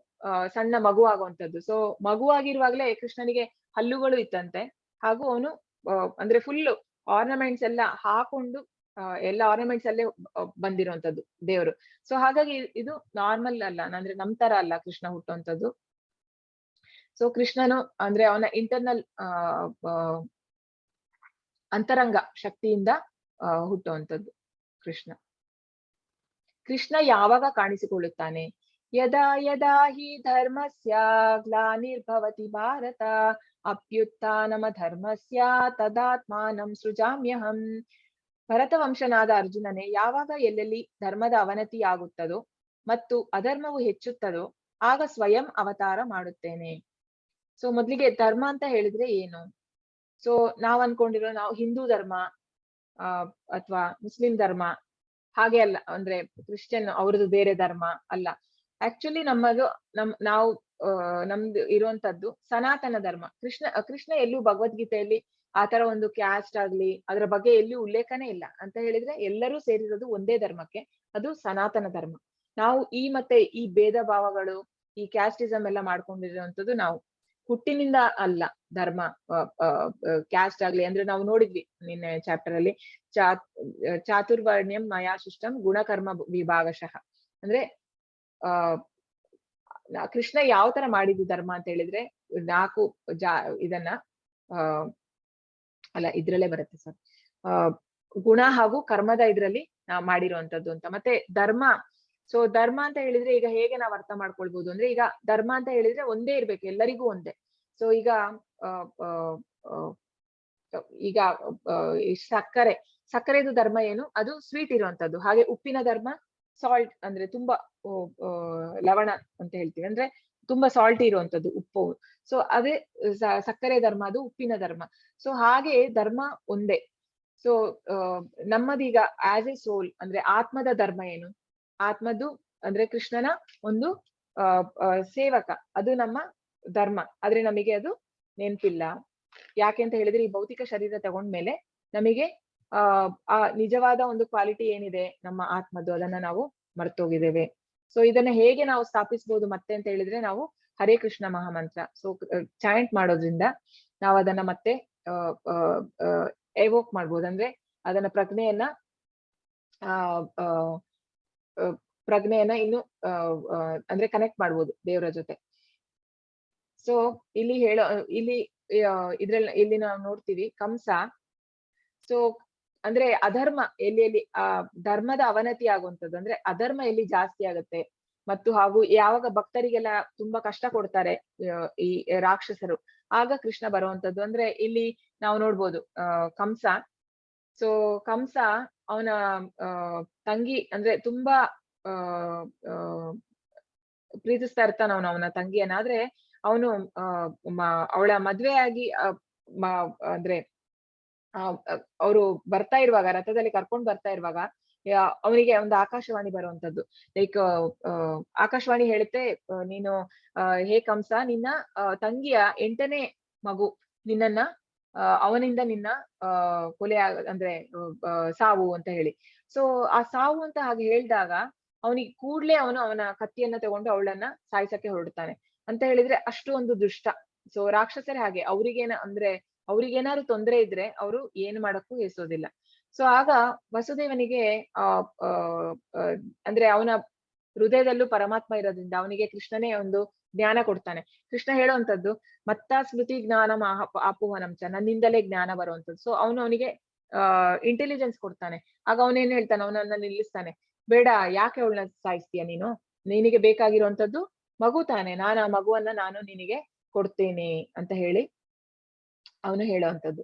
ಸಣ್ಣ ಮಗು ಆಗುವಂಥದ್ದು. ಸೊ ಮಗು ಆಗಿರುವಾಗ್ಲೇ ಕೃಷ್ಣನಿಗೆ ಹಲ್ಲುಗಳು ಇತ್ತಂತೆ, ಹಾಗೂ ಅವನು ಅಂದ್ರೆ ಫುಲ್ ಆರ್ನಮೆಂಟ್ಸ್ ಎಲ್ಲ ಹಾಕೊಂಡು ಎಲ್ಲ ಆರ್ನಮೆಂಟ್ಸ್ ಅಲ್ಲೇ ಬಂದಿರುವಂತದ್ದು ದೇವರು. ಸೊ ಹಾಗಾಗಿ ಇದು ನಾರ್ಮಲ್ ಅಲ್ಲ, ಅಂದ್ರೆ ನಮ್ ತರ ಅಲ್ಲ ಕೃಷ್ಣ ಹುಟ್ಟುವಂತದ್ದು. ಸೊ ಕೃಷ್ಣನು ಅಂದ್ರೆ ಅವನ ಇಂಟರ್ನಲ್ ಅಂತರಂಗ ಶಕ್ತಿಯಿಂದ ಹುಟ್ಟುವಂತದ್ದು ಕೃಷ್ಣ. ಕೃಷ್ಣ ಯಾವಾಗ ಕಾಣಿಸಿಕೊಳ್ಳುತ್ತಾನೆ? ಯದಾ ಯದಾ ಹಿ ಧರ್ಮಸ್ಯ ಗ್ಲಾನಿರ್ಭವತಿ ಭಾರತ ಅಪ್ಯುತ್ಥಾನಮ ಧರ್ಮಸ್ಯ ತದಾತ್ಮಾನಂ ಸೃಜಾಮ್ಯಹಂ. ಭರತವಂಶನಾದ ಅರ್ಜುನನೇ, ಯಾವಾಗ ಎಲ್ಲೆಲ್ಲಿ ಧರ್ಮದ ಅವನತಿಯಾಗುತ್ತದೋ ಮತ್ತು ಅಧರ್ಮವು ಹೆಚ್ಚುತ್ತದೋ ಆಗ ಸ್ವಯಂ ಅವತಾರ ಮಾಡುತ್ತೇನೆ. ಸೊ ಮೊದ್ಲಿಗೆ ಧರ್ಮ ಅಂತ ಹೇಳಿದ್ರೆ ಏನು? ಸೊ ನಾವ್ ಅನ್ಕೊಂಡಿರೋ ನಾವು ಹಿಂದೂ ಧರ್ಮ ಅಥವಾ ಮುಸ್ಲಿಂ ಧರ್ಮ ಹಾಗೆ ಅಲ್ಲ, ಅಂದ್ರೆ ಕ್ರಿಶ್ಚಿಯನ್ ಅವ್ರದ್ದು ಬೇರೆ ಧರ್ಮ ಅಲ್ಲ. ಆಕ್ಚುಲಿ ನಮ್ಮದು ನಾವು ನಮ್ದು ಇರುವಂತದ್ದು ಸನಾತನ ಧರ್ಮ. ಕೃಷ್ಣ ಎಲ್ಲೂ ಭಗವದ್ಗೀತೆಯಲ್ಲಿ ಆತರ ಒಂದು ಕ್ಯಾಸ್ಟ್ ಆಗ್ಲಿ ಅದ್ರ ಬಗ್ಗೆ ಎಲ್ಲಿ ಉಲ್ಲೇಖನೇ ಇಲ್ಲ. ಅಂತ ಹೇಳಿದ್ರೆ ಎಲ್ಲರೂ ಸೇರಿರೋದು ಒಂದೇ ಧರ್ಮಕ್ಕೆ, ಅದು ಸನಾತನ ಧರ್ಮ. ನಾವು ಮತ್ತೆ ಈ ಭೇದ ಭಾವಗಳು, ಈ ಕ್ಯಾಸ್ಟಿಸಮ್ ಎಲ್ಲ ಮಾಡ್ಕೊಂಡಿರುವಂತದ್ದು ನಾವು ಹುಟ್ಟಿನಿಂದ ಅಲ್ಲ. ಧರ್ಮ ಕ್ಯಾಸ್ಟ್ ಆಗ್ಲಿ ಅಂದ್ರೆ ನಾವು ನೋಡಿದ್ವಿ ನಿನ್ನೆ ಚಾಪ್ಟರ್ ಅಲ್ಲಿ, ಚಾತುರ್ವರ್ಣ್ಯಂ ಮಯಾ ಸೃಷ್ಟಂ ಗುಣಕರ್ಮ ವಿಭಾಗಶಃ. ಅಂದ್ರೆ ಕೃಷ್ಣ ಯಾವ ತರ ಮಾಡಿದ್ದು ಧರ್ಮ ಅಂತ ಹೇಳಿದ್ರೆ 4 ಇದನ್ನ ಅಲ್ಲ ಇದ್ರಲ್ಲೇ ಬರುತ್ತೆ ಸರ್, ಗುಣ ಹಾಗೂ ಕರ್ಮದ ಇದ್ರಲ್ಲಿ ನಾವು ಮಾಡಿರುವಂತದ್ದು ಅಂತ. ಮತ್ತೆ ಧರ್ಮ, ಸೊ ಧರ್ಮ ಅಂತ ಹೇಳಿದ್ರೆ ಈಗ ಹೇಗೆ ನಾವು ಅರ್ಥ ಮಾಡ್ಕೊಳ್ಬಹುದು ಅಂದ್ರೆ, ಈಗ ಧರ್ಮ ಅಂತ ಹೇಳಿದ್ರೆ ಒಂದೇ ಇರ್ಬೇಕು, ಎಲ್ಲರಿಗೂ ಒಂದೇ. ಸೊ ಈಗ ಈಗ ಸಕ್ಕರೆದು ಧರ್ಮ ಏನು? ಅದು ಸ್ವೀಟ್ ಇರುವಂತದ್ದು. ಹಾಗೆ ಉಪ್ಪಿನ ಧರ್ಮ ಸಾಲ್ಟ್, ಅಂದ್ರೆ ತುಂಬಾ ಲವಣ ಅಂತ ಹೇಳ್ತೀವಿ, ಅಂದ್ರೆ ತುಂಬಾ ಸಾಲ್ಟ್ ಇರುವಂತದ್ದು ಉಪ್ಪು. ಸೊ ಅದೇ ಸಕ್ಕರೆ ಧರ್ಮ, ಅದು ಉಪ್ಪಿನ ಧರ್ಮ. ಸೊ ಹಾಗೆ ಧರ್ಮ ಒಂದೇ. ಸೊ ನಮ್ಮದೀಗ ಆಸ್ ಎ ಸೋಲ್ ಅಂದ್ರೆ ಆತ್ಮದ ಧರ್ಮ ಏನು? ಆತ್ಮದ್ದು ಅಂದ್ರೆ ಕೃಷ್ಣನ ಒಂದು ಸೇವಕ, ಅದು ನಮ್ಮ ಧರ್ಮ. ಆದ್ರೆ ನಮಗೆ ಅದು ನೆನ್ಪಿಲ್ಲ. ಯಾಕೆ ಅಂತ ಹೇಳಿದ್ರೆ ಈ ಭೌತಿಕ ಶರೀರ ತಗೊಂಡ್ಮೇಲೆ ನಮಗೆ ಆ ನಿಜವಾದ ಒಂದು ಕ್ವಾಲಿಟಿ ಏನಿದೆ ನಮ್ಮ ಆತ್ಮದ್ದು, ಅದನ್ನ ನಾವು ಮರ್ತೋಗಿದ್ದೇವೆ. ಸೊ ಇದನ್ನ ಹೇಗೆ ನಾವು ಸ್ಥಾಪಿಸ್ಬೋದು ಮತ್ತೆ ಅಂತ ಹೇಳಿದ್ರೆ, ನಾವು ಹರೇ ಕೃಷ್ಣ ಮಹಾಮಂತ್ರ ಸೊ ಚಾಂಟ್ ಮಾಡೋದ್ರಿಂದ ನಾವು ಅದನ್ನ ಮತ್ತೆ ಎವೋಕ್ ಮಾಡ್ಬೋದು. ಅಂದ್ರೆ ಅದನ್ನ ಪ್ರಜ್ಞೆಯನ್ನ ಇನ್ನು ಅಂದ್ರೆ ಕನೆಕ್ಟ್ ಮಾಡ್ಬೋದು ದೇವರ ಜೊತೆ. ಸೊ ಇಲ್ಲಿ ನಾವು ನೋಡ್ತೀವಿ ಕಂಸ. ಸೊ ಅಂದ್ರೆ ಅಧರ್ಮ ಎಲ್ಲಿ ಧರ್ಮದ ಅವನತಿ ಆಗುವಂಥದ್ದು, ಅಂದ್ರೆ ಅಧರ್ಮ ಎಲ್ಲಿ ಜಾಸ್ತಿ ಆಗುತ್ತೆ ಮತ್ತು ಹಾಗೂ ಯಾವಾಗ ಭಕ್ತರಿಗೆಲ್ಲ ತುಂಬಾ ಕಷ್ಟ ಕೊಡ್ತಾರೆ ಈ ರಾಕ್ಷಸರು, ಆಗ ಕೃಷ್ಣ ಬರುವಂತದ್ದು. ಅಂದ್ರೆ ಇಲ್ಲಿ ನಾವು ನೋಡ್ಬೋದು ಕಂಸ. ಸೊ ಕಂಸ ಅವನ ತಂಗಿ ಅಂದ್ರೆ ತುಂಬಾ ಪ್ರೀತಿಸ್ತಾ ಇರ್ತಾನ ಅವನ ತಂಗಿಯನ್ನ. ಆದ್ರೆ ಅವನು ಅವಳ ಮದ್ವೆಯಾಗಿ ಅಂದ್ರೆ ಅವರು ಬರ್ತಾ ಇರುವಾಗ, ರಥದಲ್ಲಿ ಕರ್ಕೊಂಡ್ ಬರ್ತಾ ಇರುವಾಗ ಅವನಿಗೆ ಒಂದು ಆಕಾಶವಾಣಿ ಬರುವಂತದ್ದು. ಲೈಕ್ ಆಕಾಶವಾಣಿ ಹೇಳುತ್ತೆ, ನೀನು ಹೇ ಕಂಸ, ನಿನ್ನ ತಂಗಿಯ 8ನೇ ಮಗು ನಿನ್ನನ್ನ ಅವನಿಂದ ನಿನ್ನ ಕೊಲೆ ಅಂದ್ರೆ ಸಾವು ಅಂತ ಹೇಳಿ. ಸೊ ಆ ಸಾವು ಅಂತ ಹಾಗೆ ಹೇಳಿದಾಗ ಅವನಿಗೆ ಕೂಡ್ಲೆ ಅವನ ಕತ್ತಿಯನ್ನ ತಗೊಂಡು ಅವಳನ್ನ ಸಾಯಿಸಕ್ಕೆ ಹೊರಡ್ತಾನೆ. ಅಂತ ಹೇಳಿದ್ರೆ ಅಷ್ಟು ಒಂದು ದುಷ್ಟ. ಸೊ ರಾಕ್ಷಸರೇ ಹಾಗೆ, ಅವ್ರಿಗೇನಾದ್ರು ತೊಂದರೆ ಇದ್ರೆ ಅವರು ಏನು ಮಾಡಕ್ಕೂ ಹೆಸೋದಿಲ್ಲ. ಸೊ ಆಗ ವಸುದೇವನಿಗೆ ಅಂದ್ರೆ ಅವನ ಹೃದಯದಲ್ಲೂ ಪರಮಾತ್ಮ ಇರೋದ್ರಿಂದ ಅವನಿಗೆ ಕೃಷ್ಣನೇ ಒಂದು ಜ್ಞಾನ ಕೊಡ್ತಾನೆ. ಕೃಷ್ಣ ಹೇಳುವಂತದ್ದು ಮತ್ತ ಸ್ಮೃತಿ ಜ್ಞಾನ ಆಪುವನಂಚ, ನನ್ನಿಂದಲೇ ಜ್ಞಾನ ಬರುವಂತದ್ದು. ಸೊ ಅವನಿಗೆ ಇಂಟೆಲಿಜೆನ್ಸ್ ಕೊಡ್ತಾನೆ. ಆಗ ಅವನೇನ್ ಹೇಳ್ತಾನೆ, ಅವನನ್ನ ನಿಲ್ಲಿಸ್ತಾನೆ. ಬೇಡ, ಯಾಕೆ ಅವಳನ್ನ ಸಾಯಿಸ್ತೀಯ ನೀನು? ನಿನಗೆ ಬೇಕಾಗಿರುವಂತದ್ದು ಮಗು ತಾನೆ, ನಾನು ಆ ಮಗುವನ್ನ ನಾನು ನಿನಗೆ ಕೊಡ್ತೇನೆ ಅಂತ ಹೇಳಿ ಅವನು ಹೇಳುವಂತದ್ದು.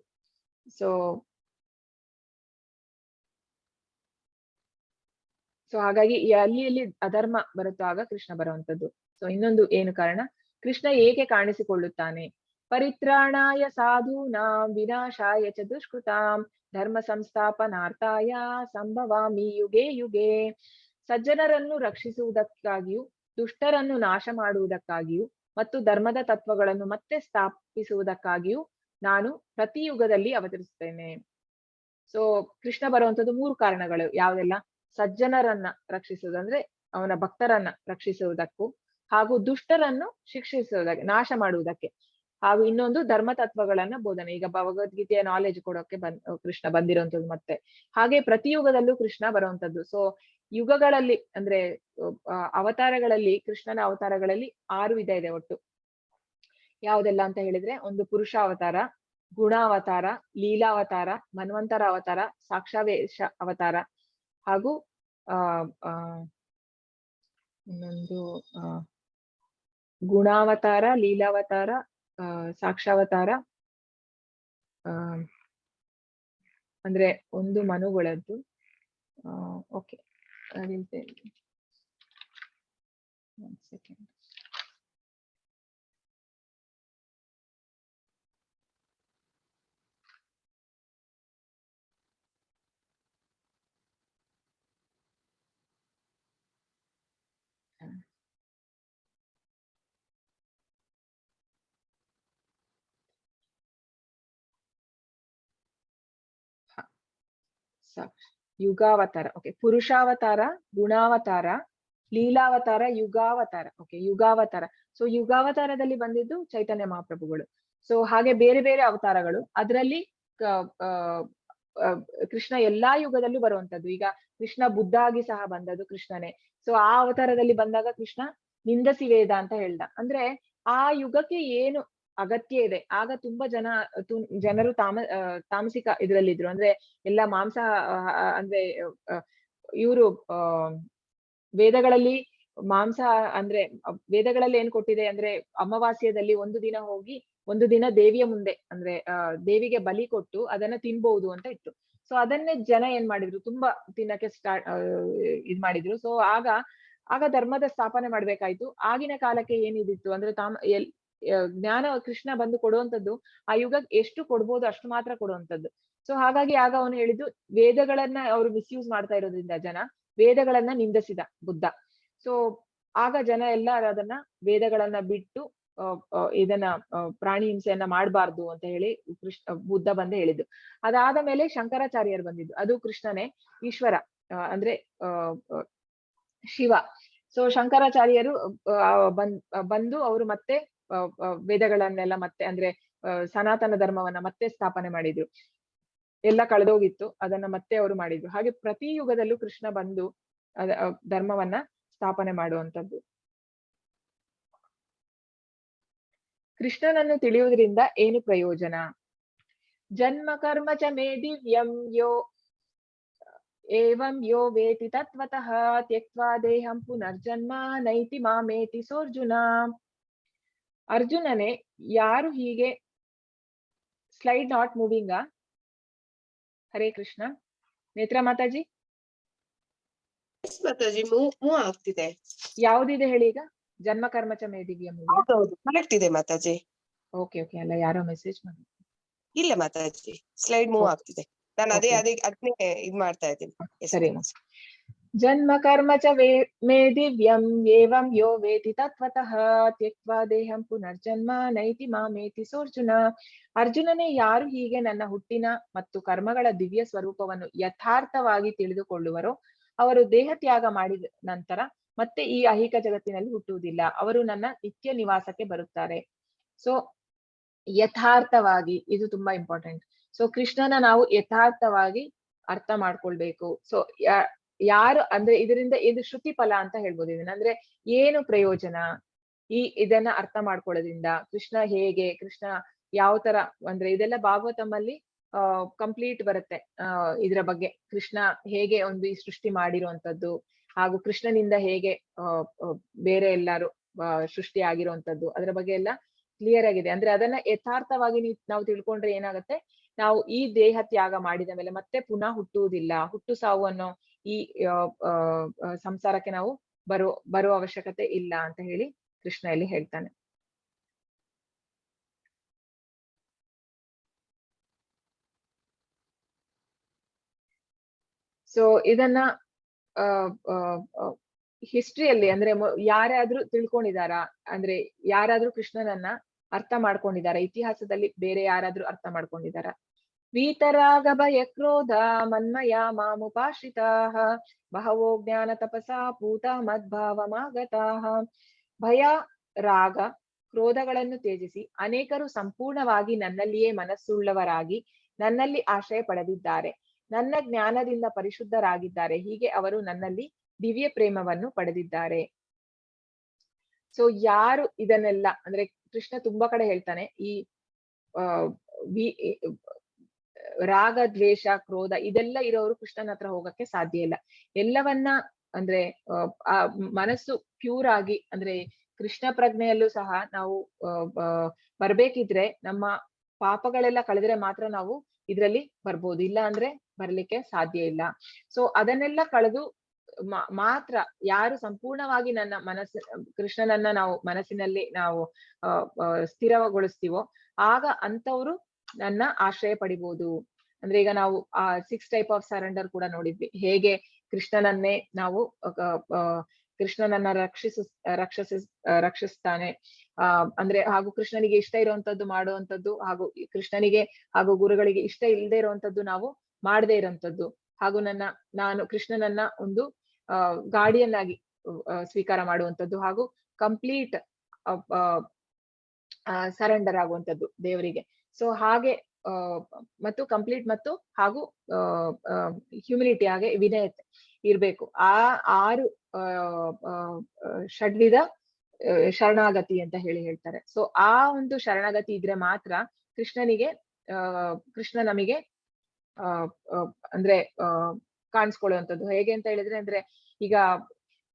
ಸೊ ಹಾಗಾಗಿ ಅಲ್ಲಿ ಅಧರ್ಮ ಬರುತ್ತೋ ಆಗ ಕೃಷ್ಣ ಬರುವಂತದ್ದು. ಸೊ ಇನ್ನೊಂದು ಏನು ಕಾರಣ? ಕೃಷ್ಣ ಏಕೆ ಕಾಣಿಸಿಕೊಳ್ಳುತ್ತಾನೆ? ಪರಿತ್ರಾಣಾಯ ಸಾಧೂನಾಂ ವಿನಾಶಾಯ ಚ ದುಷ್ಕೃತಾಂ ಧರ್ಮ ಸಂಸ್ಥಾಪನಾರ್ಥಾಯ ಸಂಭವಾಮಿ ಯುಗೆ ಯುಗೆ. ಸಜ್ಜನರನ್ನು ರಕ್ಷಿಸುವುದಕ್ಕಾಗಿಯೂ ದುಷ್ಟರನ್ನು ನಾಶ ಮಾಡುವುದಕ್ಕಾಗಿಯೂ ಮತ್ತು ಧರ್ಮದ ತತ್ವಗಳನ್ನು ಮತ್ತೆ ಸ್ಥಾಪಿಸುವುದಕ್ಕಾಗಿಯೂ ನಾನು ಪ್ರತಿ ಯುಗದಲ್ಲಿ ಅವತರಿಸುತ್ತೇನೆ. ಸೊ ಕೃಷ್ಣ ಬರುವಂತದ್ದು 3 ಕಾರಣಗಳು. ಯಾವೆಲ್ಲ? ಸಜ್ಜನರನ್ನ ರಕ್ಷಿಸುವುದು ಅಂದ್ರೆ ಅವನ ಭಕ್ತರನ್ನ ರಕ್ಷಿಸುವುದಕ್ಕೂ, ಹಾಗೂ ದುಷ್ಟರನ್ನು ಶಿಕ್ಷಿಸುವುದಕ್ಕೆ, ನಾಶ ಮಾಡುವುದಕ್ಕೆ. ಹಾಗೂ ಇನ್ನೊಂದು ಧರ್ಮ ತತ್ವಗಳನ್ನ ಬೋಧನೆ. ಈಗ ಭಗವದ್ಗೀತೆಯ ನಾಲೆಜ್ ಕೊಡೋಕೆ ಕೃಷ್ಣ ಬಂದಿರುವಂತದ್ದು. ಮತ್ತೆ ಹಾಗೆ ಪ್ರತಿ ಯುಗದಲ್ಲೂ ಕೃಷ್ಣ ಬರುವಂತದ್ದು. ಸೊ ಯುಗಗಳಲ್ಲಿ ಅಂದ್ರೆ ಅವತಾರಗಳಲ್ಲಿ, ಕೃಷ್ಣನ ಅವತಾರಗಳಲ್ಲಿ 6 ವಿಧ ಇದೆ ಒಟ್ಟು. ಯಾವ್ದೆಲ್ಲ ಅಂತ ಹೇಳಿದ್ರೆ, ಒಂದು ಪುರುಷ ಅವತಾರ, ಗುಣಾವತಾರ, ಲೀಲಾವತಾರ, ಮನ್ವಂತರ ಅವತಾರ, ಸಾಕ್ಷಾವೇಶ ಅವತಾರ, ಹಾಗೂ ಇನ್ನೊಂದು ಗುಣಾವತಾರ, ಲೀಲಾವತಾರ, ಸಾಕ್ಷಾವತಾರ, ಅಂದ್ರೆ ಒಂದು ಮನುಗಳದ್ದು. Okay, one second. ಯುಗಾವತಾರ. ಓಕೆ, ಪುರುಷಾವತಾರ, ಗುಣಾವತಾರ, ಲೀಲಾವತಾರ, ಯುಗಾವತಾರ. ಓಕೆ, ಯುಗಾವತಾರ. ಸೊ ಯುಗಾವತಾರದಲ್ಲಿ ಬಂದಿದ್ದು ಚೈತನ್ಯ ಮಹಾಪ್ರಭುಗಳು. ಸೊ ಹಾಗೆ ಬೇರೆ ಬೇರೆ ಅವತಾರಗಳು. ಅದರಲ್ಲಿ ಕೃಷ್ಣ ಎಲ್ಲಾ ಯುಗದಲ್ಲೂ ಬರುವಂತದ್ದು. ಈಗ ಕೃಷ್ಣ ಬುದ್ಧ ಆಗಿ ಸಹ ಬಂದದ್ದು ಕೃಷ್ಣನೇ. ಸೊ ಆ ಅವತಾರದಲ್ಲಿ ಬಂದಾಗ ಕೃಷ್ಣ ನಿಂದಸಿ ವೇದ ಅಂತ ಹೇಳ್ದ. ಅಂದ್ರೆ ಆ ಯುಗಕ್ಕೆ ಏನು ಅಗತ್ಯ ಇದೆ, ಆಗ ತುಂಬಾ ಜನರು ತಾಮಸಿಕ ಇದ್ರಲ್ಲಿದ್ರು. ಅಂದ್ರೆ ಎಲ್ಲ ಮಾಂಸ ಅಂದ್ರೆ ಇವರು ವೇದಗಳಲ್ಲಿ ಮಾಂಸ ಅಂದ್ರೆ ವೇದಗಳಲ್ಲಿ ಏನ್ ಕೊಟ್ಟಿದೆ ಅಂದ್ರೆ, ಅಮಾವಾಸ್ಯದಲ್ಲಿ ಒಂದು ದಿನ ಹೋಗಿ ಒಂದು ದಿನ ದೇವಿಯ ಮುಂದೆ ಅಂದ್ರೆ ದೇವಿಗೆ ಬಲಿ ಕೊಟ್ಟು ಅದನ್ನ ತಿನ್ಬಹುದು ಅಂತ ಇತ್ತು. ಸೊ ಅದನ್ನೇ ಜನ ಏನ್ ಮಾಡಿದ್ರು, ತುಂಬಾ ತಿನ್ನಕ್ಕೆ ಇದ್ ಮಾಡಿದ್ರು. ಸೊ ಆಗ ಧರ್ಮದ ಸ್ಥಾಪನೆ ಮಾಡ್ಬೇಕಾಯ್ತು. ಆಗಿನ ಕಾಲಕ್ಕೆ ಏನಿದಿತ್ತು ಅಂದ್ರೆ ಜ್ಞಾನ ಕೃಷ್ಣ ಬಂದು ಕೊಡುವಂತದ್ದು ಆ ಯುಗಕ್ಕೆ ಎಷ್ಟು ಕೊಡ್ಬೋದು ಅಷ್ಟು ಮಾತ್ರ ಕೊಡುವಂತದ್ದು. ಸೊ ಹಾಗಾಗಿ ಆಗ ಅವನು ಹೇಳಿದ್ದು, ವೇದಗಳನ್ನ ಅವರು ಮಿಸ್ಯೂಸ್ ಮಾಡ್ತಾ ಇರೋದ್ರಿಂದ ಜನ ವೇದಗಳನ್ನ ನಿಂದಿಸಿದ ಬುದ್ಧ. ಸೊ ಆಗ ಜನ ಎಲ್ಲ ಅದನ್ನ ವೇದಗಳನ್ನ ಬಿಟ್ಟು ಇದನ್ನ ಪ್ರಾಣಿ ಹಿಂಸೆಯನ್ನ ಮಾಡಬಾರ್ದು ಅಂತ ಹೇಳಿ ಬುದ್ಧ ಬಂದು ಹೇಳಿದ್ದು. ಅದಾದ ಮೇಲೆ ಶಂಕರಾಚಾರ್ಯರು ಬಂದಿದ್ದು. ಅದು ಕೃಷ್ಣನೇ ಈಶ್ವರ ಅಂದ್ರೆ ಶಿವ. ಸೊ ಶಂಕರಾಚಾರ್ಯರು ಬಂದು ಅವರು ಮತ್ತೆ ವೇದಗಳನ್ನೆಲ್ಲ ಮತ್ತೆ ಅಂದ್ರೆ ಸನಾತನ ಧರ್ಮವನ್ನ ಮತ್ತೆ ಸ್ಥಾಪನೆ ಮಾಡಿದ್ರು. ಎಲ್ಲ ಕಳೆದೋಗಿತ್ತು, ಅದನ್ನ ಮತ್ತೆ ಅವರು ಮಾಡಿದ್ರು. ಹಾಗೆ ಪ್ರತಿ ಯುಗದಲ್ಲೂ ಕೃಷ್ಣ ಬಂದು ಧರ್ಮವನ್ನ ಸ್ಥಾಪನೆ ಮಾಡುವಂತದ್ದು. ಕೃಷ್ಣನನ್ನು ತಿಳಿಯುವುದರಿಂದ ಏನು ಪ್ರಯೋಜನ? ಜನ್ಮ ಕರ್ಮ ಚ ಮೇ ದಿವ್ಯಂ ಯೋ ಏವಂ ಯೋ ವೇತಿ ತತ್ವತಃ ತ್ಯಕ್ವಾ ದೇಹಂ ಪುನರ್ಜನ್ಮ ನೈತಿ ಮಾಮೇತಿ ಸೋರ್ಜುನ. ಅರ್ಜುನನೇ, ಯಾರು ಹೀಗೆ slide not moving. Hare Krishna. ನೇತ್ರ ಮಾತಾಜಿ, ಮಾತಾಜಿ ಮೂವ್ ಆಗ್ತಿದೆ. ಯಾವ್ದಿದೆ ಹೇಳಿ ಈಗ? ಜನ್ಮ ಕರ್ಮ ಚ ಮೇ ದಿವ್ಯಂ. ಹೌದೌದು, ಕರೆಕ್ಟ್ ಇದೆ ಮಾತಾಜಿ. ಓಕೆ ಓಕೆ, ಅಲ್ಲ ಯಾರೋ ಮೆಸೇಜ್ ಮಾಡಿ. ಇಲ್ಲ ಮಾತಾಜಿ, ಸ್ಲೈಡ್ ಮೂವ್ ಆಗ್ತಿದೆ. ನಾನು ಅದನ್ನೇ ಇದ್ ಮಾಡ್ತಾ ಇದ್ದೀನಿ. ಸರಿ. ಜನ್ಮ ಕರ್ಮ ಚ ಮೇ ದಿವ್ಯಂ ಏವಂ ಯೋ ವೇತಿ ತತ್ವತಃ ತ್ಯಕ್ವಾ ದೇಹಂ ಪುನರ್ಜನ್ಮ ನೈತಿ ಮಾಮೇತಿ ಸೋರ್ಜುನ. ಅರ್ಜುನನೇ, ಯಾರು ಹೀಗೆ ನನ್ನ ಹುಟ್ಟಿನ ಮತ್ತು ಕರ್ಮಗಳ ದಿವ್ಯ ಸ್ವರೂಪವನ್ನು ಯಥಾರ್ಥವಾಗಿ ತಿಳಿದುಕೊಳ್ಳುವರೋ ಅವರು ದೇಹ ತ್ಯಾಗ ಮಾಡಿದ ನಂತರ ಮತ್ತೆ ಈ ಐಹಿಕ ಜಗತ್ತಿನಲ್ಲಿ ಹುಟ್ಟುವುದಿಲ್ಲ. ಅವರು ನನ್ನ ನಿತ್ಯ ನಿವಾಸಕ್ಕೆ ಬರುತ್ತಾರೆ. ಸೊ ಯಥಾರ್ಥವಾಗಿ, ಇದು ತುಂಬಾ ಇಂಪಾರ್ಟೆಂಟ್. ಸೊ ಕೃಷ್ಣನ ನಾವು ಯಥಾರ್ಥವಾಗಿ ಅರ್ಥ ಮಾಡ್ಕೊಳ್ಬೇಕು. ಸೊ ಯಾರು ಅಂದ್ರೆ ಇದರಿಂದ ಇದು ಶ್ರುತಿ ಫಲ ಅಂತ ಹೇಳ್ಬೋದು. ಇದನ್ನ ಅಂದ್ರೆ ಏನು ಪ್ರಯೋಜನ ಇದನ್ನ ಅರ್ಥ ಮಾಡ್ಕೊಳ್ಳೋದ್ರಿಂದ? ಕೃಷ್ಣ ಹೇಗೆ, ಕೃಷ್ಣ ಯಾವ ತರ ಅಂದ್ರೆ ಇದೆಲ್ಲ ಭಾಗವತಮಲ್ಲಿ ಕಂಪ್ಲೀಟ್ ಬರುತ್ತೆ. ಇದ್ರ ಬಗ್ಗೆ ಕೃಷ್ಣ ಹೇಗೆ ಒಂದು ಈ ಸೃಷ್ಟಿ ಮಾಡಿರುವಂತದ್ದು, ಹಾಗೂ ಕೃಷ್ಣನಿಂದ ಹೇಗೆ ಬೇರೆ ಎಲ್ಲಾರು ಸೃಷ್ಟಿ ಆಗಿರುವಂತದ್ದು, ಅದರ ಬಗ್ಗೆ ಎಲ್ಲ ಕ್ಲಿಯರ್ ಆಗಿದೆ. ಅಂದ್ರೆ ಅದನ್ನ ಯಥಾರ್ಥವಾಗಿ ನಾವು ತಿಳ್ಕೊಂಡ್ರೆ ಏನಾಗುತ್ತೆ, ನಾವು ಈ ದೇಹ ತ್ಯಾಗ ಮಾಡಿದ ಮೇಲೆ ಮತ್ತೆ ಪುನಃ ಹುಟ್ಟುವುದಿಲ್ಲ, ಹುಟ್ಟು ಸಾವು ಅನ್ನೋ ಈ ಸಂಸಾರಕ್ಕೆ ನಾವು ಬರೋ ಅವಶ್ಯಕತೆ ಇಲ್ಲ ಅಂತ ಹೇಳಿ ಕೃಷ್ಣ ಇಲ್ಲಿ ಹೇಳ್ತಾನೆ. ಸೊ ಇದನ್ನ ಹಿಸ್ಟ್ರಿಯಲ್ಲಿ ಅಂದ್ರೆ ಯಾರಾದ್ರೂ ತಿಳ್ಕೊಂಡಿದಾರಾ, ಅಂದ್ರೆ ಯಾರಾದ್ರೂ ಕೃಷ್ಣನನ್ನ ಅರ್ಥ ಮಾಡ್ಕೊಂಡಿದಾರ? ಇತಿಹಾಸದಲ್ಲಿ ಬೇರೆ ಯಾರಾದ್ರೂ ಅರ್ಥ ಮಾಡ್ಕೊಂಡಿದಾರ? ವೀತರಾಗ ಭಯ ಕ್ರೋಧ ಮನ್ಮಯ ಮಾಮುಪಾಶ್ರಿತಾಃ ಬಹವೋ ಜ್ಞಾನ ತಪಸಾ ಪೂತ ಮದ್ಭಾವಮಾಗತಾಃ. ಭಯ, ರಾಗ ಕ್ರೋಧಗಳನ್ನು ತ್ಯಜಿಸಿ ಅನೇಕರು ಸಂಪೂರ್ಣವಾಗಿ ನನ್ನಲ್ಲಿಯೇ ಮನಸ್ಸುಳ್ಳವರಾಗಿ ನನ್ನಲ್ಲಿ ಆಶ್ರಯ ಪಡೆದಿದ್ದಾರೆ. ನನ್ನ ಜ್ಞಾನದಿಂದ ಪರಿಶುದ್ಧರಾಗಿದ್ದಾರೆ. ಹೀಗೆ ಅವರು ನನ್ನಲ್ಲಿ ದಿವ್ಯ ಪ್ರೇಮವನ್ನು ಪಡೆದಿದ್ದಾರೆ. ಸೊ ಯಾರು ಇದನ್ನೆಲ್ಲ ಅಂದ್ರೆ ಕೃಷ್ಣ ತುಂಬಾ ಕಡೆ ಹೇಳ್ತಾನೆ, ಈ ರಾಗ, ದ್ವೇಷ, ಕ್ರೋಧ ಇದೆಲ್ಲ ಇರೋರು ಕೃಷ್ಣನ ಹತ್ರ ಹೋಗಕ್ಕೆ ಸಾಧ್ಯ ಇಲ್ಲ. ಎಲ್ಲವನ್ನ ಅಂದ್ರೆ ಆ ಮನಸ್ಸು ಪ್ಯೂರ್ ಆಗಿ ಅಂದ್ರೆ ಕೃಷ್ಣ ಪ್ರಜ್ಞೆಯಲ್ಲೂ ಸಹ ನಾವು ಬರ್ಬೇಕಿದ್ರೆ ನಮ್ಮ ಪಾಪಗಳೆಲ್ಲ ಕಳೆದ್ರೆ ಮಾತ್ರ ನಾವು ಇದ್ರಲ್ಲಿ ಬರ್ಬೋದು, ಇಲ್ಲ ಅಂದ್ರೆ ಬರ್ಲಿಕ್ಕೆ ಸಾಧ್ಯ ಇಲ್ಲ. ಸೊ ಅದನ್ನೆಲ್ಲ ಕಳೆದು ಮಾತ್ರ ಯಾರು ಸಂಪೂರ್ಣವಾಗಿ ನನ್ನ ಕೃಷ್ಣನನ್ನ ನಾವು ಮನಸ್ಸಿನಲ್ಲಿ ನಾವು ಸ್ಥಿರಗೊಳಿಸ್ತೀವೋ ಆಗ ಅಂತವ್ರು ನನ್ನ ಆಶ್ರಯ ಪಡಿಬಹುದು. ಅಂದ್ರೆ ಈಗ ನಾವು 6 ಟೈಪ್ ಆಫ್ ಸರೆಂಡರ್ ಕೂಡ ನೋಡಿದ್ವಿ, ಹೇಗೆ ಕೃಷ್ಣನನ್ನೇ ನಾವು ಕೃಷ್ಣನನ್ನ ರಕ್ಷಿಸ್ತಾನೆ ಅಂದ್ರೆ ಹಾಗೂ ಕೃಷ್ಣನಿಗೆ ಇಷ್ಟ ಇರುವಂತದ್ದು ಮಾಡುವಂತದ್ದು, ಹಾಗೂ ಕೃಷ್ಣನಿಗೆ ಹಾಗೂ ಗುರುಗಳಿಗೆ ಇಷ್ಟ ಇಲ್ಲದೆ ಇರುವಂತದ್ದು ನಾವು ಮಾಡದೇ ಇರುವಂತದ್ದು, ಹಾಗೂ ನಾನು ಕೃಷ್ಣನನ್ನ ಒಂದು ಗಾರ್ಡಿಯನ್ ಸ್ವೀಕಾರ ಮಾಡುವಂತದ್ದು, ಹಾಗೂ ಕಂಪ್ಲೀಟ್ ಸರೆಂಡರ್ ಆಗುವಂತದ್ದು ದೇವರಿಗೆ. ಸೊ ಹಾಗೆ ಮತ್ತು ಕಂಪ್ಲೀಟ್ ಮತ್ತು ಹಾಗೂ ಹ್ಯೂಮಿಲಿಟಿ ಹಾಗೆ ವಿನಯತೆ ಇರ್ಬೇಕು. ಆ 6 ಷಡ್ವಿಧ ಶರಣಾಗತಿ ಅಂತ ಹೇಳ್ತಾರೆ. ಸೊ ಆ ಒಂದು ಶರಣಾಗತಿ ಇದ್ರೆ ಮಾತ್ರ ಕೃಷ್ಣ ನಮಗೆ ಅಂದ್ರೆ ಕಾಣಿಸ್ಕೊಳ್ಳುವಂಥದ್ದು. ಹೇಗೆ ಅಂತ ಹೇಳಿದ್ರೆ ಅಂದ್ರೆ ಈಗ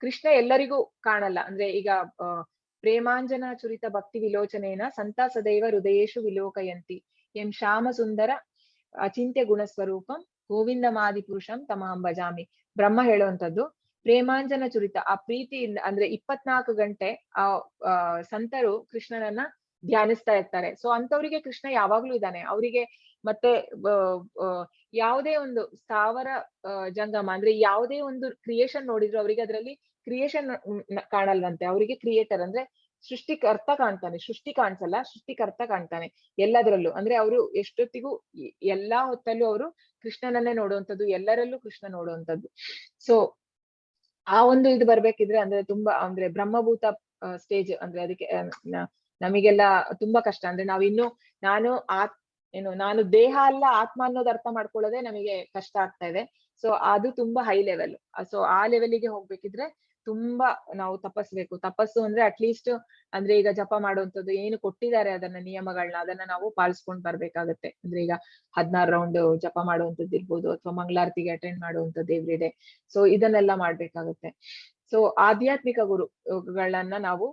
ಕೃಷ್ಣ ಎಲ್ಲರಿಗೂ ಕಾಣಲ್ಲ. ಅಂದ್ರೆ ಈಗ ಪ್ರೇಮಾಂಜನ ಚುರಿತ ಭಕ್ತಿ ವಿಲೋಚನೇನ ಸಂತ ಸದೈವ ಹೃದಯೇಶು ವಿಲೋಕಯಂತಿ ಎಂ ಶ್ಯಾಮ ಸುಂದರ ಅಚಿಂತ್ಯ ಗುಣಸ್ವರೂಪಂ ಗೋವಿಂದಮಾದಿ ಪುರುಷಂ ತಮಹಂ ಭಜಾಮಿ. ಬ್ರಹ್ಮ ಹೇಳುವಂಥದ್ದು ಪ್ರೇಮಾಂಜನ ಚುರಿತ, ಆ ಪ್ರೀತಿಯಿಂದ ಅಂದ್ರೆ 24 ಗಂಟೆ ಆ ಸಂತರು ಕೃಷ್ಣನನ್ನ ಧ್ಯಾನಿಸ್ತಾ ಇರ್ತಾರೆ. ಸೊ ಅಂತವ್ರಿಗೆ ಕೃಷ್ಣ ಯಾವಾಗ್ಲೂ ಇದ್ದಾನೆ. ಅವರಿಗೆ ಮತ್ತೆ ಯಾವುದೇ ಒಂದು ಸ್ಥಾವರ ಜಂಗಮ ಅಂದ್ರೆ ಯಾವುದೇ ಒಂದು ಕ್ರಿಯೇಷನ್ ನೋಡಿದ್ರು ಅವರಿಗೆ ಅದರಲ್ಲಿ ಕ್ರಿಯೇಷನ್ ಕಾಣಲ್ವಂತೆ. ಅವರಿಗೆ ಕ್ರಿಯೇಟರ್ ಅಂದ್ರೆ ಸೃಷ್ಟಿಕರ್ತ ಕಾಣ್ತಾನೆ. ಸೃಷ್ಟಿ ಕಾಣಿಸಲ್ಲ, ಸೃಷ್ಟಿಕರ್ತ ಕಾಣ್ತಾನೆ ಎಲ್ಲದರಲ್ಲೂ. ಅಂದ್ರೆ ಅವರು ಎಷ್ಟೊತ್ತಿಗೂ ಎಲ್ಲಾ ಹೊತ್ತಲ್ಲೂ ಅವರು ಕೃಷ್ಣನನ್ನೇ ನೋಡುವಂಥದ್ದು, ಎಲ್ಲರಲ್ಲೂ ಕೃಷ್ಣ ನೋಡುವಂಥದ್ದು. ಸೊ ಆ ಒಂದು ಇದು ಬರ್ಬೇಕಿದ್ರೆ ಅಂದ್ರೆ ತುಂಬಾ ಅಂದ್ರೆ ಬ್ರಹ್ಮಭೂತ ಸ್ಟೇಜ್ ಅಂದ್ರೆ ಅದಕ್ಕೆ ನಮಗೆಲ್ಲ ತುಂಬಾ ಕಷ್ಟ. ಅಂದ್ರೆ ನಾವಿನ್ನು ನಾನು ದೇಹ ಅಲ್ಲ ಆತ್ಮ ಅನ್ನೋದು ಅರ್ಥ ಮಾಡ್ಕೊಳ್ಳೋದೇ ನಮಗೆ ಕಷ್ಟ ಆಗ್ತಾ ಇದೆ. ಸೊ ಅದು ತುಂಬಾ ಹೈ ಲೆವೆಲ್. ಸೊ ಆ ಲೆವೆಲ್ಗೆ ಹೋಗ್ಬೇಕಿದ್ರೆ ತುಂಬಾ ನಾವು ತಪಸ್ಸು ಅಂದ್ರೆ ಅಟ್ಲೀಸ್ಟ್ ಅಂದ್ರೆ ಈಗ ಜಪ ಮಾಡುವಂಥದ್ದು ಏನು ಕೊಟ್ಟಿದ್ದಾರೆ ಅದನ್ನ ನಿಯಮಗಳನ್ನ ಅದನ್ನ ನಾವು ಪಾಲಿಸ್ಕೊಂಡ್ ಬರ್ಬೇಕಾಗತ್ತೆ. ಅಂದ್ರೆ ಈಗ 16 ರೌಂಡ್ ಜಪ ಮಾಡುವಂಥದ್ದು ಇರ್ಬೋದು, ಅಥವಾ ಮಂಗಳಾರತಿಗೆ ಅಟೆಂಡ್ ಮಾಡುವಂಥದ್ದು ಎವ್ರಿ ಡೇ. ಸೊ ಇದನ್ನೆಲ್ಲ ಮಾಡ್ಬೇಕಾಗತ್ತೆ. ಸೊ ಆಧ್ಯಾತ್ಮಿಕ ಗುರುಗಳನ್ನ ನಾವು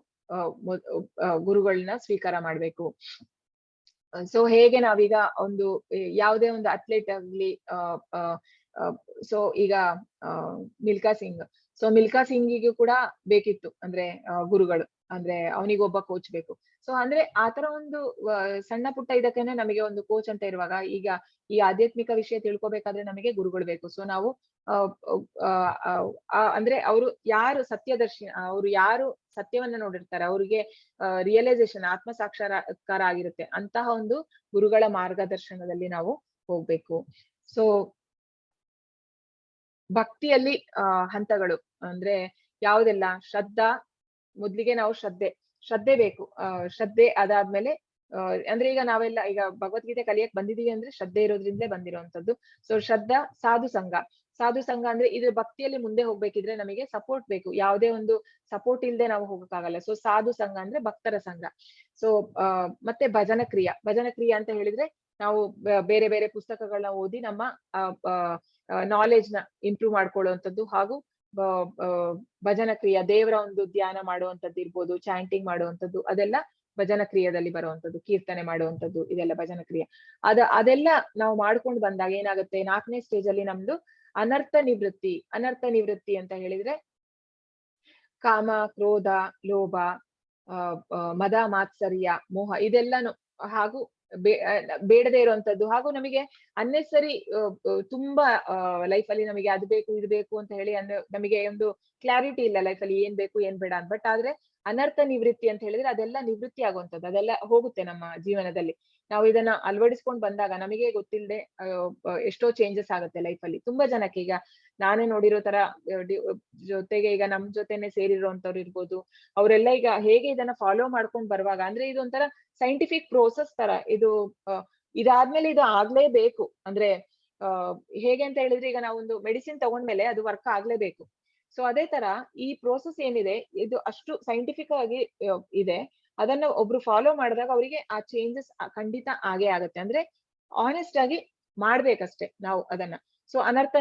ಗುರುಗಳನ್ನ ಸ್ವೀಕಾರ ಮಾಡ್ಬೇಕು. ಸೊ ಹೇಗೆ ನಾವೀಗ ಒಂದು ಯಾವುದೇ ಒಂದು ಅಥ್ಲೆಟ್ ಆಗ್ಲಿ ಸೊ ಈಗ ಮಿಲ್ಖಾ ಸಿಂಗಿಗೂ ಕೂಡ ಬೇಕಿತ್ತು ಅಂದ್ರೆ ಗುರುಗಳು, ಅಂದ್ರೆ ಅವನಿಗೊಬ್ಬ ಕೋಚ್ ಬೇಕು. ಸೊ ಅಂದ್ರೆ ಆತರ ಒಂದು ಸಣ್ಣ ಪುಟ್ಟ ಇದಕ್ಕೇನೆ ನಮಗೆ ಒಂದು ಕೋಚ್ ಅಂತ ಇರುವಾಗ ಈಗ ಈ ಆಧ್ಯಾತ್ಮಿಕ ವಿಷಯ ತಿಳ್ಕೊಬೇಕಾದ್ರೆ ನಮಗೆ ಗುರುಗಳು ಬೇಕು. ಸೊ ನಾವು ಅಂದ್ರೆ ಅವರು ಯಾರು ಸತ್ಯದರ್ಶಿ, ಅವರು ಯಾರು ಸತ್ಯವನ್ನ ನೋಡಿರ್ತಾರೆ, ಅವ್ರಿಗೆ ರಿಯಲೈಸೇಷನ್ ಆತ್ಮ ಸಾಕ್ಷಾತ್ಕಾರ ಆಗಿರುತ್ತೆ, ಅಂತಹ ಒಂದು ಗುರುಗಳ ಮಾರ್ಗದರ್ಶನದಲ್ಲಿ ನಾವು ಹೋಗ್ಬೇಕು. ಸೊ ಭಕ್ತಿಯಲ್ಲಿ ಹಂತಗಳು ಅಂದ್ರೆ ಯಾವುದೆಲ್ಲ ಶ್ರದ್ಧಾ, ಮೊದ್ಲಿಗೆ ನಾವು ಶ್ರದ್ಧೆ ಬೇಕು. ಶ್ರದ್ಧೆ ಅದಾದ್ಮೇಲೆ ಅಂದ್ರೆ ಈಗ ನಾವೆಲ್ಲ ಈಗ ಭಗವದ್ಗೀತೆ ಕಲಿಯಕ್ ಬಂದಿದೀವಿ ಅಂದ್ರೆ ಶ್ರದ್ಧೆ ಇರೋದ್ರಿಂದಲೇ ಬಂದಿರುವಂತದ್ದು. ಸೊ ಶ್ರದ್ಧಾ, ಸಾಧು ಸಂಘ ಅಂದ್ರೆ ಇದ್ರ ಭಕ್ತಿಯಲ್ಲಿ ಮುಂದೆ ಹೋಗ್ಬೇಕಿದ್ರೆ ನಮಗೆ ಸಪೋರ್ಟ್ ಬೇಕು. ಯಾವುದೇ ಒಂದು ಸಪೋರ್ಟ್ ಇಲ್ಲದೆ ನಾವು ಹೋಗಕ್ಕಾಗಲ್ಲ. ಸೊ ಸಾಧು ಸಂಘ ಅಂದ್ರೆ ಭಕ್ತರ ಸಂಘ. ಸೊ ಮತ್ತೆ ಭಜನ ಕ್ರಿಯಾ ಅಂತ ಹೇಳಿದ್ರೆ ನಾವು ಬೇರೆ ಬೇರೆ ಪುಸ್ತಕಗಳನ್ನ ಓದಿ ನಮ್ಮ ನಾಲೆಜ್ ನ ಇಂಪ್ರೂವ್ ಮಾಡ್ಕೊಳ್ಳುವಂಥದ್ದು, ಹಾಗೂ ಭಜನ ಕ್ರಿಯಾ ದೇವರ ಒಂದು ಧ್ಯಾನ ಮಾಡುವಂಥದ್ದು ಇರ್ಬೋದು, ಚಾಂಟಿಂಗ್ ಮಾಡುವಂಥದ್ದು, ಅದೆಲ್ಲ ಭಜನ ಕ್ರಿಯೆಯಲ್ಲಿ ಬರುವಂಥದ್ದು, ಕೀರ್ತನೆ ಮಾಡುವಂಥದ್ದು, ಇದೆಲ್ಲ ಭಜನ ಕ್ರಿಯೆ. ಅದೆಲ್ಲ ನಾವು ಮಾಡ್ಕೊಂಡು ಬಂದಾಗ ಏನಾಗುತ್ತೆ, 4ನೇ ಸ್ಟೇಜ್ ಅಲ್ಲಿ ನಮ್ದು ಅನರ್ಥ ನಿವೃತ್ತಿ ಅಂತ ಹೇಳಿದ್ರೆ ಕಾಮ, ಕ್ರೋಧ, ಲೋಭ, ಮದ, ಮಾತ್ಸರ್ಯ, ಮೋಹ ಇದೆಲ್ಲಾನು, ಹಾಗೂ ಬೇಡದೇ ಇರುವಂತದ್ದು, ಹಾಗೂ ನಮಗೆ ಅನ್ನೆಸರಿ ತುಂಬಾ ಲೈಫ್ ಅಲ್ಲಿ ನಮಗೆ ಅದು ಬೇಕು ಇದು ಬೇಕು ಅಂತ ಹೇಳಿ ನಮಗೆ ಒಂದು ಕ್ಲಾರಿಟಿ ಇಲ್ಲ ಲೈಫ್ ಅಲ್ಲಿ ಏನ್ ಬೇಕು ಏನ್ ಬೇಡ ಅಂತ. ಬಟ್ ಆದ್ರೆ ಅನರ್ಥ ನಿವೃತ್ತಿ ಅಂತ ಹೇಳಿದ್ರೆ ಅದೆಲ್ಲ ನಿವೃತ್ತಿ ಆಗುವಂಥದ್ದು, ಅದೆಲ್ಲ ಹೋಗುತ್ತೆ ನಮ್ಮ ಜೀವನದಲ್ಲಿ. ನಾವು ಇದನ್ನ ಅಳವಡಿಸ್ಕೊಂಡು ಬಂದಾಗ ನಮಗೆ ಗೊತ್ತಿಲ್ಲದೆ ಎಷ್ಟೋ ಚೇಂಜಸ್ ಆಗುತ್ತೆ ಲೈಫಲ್ಲಿ. ತುಂಬಾ ಜನಕ್ಕೆ ಈಗ ನಾನೇ ನೋಡಿರೋ ತರ ಜೊತೆಗೆ ಈಗ ನಮ್ ಜೊತೆನೆ ಸೇರಿರುವಂತವ್ರು ಇರ್ಬೋದು, ಅವರೆಲ್ಲ ಈಗ ಹೇಗೆ ಇದನ್ನ ಫಾಲೋ ಮಾಡ್ಕೊಂಡು ಬರುವಾಗ, ಅಂದ್ರೆ ಇದು ಒಂಥರ ಸೈಂಟಿಫಿಕ್ ಪ್ರೋಸೆಸ್ ತರ ಇದು. ಇದಾದ್ಮೇಲೆ ಇದು ಆಗ್ಲೇಬೇಕು. ಅಂದ್ರೆ ಹೇಗೆ ಅಂತ ಹೇಳಿದ್ರೆ ಈಗ ನಾವೊಂದು ಮೆಡಿಸಿನ್ ತಗೊಂಡ್ಮೇಲೆ ಅದು ವರ್ಕ್ ಆಗ್ಲೇಬೇಕು. ಸೊ ಅದೇ ತರ ಈ ಪ್ರೋಸೆಸ್ ಏನಿದೆ ಇದು ಅಷ್ಟು ಸೈಂಟಿಫಿಕ್ ಆಗಿ ಇದೆ. ಅದನ್ನ ಒಬ್ರು ಫಾಲೋ ಮಾಡಿದಾಗ ಅವರಿಗೆ ಆ ಚೇಂಜಸ್ ಖಂಡಿತ ಆಗೇ ಆಗತ್ತೆ. ಅಂದ್ರೆ ಆನೆಸ್ಟ್ ಆಗಿ ಮಾಡ್ಬೇಕಷ್ಟೇ ನಾವು ಅದನ್ನ. ಸೊ ಅನರ್ಥ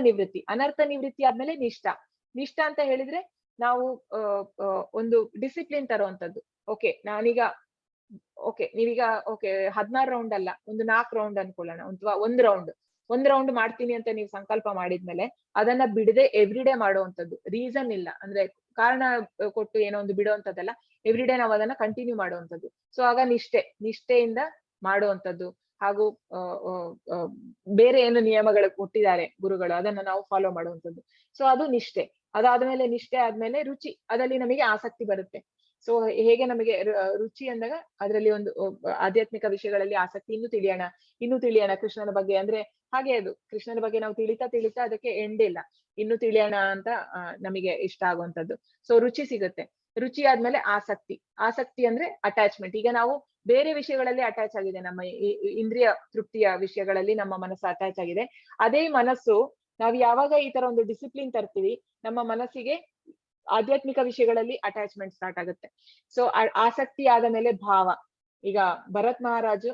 ನಿವೃತ್ತಿ ಆದ್ಮೇಲೆ ನಿಷ್ಠ ಅಂತ ಹೇಳಿದ್ರೆ ನಾವು ಒಂದು ಡಿಸಿಪ್ಲಿನ್ ತರುವಂತದ್ದು. ನಾನೀಗ ನೀವೀಗ 16 ರೌಂಡ್ ಅಲ್ಲ, ಒಂದು 4 ರೌಂಡ್ ಅನ್ಕೊಳ್ಳೋಣ, ಅಥವಾ ಒಂದ್ ರೌಂಡ್ ಮಾಡ್ತೀನಿ ಅಂತ ನೀವು ಸಂಕಲ್ಪ ಮಾಡಿದ್ಮೇಲೆ ಅದನ್ನ ಬಿಡದೆ ಎವ್ರಿಡೇ ಮಾಡುವಂತದ್ದು. ರೀಸನ್ ಇಲ್ಲ, ಅಂದ್ರೆ ಕಾರಣ ಕೊಟ್ಟು ಏನೋ ಒಂದು ಬಿಡುವಂತದ್ದಲ್ಲ, ಎವ್ರಿಡೇ ನಾವು ಅದನ್ನ ಕಂಟಿನ್ಯೂ ಮಾಡುವಂತದ್ದು. ಸೊ ಆಗ ನಿಷ್ಠೆಯಿಂದ ಮಾಡುವಂತದ್ದು. ಹಾಗೂ ಬೇರೆ ಏನು ನಿಯಮಗಳು ಕೊಟ್ಟಿದ್ದಾರೆ ಗುರುಗಳು ಅದನ್ನ ನಾವು ಫಾಲೋ ಮಾಡುವಂತದ್ದು. ಸೊ ಅದು ನಿಷ್ಠೆ. ಅದಾದ್ಮೇಲೆ ನಿಷ್ಠೆ ಆದ್ಮೇಲೆ ರುಚಿ, ಅದ್ರಲ್ಲಿ ನಮಗೆ ಆಸಕ್ತಿ ಬರುತ್ತೆ. ಸೊ ಹೇಗೆ ನಮಗೆ ರುಚಿ ಅಂದಾಗ ಅದರಲ್ಲಿ ಒಂದು ಆಧ್ಯಾತ್ಮಿಕ ವಿಷಯಗಳಲ್ಲಿ ಆಸಕ್ತಿ, ಇನ್ನು ತಿಳಿಯೋಣ ಕೃಷ್ಣನ ಬಗ್ಗೆ. ಅಂದ್ರೆ ಹಾಗೆ ಅದು ಕೃಷ್ಣನ ಬಗ್ಗೆ ನಾವು ತಿಳಿತಾ ಅದಕ್ಕೆ ಎಂಡ್ ಇಲ್ಲ, ಇನ್ನು ತಿಳಿಯೋಣ ಅಂತ ನಮಗೆ ಇಷ್ಟ ಆಗುವಂತದ್ದು. ಸೊ ರುಚಿ ಸಿಗುತ್ತೆ. ರುಚಿ ಆದ್ಮೇಲೆ ಆಸಕ್ತಿ ಅಂದ್ರೆ ಅಟ್ಯಾಚ್ಮೆಂಟ್. ಈಗ ನಾವು ಬೇರೆ ವಿಷಯಗಳಲ್ಲಿ ಅಟ್ಯಾಚ್ ಆಗಿದೆ, ನಮ್ಮ ಇಂದ್ರಿಯ ತೃಪ್ತಿಯ ವಿಷಯಗಳಲ್ಲಿ ನಮ್ಮ ಮನಸ್ಸು ಅಟ್ಯಾಚ್ ಆಗಿದೆ. ಅದೇ ಮನಸ್ಸು ನಾವು ಯಾವಾಗ ಈ ತರ ಒಂದು ಡಿಸಿಪ್ಲಿನ್ ತರ್ತೀವಿ, ನಮ್ಮ ಮನಸ್ಸಿಗೆ ಆಧ್ಯಾತ್ಮಿಕ ವಿಷಯಗಳಲ್ಲಿ ಅಟ್ಯಾಚ್ಮೆಂಟ್ ಸ್ಟಾರ್ಟ್ ಆಗುತ್ತೆ. ಸೊ ಆಸಕ್ತಿ ಆದ ಮೇಲೆ ಭಾವ. ಈಗ ಭರತ್ ಮಹಾರಾಜು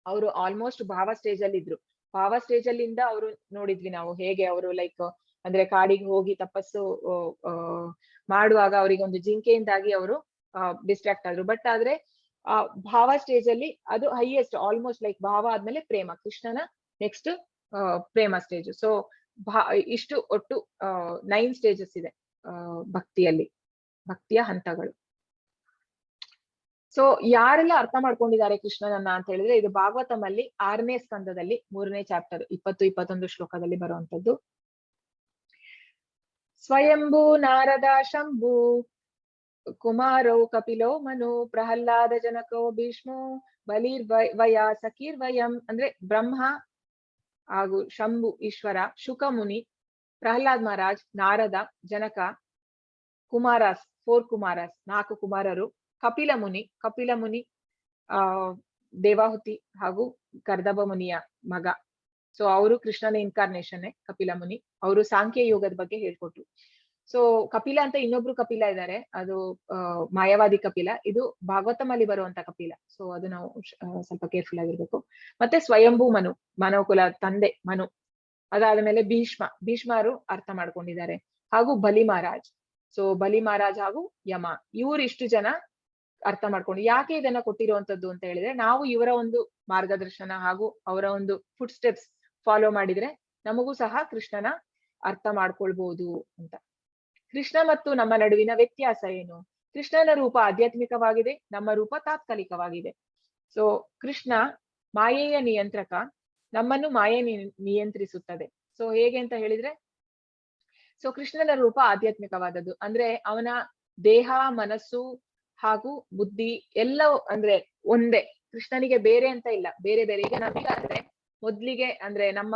ಅವರು ಆಲ್ಮೋಸ್ಟ್ ಭಾವ ಸ್ಟೇಜ್ ಅಲ್ಲಿ ಇದ್ರು. ಭಾವ ಸ್ಟೇಜ್ ಅಲ್ಲಿಂದ ಅವರು ನೋಡಿದ್ವಿ ನಾವು ಹೇಗೆ ಅವರು ಅಂದ್ರೆ ಕಾಡಿಗೆ ಹೋಗಿ ತಪಸ್ಸು ಮಾಡುವಾಗ ಅವರಿಗೆ ಒಂದು ಜಿಂಕೆಯಿಂದಾಗಿ ಅವರು ಡಿಸ್ಟ್ರಾಕ್ಟ್ ಆದ್ರು. ಬಟ್ ಆದ್ರೆ ಆ ಭಾವ ಸ್ಟೇಜ್ ಅಲ್ಲಿ ಅದು ಹೈಯೆಸ್ಟ್, ಆಲ್ಮೋಸ್ಟ್ ಭಾವ ಆದ್ಮೇಲೆ ಪ್ರೇಮ, ಕೃಷ್ಣನ ನೆಕ್ಸ್ಟ್ ಪ್ರೇಮ ಸ್ಟೇಜ್. ಸೊ ಇಷ್ಟು ಒಟ್ಟು 9 ಸ್ಟೇಜಸ್ ಇದೆ ಭಕ್ತಿಯ ಹಂತಗಳು. ಸೊ ಯಾರೆಲ್ಲ ಅರ್ಥ ಮಾಡ್ಕೊಂಡಿದ್ದಾರೆ ಕೃಷ್ಣನನ್ನ ಅಂತ ಹೇಳಿದ್ರೆ, ಇದು ಭಾಗವತಂ ಅಲ್ಲಿ 6ನೇ ಸ್ಕಂದದಲ್ಲಿ 3ನೇ ಚಾಪ್ಟರ್ 20-21 ಶ್ಲೋಕದಲ್ಲಿ ಬರುವಂತದ್ದು. ಸ್ವಯಂಭೂ ನಾರದ ಶಂಭು ಕುಮಾರೌ ಕಪಿಲೋ ಮನು ಪ್ರಹ್ಲಾದ ಜನಕೋ ಭೀಷ್ಮೋ ಬಲಿರ್ವಯ ಸಖೀರ್ವಯಂ. ಅಂದ್ರೆ ಬ್ರಹ್ಮ ಹಾಗೂ ಶಂಭು ಈಶ್ವರ, ಶುಕ ಮುನಿ, ಪ್ರಹ್ಲಾದ್ ಮಹಾರಾಜ್, ನಾರದ, ಜನಕ, ಕುಮಾರಾಸ್ 4 ಕುಮಾರಾಸ್ 4 ಕುಮಾರರು, ಕಪಿಲ ಮುನಿ ದೇವಾಹುತಿ ಹಾಗೂ ಕರ್ದಭ ಮುನಿಯ ಮಗ. ಸೊ ಅವರು ಕೃಷ್ಣನ ಇನ್ಕಾರ್ನೇಷನ್ ಕಪಿಲ ಮುನಿ. ಅವರು ಸಾಂಖ್ಯ ಯೋಗದ ಬಗ್ಗೆ ಹೇಳ್ಕೊಟ್ರು. ಸೊ ಕಪಿಲ ಅಂತ ಇನ್ನೊಬ್ರು ಕಪಿಲ ಇದ್ದಾರೆ, ಅದು ಮಾಯಾವಾದಿ ಕಪಿಲ. ಇದು ಭಾಗವತಂ ಅಲ್ಲಿ ಬರುವಂತ ಕಪಿಲ. ಸೊ ಅದು ನಾವು ಸ್ವಲ್ಪ ಕೇರ್ಫುಲ್ ಆಗಿರ್ಬೇಕು. ಮತ್ತೆ ಸ್ವಯಂಭೂ ಮನುಕುಲ ತಂದೆ ಮನು. ಅದಾದ್ಮೇಲೆ ಭೀಷ್ಮರು ಅರ್ಥ ಮಾಡ್ಕೊಂಡಿದ್ದಾರೆ, ಹಾಗೂ ಬಲಿ ಮಹಾರಾಜ್. ಸೊ ಬಲಿ ಮಹಾರಾಜ್ ಹಾಗೂ ಯಮ, ಇಷ್ಟು ಜನ ಅರ್ಥ ಮಾಡ್ಕೊಂಡು. ಯಾಕೆ ಇದನ್ನ ಕೊಟ್ಟಿರುವಂತದ್ದು ಅಂತ ಹೇಳಿದ್ರೆ, ನಾವು ಇವರ ಒಂದು ಮಾರ್ಗದರ್ಶನ ಹಾಗೂ ಅವರ ಒಂದು ಫುಡ್ ಸ್ಟೆಪ್ಸ್ ಫಾಲೋ ಮಾಡಿದ್ರೆ ನಮಗೂ ಸಹ ಕೃಷ್ಣನ ಅರ್ಥ ಮಾಡ್ಕೊಳ್ಬಹುದು ಅಂತ. ಕೃಷ್ಣ ಮತ್ತು ನಮ್ಮ ನಡುವಿನ ವ್ಯತ್ಯಾಸ ಏನು? ಕೃಷ್ಣನ ರೂಪ ಆಧ್ಯಾತ್ಮಿಕವಾಗಿದೆ, ನಮ್ಮ ರೂಪ ತಾತ್ಕಾಲಿಕವಾಗಿದೆ. ಸೊ ಕೃಷ್ಣ ಮಾಯೆಯ ನಿಯಂತ್ರಕ, ನಮ್ಮನ್ನು ಮಾಯೆ ನಿಯಂತ್ರಿಸುತ್ತದೆ. ಸೊ ಹೇಗೆ ಅಂತ ಹೇಳಿದ್ರೆ, ಸೊ ಕೃಷ್ಣನ ರೂಪ ಆಧ್ಯಾತ್ಮಿಕವಾದದ್ದು. ಅಂದ್ರೆ ಅವನ ದೇಹ, ಮನಸ್ಸು ಹಾಗೂ ಬುದ್ಧಿ ಎಲ್ಲವೂ ಅಂದ್ರೆ ಒಂದೇ. ಕೃಷ್ಣನಿಗೆ ಬೇರೆ ಅಂತ ಇಲ್ಲ, ಬೇರೆ ಬೇರೆ. ಈಗ ನಮಗಾದ್ರೆ ಮೊದ್ಲಿಗೆ ಅಂದ್ರೆ ನಮ್ಮ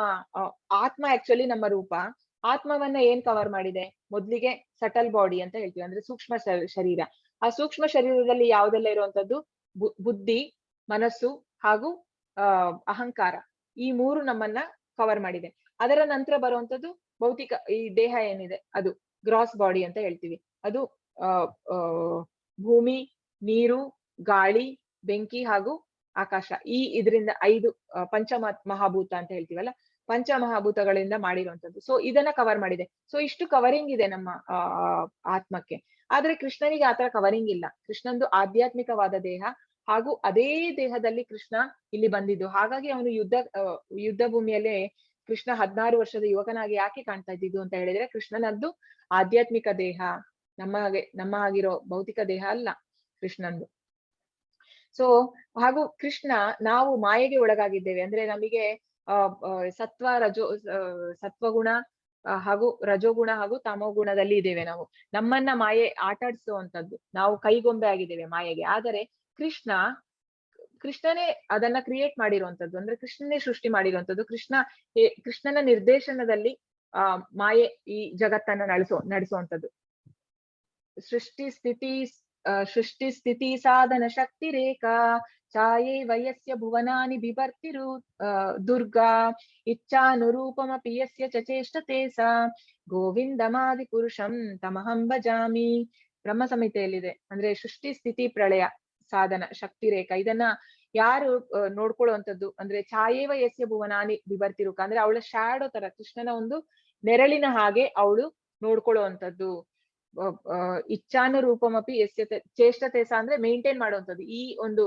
ಆತ್ಮ ಆಕ್ಚುಲಿ ನಮ್ಮ ರೂಪ. ಆತ್ಮವನ್ನ ಏನ್ ಕವರ್ ಮಾಡಿದೆ? ಮೊದ್ಲಿಗೆ ಸಟಲ್ ಬಾಡಿ ಅಂತ ಹೇಳ್ತೀವಿ, ಅಂದ್ರೆ ಸೂಕ್ಷ್ಮ ಶರೀರ. ಆ ಸೂಕ್ಷ್ಮ ಶರೀರದಲ್ಲಿ ಯಾವ್ದೆಲ್ಲ ಇರುವಂತದ್ದು? ಬುದ್ಧಿ, ಮನಸ್ಸು ಹಾಗೂ ಅಹಂಕಾರ. ಈ 3 ನಮ್ಮನ್ನ ಕವರ್ ಮಾಡಿದೆ. ಅದರ ನಂತರ ಬರುವಂತದ್ದು ಭೌತಿಕ ಈ ದೇಹ ಏನಿದೆ ಅದು ಗ್ರಾಸ್ ಬಾಡಿ ಅಂತ ಹೇಳ್ತೀವಿ. ಅದು ಭೂಮಿ, ನೀರು, ಗಾಳಿ, ಬೆಂಕಿ ಹಾಗೂ ಆಕಾಶ. ಇದರಿಂದ 5 ಮಹಾಭೂತ ಅಂತ ಹೇಳ್ತೀವಲ್ಲ, ಪಂಚಮಹಾಭೂತಗಳಿಂದ ಮಾಡಿರುವಂತದ್ದು. ಸೊ ಇದನ್ನ ಕವರ್ ಮಾಡಿದೆ. ಸೊ ಇಷ್ಟು ಕವರಿಂಗ್ ಇದೆ ನಮ್ಮ ಆತ್ಮಕ್ಕೆ. ಆದ್ರೆ ಕೃಷ್ಣನಿಗೆ ಆತರ ಕವರಿಂಗ್ ಇಲ್ಲ. ಕೃಷ್ಣಂದು ಆಧ್ಯಾತ್ಮಿಕವಾದ ದೇಹ, ಹಾಗೂ ಅದೇ ದೇಹದಲ್ಲಿ ಕೃಷ್ಣ ಇಲ್ಲಿ ಬಂದಿದ್ದು. ಹಾಗಾಗಿ ಅವನು ಯುದ್ಧ ಭೂಮಿಯಲ್ಲೇ ಕೃಷ್ಣ 16 ವರ್ಷದ ಯುವಕನಾಗಿ ಯಾಕೆ ಕಾಣ್ತಾ ಇದ್ದಿದ್ದು ಅಂತ ಹೇಳಿದ್ರೆ, ಕೃಷ್ಣನದ್ದು ಆಧ್ಯಾತ್ಮಿಕ ದೇಹ, ನಮ್ಮ ಆಗಿರೋ ಭೌತಿಕ ದೇಹ ಅಲ್ಲ ಕೃಷ್ಣಂದು. ಸೊ ಹಾಗೂ ಕೃಷ್ಣ, ನಾವು ಮಾಯೆಗೆ ಒಳಗಾಗಿದ್ದೇವೆ. ಅಂದ್ರೆ ನಮಗೆ ಸತ್ವಗುಣ ಹಾಗೂ ರಜೋಗುಣ ಹಾಗೂ ತಮೋಗುಣದಲ್ಲಿ ಇದ್ದೇವೆ ನಾವು. ನಮ್ಮನ್ನ ಮಾಯೆ ಆಟಾಡಿಸುವಂತದ್ದು, ನಾವು ಕೈಗೊಂಬೆ ಆಗಿದ್ದೇವೆ ಮಾಯೆಗೆ. ಆದರೆ ಕೃಷ್ಣನೇ ಅದನ್ನ ಕ್ರಿಯೇಟ್ ಮಾಡಿರುವಂತದ್ದು, ಅಂದ್ರೆ ಕೃಷ್ಣನೇ ಸೃಷ್ಟಿ ಮಾಡಿರುವಂತದ್ದು. ಕೃಷ್ಣನ ನಿರ್ದೇಶನದಲ್ಲಿ ಮಾಯೆ ಈ ಜಗತ್ತನ್ನ ನಡೆಸುವಂತದ್ದು. ಸೃಷ್ಟಿ ಸ್ಥಿತಿ ಸಾಧನ ಶಕ್ತಿ ರೇಖಾ ಛಾಯೇ ವಯಸ್ಯ ಭುವನಾನಿ ಬಿಭರ್ತಿರು ದುರ್ಗಾ ಇಚ್ಛಾನುರೂಪಮಪಿ ಯಸ್ಯ ಚೇಷ್ಟತೆ ಸಾ ಗೋವಿಂದಮಾದಿ ಪುರುಷಂ ತಮಹಂ ಭಜಾಮಿ. ಬ್ರಹ್ಮ ಸಂಹಿತೆಯಲ್ಲಿದೆ. ಅಂದ್ರೆ ಸೃಷ್ಟಿ ಸ್ಥಿತಿ ಪ್ರಳಯ ಸಾಧನ ಶಕ್ತಿ ರೇಖಾ, ಇದನ್ನ ಯಾರು ನೋಡ್ಕೊಳ್ಳುವಂಥದ್ದು ಅಂದ್ರೆ ಛಾಯೇವ ಯಸ್ಯ ಭುವನಾನಿ ಬಿಭರ್ತಿರುಕ, ಅಂದ್ರೆ ಅವಳ ಶ್ಯಾಡೋ ತರ, ಕೃಷ್ಣನ ಒಂದು ನೆರಳಿನ ಹಾಗೆ ಅವಳು ನೋಡ್ಕೊಳ್ಳುವಂಥದ್ದು. ಇಚ್ಛಾನುರೂಪಮಪಿ ಯಸ್ಯ ಚೇಷ್ಟತೆಸ ಅಂದ್ರೆ ಮೇಂಟೈನ್ ಮಾಡುವಂಥದ್ದು. ಈ ಒಂದು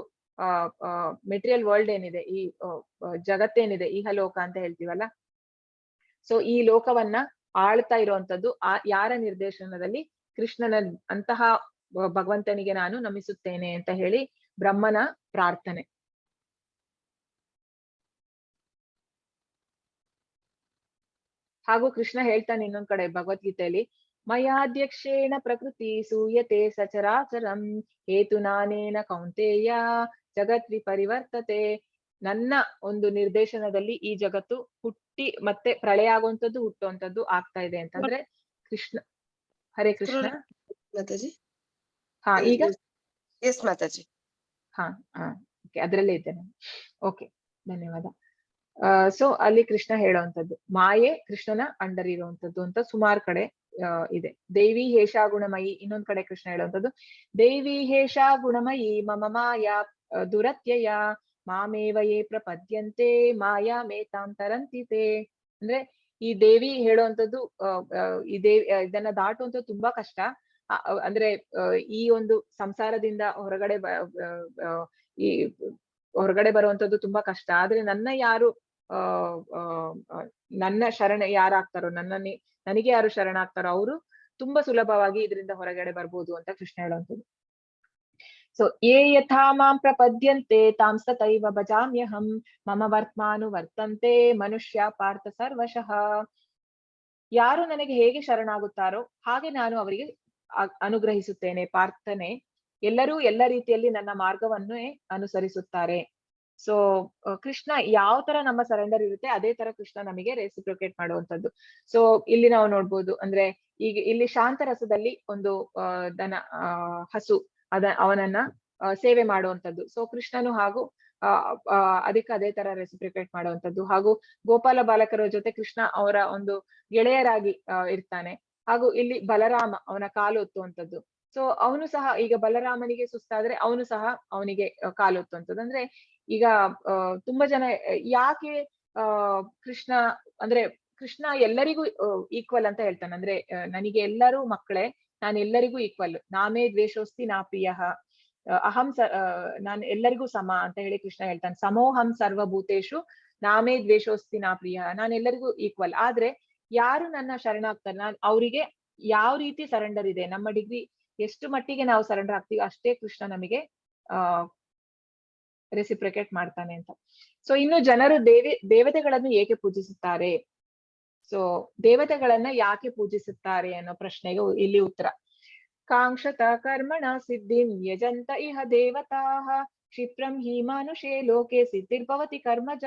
ಮೆಟೀರಿಯಲ್ ವರ್ಲ್ಡ್ ಏನಿದೆ, ಈ ಜಗತ್ತೇನಿದೆ, ಇಹಲೋಕ ಅಂತ ಹೇಳ್ತೀವಲ್ಲ, ಸೊ ಈ ಲೋಕವನ್ನ ಆಳ್ತಾ ಇರುವಂತದ್ದು ಯಾರ ನಿರ್ದೇಶನದಲ್ಲಿ? ಕೃಷ್ಣನ ಅಂತಹ ಭಗವಂತನಿಗೆ ನಾನು ನಮಿಸುತ್ತೇನೆ ಅಂತ ಹೇಳಿ ಬ್ರಹ್ಮನ ಪ್ರಾರ್ಥನೆ. ಹಾಗೂ ಕೃಷ್ಣ ಹೇಳ್ತಾನೆ ಇನ್ನೊಂದ್ ಕಡೆ ಭಗವದ್ಗೀತೆಯಲ್ಲಿ, ಮಯಾಧ್ಯಕ್ಷೇಣ ಪ್ರಕೃತಿ ಸೂಯತೆ ಸಚರಾಚರಂ ಹೇತುನಾನೇನ ಕೌಂತೆಯ ಜಗತ್ ವಿಪರಿವರ್ತತೆ. ನನ್ನ ಒಂದು ನಿರ್ದೇಶನದಲ್ಲಿ ಈ ಜಗತ್ತು ಹುಟ್ಟಿ ಮತ್ತೆ ಪ್ರಳಯ ಆಗುವಂಥದ್ದು ಹುಟ್ಟುವಂಥದ್ದು ಆಗ್ತಾ ಇದೆ ಅಂತಂದ್ರೆ ಕೃಷ್ಣ. ಹರೇ ಕೃಷ್ಣ ಮಾತಾಜಿ. ಹಾ, ಈಗ ಎಸ್ ಮಾತಾಜಿ. ಹಾ ಅದ್ರಲ್ಲೇ ಇದ್ದೇನೆ. ಓಕೆ, ಧನ್ಯವಾದ. ಸೊ ಅಲ್ಲಿ ಕೃಷ್ಣ ಹೇಳುವಂಥದ್ದು ಮಾಯೆ ಕೃಷ್ಣನ ಅಂಡರ್ ಇರುವಂತದ್ದು ಅಂತ ಸುಮಾರು ಕಡೆ ಇದೆ. ದೇವಿ ಹೇಷಾ ಗುಣಮಯಿ, ಇನ್ನೊಂದ್ ಕಡೆ ಕೃಷ್ಣ ಹೇಳುವಂಥದ್ದು ದೇವಿ ಹೇಷಾ ಗುಣಮಯಿ ಮಮ ಮಾಯಾ ದುರತ್ಯಯ ಮಾಮೇವ ಯೇ ಪ್ರಪದ್ಯಂತೆ ಮಾಯಾ ಮೇತಾಂ ತರಂತಿತೆ. ಅಂದ್ರೆ ಈ ದೇವಿ ಹೇಳುವಂಥದ್ದು ಇದನ್ನ ದಾಟುವಂಥದ್ದು ತುಂಬಾ ಕಷ್ಟ. ಅಂದ್ರೆ ಈ ಒಂದು ಸಂಸಾರದಿಂದ ಹೊರಗಡೆ ಬರುವಂತದ್ದು ತುಂಬಾ ಕಷ್ಟ. ಆದ್ರೆ ನನ್ನ ಯಾರು ನನ್ನ ಶರಣ ಯಾರಾಗ್ತಾರೋ, ನನಗೆ ಯಾರು ಶರಣಾಗ್ತಾರೋ ಅವರು ತುಂಬಾ ಸುಲಭವಾಗಿ ಇದರಿಂದ ಹೊರಗಡೆ ಬರ್ಬೋದು ಅಂತ ಕೃಷ್ಣ ಹೇಳುವಂಥದ್ದು. ಸೊ ಯೇ ಯಥಾ ಮಾಂ ಪ್ರಪದ್ಯಂತೆ ತಾಂಸ್ತತೈವ ಭಜಾಮ್ಯಹಂ ಮಮ ವರ್ತ್ಮಾನು ವರ್ತಂತೆ ಮನುಷ್ಯ ಪಾರ್ಥ ಸರ್ವಶಃ. ಯಾರು ನನಗೆ ಹೇಗೆ ಶರಣಾಗುತ್ತಾರೋ ಹಾಗೆ ನಾನು ಅವರಿಗೆ ಅನುಗ್ರಹಿಸುತ್ತೇನೆ. ಪಾರ್ಥನೆ, ಎಲ್ಲರೂ ಎಲ್ಲ ರೀತಿಯಲ್ಲಿ ನನ್ನ ಮಾರ್ಗವನ್ನೇ ಅನುಸರಿಸುತ್ತಾರೆ. ಸೊ ಕೃಷ್ಣ ಯಾವ ತರ ನಮ್ಮ ಸರೆಂಡರ್ ಇರುತ್ತೆ ಅದೇ ತರ ಕೃಷ್ಣ ನಮಗೆ ರೆಸಿಪ್ರೊಕೇಟ್ ಮಾಡುವಂತದ್ದು. ಸೊ ಇಲ್ಲಿ ನಾವು ನೋಡ್ಬೋದು, ಅಂದ್ರೆ ಈಗ ಇಲ್ಲಿ ಶಾಂತರಸದಲ್ಲಿ ಒಂದು ಹಸು ಅವನನ್ನ ಸೇವೆ ಮಾಡುವಂತದ್ದು. ಸೊ ಕೃಷ್ಣನು ಹಾಗೂ ಅದಕ್ಕೆ ಅದೇ ತರ ರೆಸಿಪ್ರಿಕೇಟ್ ಮಾಡುವಂತದ್ದು. ಹಾಗೂ ಗೋಪಾಲ ಬಾಲಕರ ಜೊತೆ ಕೃಷ್ಣ ಅವರ ಒಂದು ಗೆಳೆಯರಾಗಿ ಇರ್ತಾನೆ. ಹಾಗೂ ಇಲ್ಲಿ ಬಲರಾಮ ಅವನ ಕಾಲು ಒತ್ತುವಂಥದ್ದು. ಸೊ ಅವನು ಸಹ ಈಗ ಬಲರಾಮನಿಗೆ ಸುಸ್ತಾದ್ರೆ ಅವನು ಸಹ ಅವನಿಗೆ ಕಾಲು ಒತ್ತುವಂಥದ್ದು. ಅಂದ್ರೆ ಈಗ ತುಂಬಾ ಜನ ಯಾಕೆ ಕೃಷ್ಣ ಅಂದ್ರೆ ಕೃಷ್ಣ ಎಲ್ಲರಿಗೂ ಈಕ್ವಲ್ ಅಂತ ಹೇಳ್ತಾನೆ. ಅಂದ್ರೆ ನನಗೆ ಎಲ್ಲರೂ ಮಕ್ಕಳೇ, ನಾನು ಎಲ್ಲರಿಗೂ ಈಕ್ವಲ್. ನಾಮೇ ದ್ವೇಷೋಸ್ತಿ ನಾ ಪ್ರಿಯ ಅಹಂ ನಾನು ಎಲ್ಲರಿಗೂ ಸಮ ಅಂತ ಹೇಳಿ ಕೃಷ್ಣ ಹೇಳ್ತಾನೆ. ಸಮೋಹಂ ಸರ್ವಭೂತೇಶು ನಾಮೇ ದ್ವೇಷೋಸ್ತಿ ನಾ ಪ್ರಿಯ, ನಾನು ಎಲ್ಲರಿಗೂ ಈಕ್ವಲ್. ಆದ್ರೆ ಯಾರು ನನ್ನ ಶರಣಾಗ್ತಾರೆ, ನಾನು ಅವರಿಗೆ ಯಾವ ರೀತಿ ಸರೆಂಡರ್ ಇದೆ, ನಮ್ಮ ಡಿಗ್ರಿ ಎಷ್ಟು ಮಟ್ಟಿಗೆ ನಾವು ಸರೆಂಡರ್ ಆಗ್ತೀವಿ ಅಷ್ಟೇ ಕೃಷ್ಣ ನಮಗೆ ರೆಸಿಪ್ರಿಕೇಟ್ ಮಾಡ್ತಾನೆ ಅಂತ. ಸೊ ಇನ್ನು ಜನರು ದೇವತೆಗಳನ್ನು ಏಕೆ ಪೂಜಿಸುತ್ತಾರೆ? ಸೊ ದೇವತೆಗಳನ್ನ ಯಾಕೆ ಪೂಜಿಸುತ್ತಾರೆ ಅನ್ನೋ ಪ್ರಶ್ನೆಗೆ ಇಲ್ಲಿ ಉತ್ತರ. ಕಾಂಕ್ಷತ ಕರ್ಮಣ ಸಿದ್ಧಿಂ ಯಜಂತ ಇಹ ದೇವತಾಃ ಕ್ಷಿಪ್ರಂ ಹಿ ಮಾನುಷೇ ಲೋಕೆ ಸಿದ್ಧಿರ್ಭವತಿ ಕರ್ಮಜ.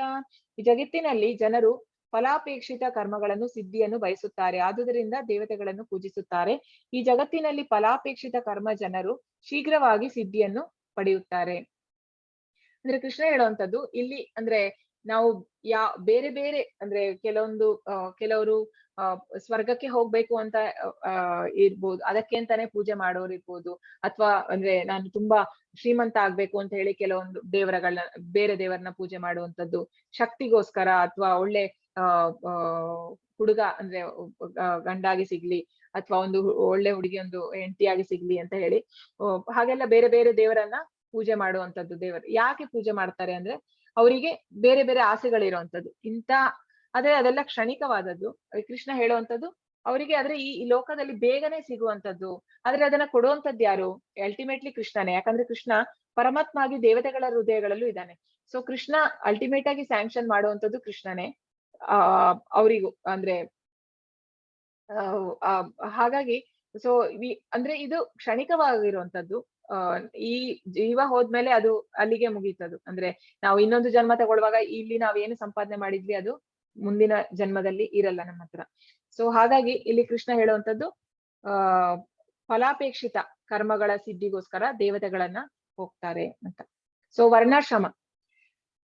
ಈ ಜಗತ್ತಿನಲ್ಲಿ ಜನರು ಫಲಾಪೇಕ್ಷಿತ ಕರ್ಮಗಳನ್ನು ಸಿದ್ಧಿಯನ್ನು ಬಯಸುತ್ತಾರೆ, ಆದುದರಿಂದ ದೇವತೆಗಳನ್ನು ಪೂಜಿಸುತ್ತಾರೆ. ಈ ಜಗತ್ತಿನಲ್ಲಿ ಫಲಾಪೇಕ್ಷಿತ ಕರ್ಮ ಜನರು ಶೀಘ್ರವಾಗಿ ಸಿದ್ಧಿಯನ್ನು ಪಡೆಯುತ್ತಾರೆ. ಅಂದ್ರೆ ಕೃಷ್ಣ ಹೇಳುವಂತದ್ದು ಇಲ್ಲಿ ಅಂದ್ರೆ ನಾವು ಬೇರೆ ಬೇರೆ ಅಂದ್ರೆ ಕೆಲವರು ಸ್ವರ್ಗಕ್ಕೆ ಹೋಗ್ಬೇಕು ಅಂತ ಇರ್ಬೋದು, ಅದಕ್ಕೆ ಅಂತಾನೆ ಪೂಜೆ ಮಾಡೋರು ಇರ್ಬೋದು. ಅಥವಾ ಅಂದ್ರೆ ನಾನು ತುಂಬಾ ಶ್ರೀಮಂತ ಆಗ್ಬೇಕು ಅಂತ ಹೇಳಿ ಕೆಲವೊಂದು ಬೇರೆ ದೇವರನ್ನ ಪೂಜೆ ಮಾಡುವಂತದ್ದು, ಶಕ್ತಿಗೋಸ್ಕರ ಅಥವಾ ಒಳ್ಳೆ ಹುಡುಗ ಅಂದ್ರೆ ಗಂಡಾಗಿ ಸಿಗ್ಲಿ ಅಥವಾ ಒಂದು ಒಳ್ಳೆ ಹುಡುಗಿ ಒಂದು ಹೆಂಡತಿಯಾಗಿ ಸಿಗ್ಲಿ ಅಂತ ಹೇಳಿ ಹಾಗೆಲ್ಲ ಬೇರೆ ಬೇರೆ ದೇವರನ್ನ ಪೂಜೆ ಮಾಡುವಂತದ್ದು. ದೇವರು ಯಾಕೆ ಪೂಜೆ ಮಾಡ್ತಾರೆ ಅಂದ್ರೆ ಅವರಿಗೆ ಬೇರೆ ಬೇರೆ ಆಸೆಗಳಿರುವಂತದ್ದು. ಆದ್ರೆ ಅದೆಲ್ಲ ಕ್ಷಣಿಕವಾದದ್ದು. ಕೃಷ್ಣ ಹೇಳುವಂತದ್ದು ಅವರಿಗೆ ಆದ್ರೆ ಈ ಲೋಕದಲ್ಲಿ ಬೇಗನೆ ಸಿಗುವಂತದ್ದು. ಆದ್ರೆ ಅದನ್ನ ಕೊಡುವಂತದ್ದು ಯಾರು? ಅಲ್ಟಿಮೇಟ್ಲಿ ಕೃಷ್ಣನೇ. ಯಾಕಂದ್ರೆ ಕೃಷ್ಣ ಪರಮಾತ್ಮ ಆಗಿ ದೇವತೆಗಳ ಹೃದಯಗಳಲ್ಲೂ ಇದ್ದಾನೆ. ಸೊ ಕೃಷ್ಣ ಅಲ್ಟಿಮೇಟ್ ಆಗಿ ಸ್ಯಾಂಕ್ಷನ್ ಮಾಡುವಂತದ್ದು ಕೃಷ್ಣನೇ ಅವರಿಗೂ. ಅಂದ್ರೆ ಹಾಗಾಗಿ ಸೊ ಅಂದ್ರೆ ಇದು ಕ್ಷಣಿಕವಾಗಿರುವಂತದ್ದು. ಈ ಜೀವ ಹೋದ್ಮೇಲೆ ಅದು ಅಲ್ಲಿಗೆ ಮುಗೀತದು. ಅಂದ್ರೆ ನಾವು ಇನ್ನೊಂದು ಜನ್ಮ ತಗೊಳ್ಳುವಾಗ ಇಲ್ಲಿ ನಾವೇನು ಸಂಪಾದನೆ ಮಾಡಿದ್ವಿ ಅದು ಮುಂದಿನ ಜನ್ಮದಲ್ಲಿ ಇರಲ್ಲ ನಮ್ಮ ಹತ್ರ. ಸೊ ಹಾಗಾಗಿ ಇಲ್ಲಿ ಕೃಷ್ಣ ಹೇಳುವಂತದ್ದು ಆ ಫಲಾಪೇಕ್ಷಿತ ಕರ್ಮಗಳ ಸಿದ್ಧಿಗೋಸ್ಕರ ದೇವತೆಗಳನ್ನ ಹೋಗ್ತಾರೆ ಅಂತ. ಸೊ ವರ್ಣಾಶ್ರಮ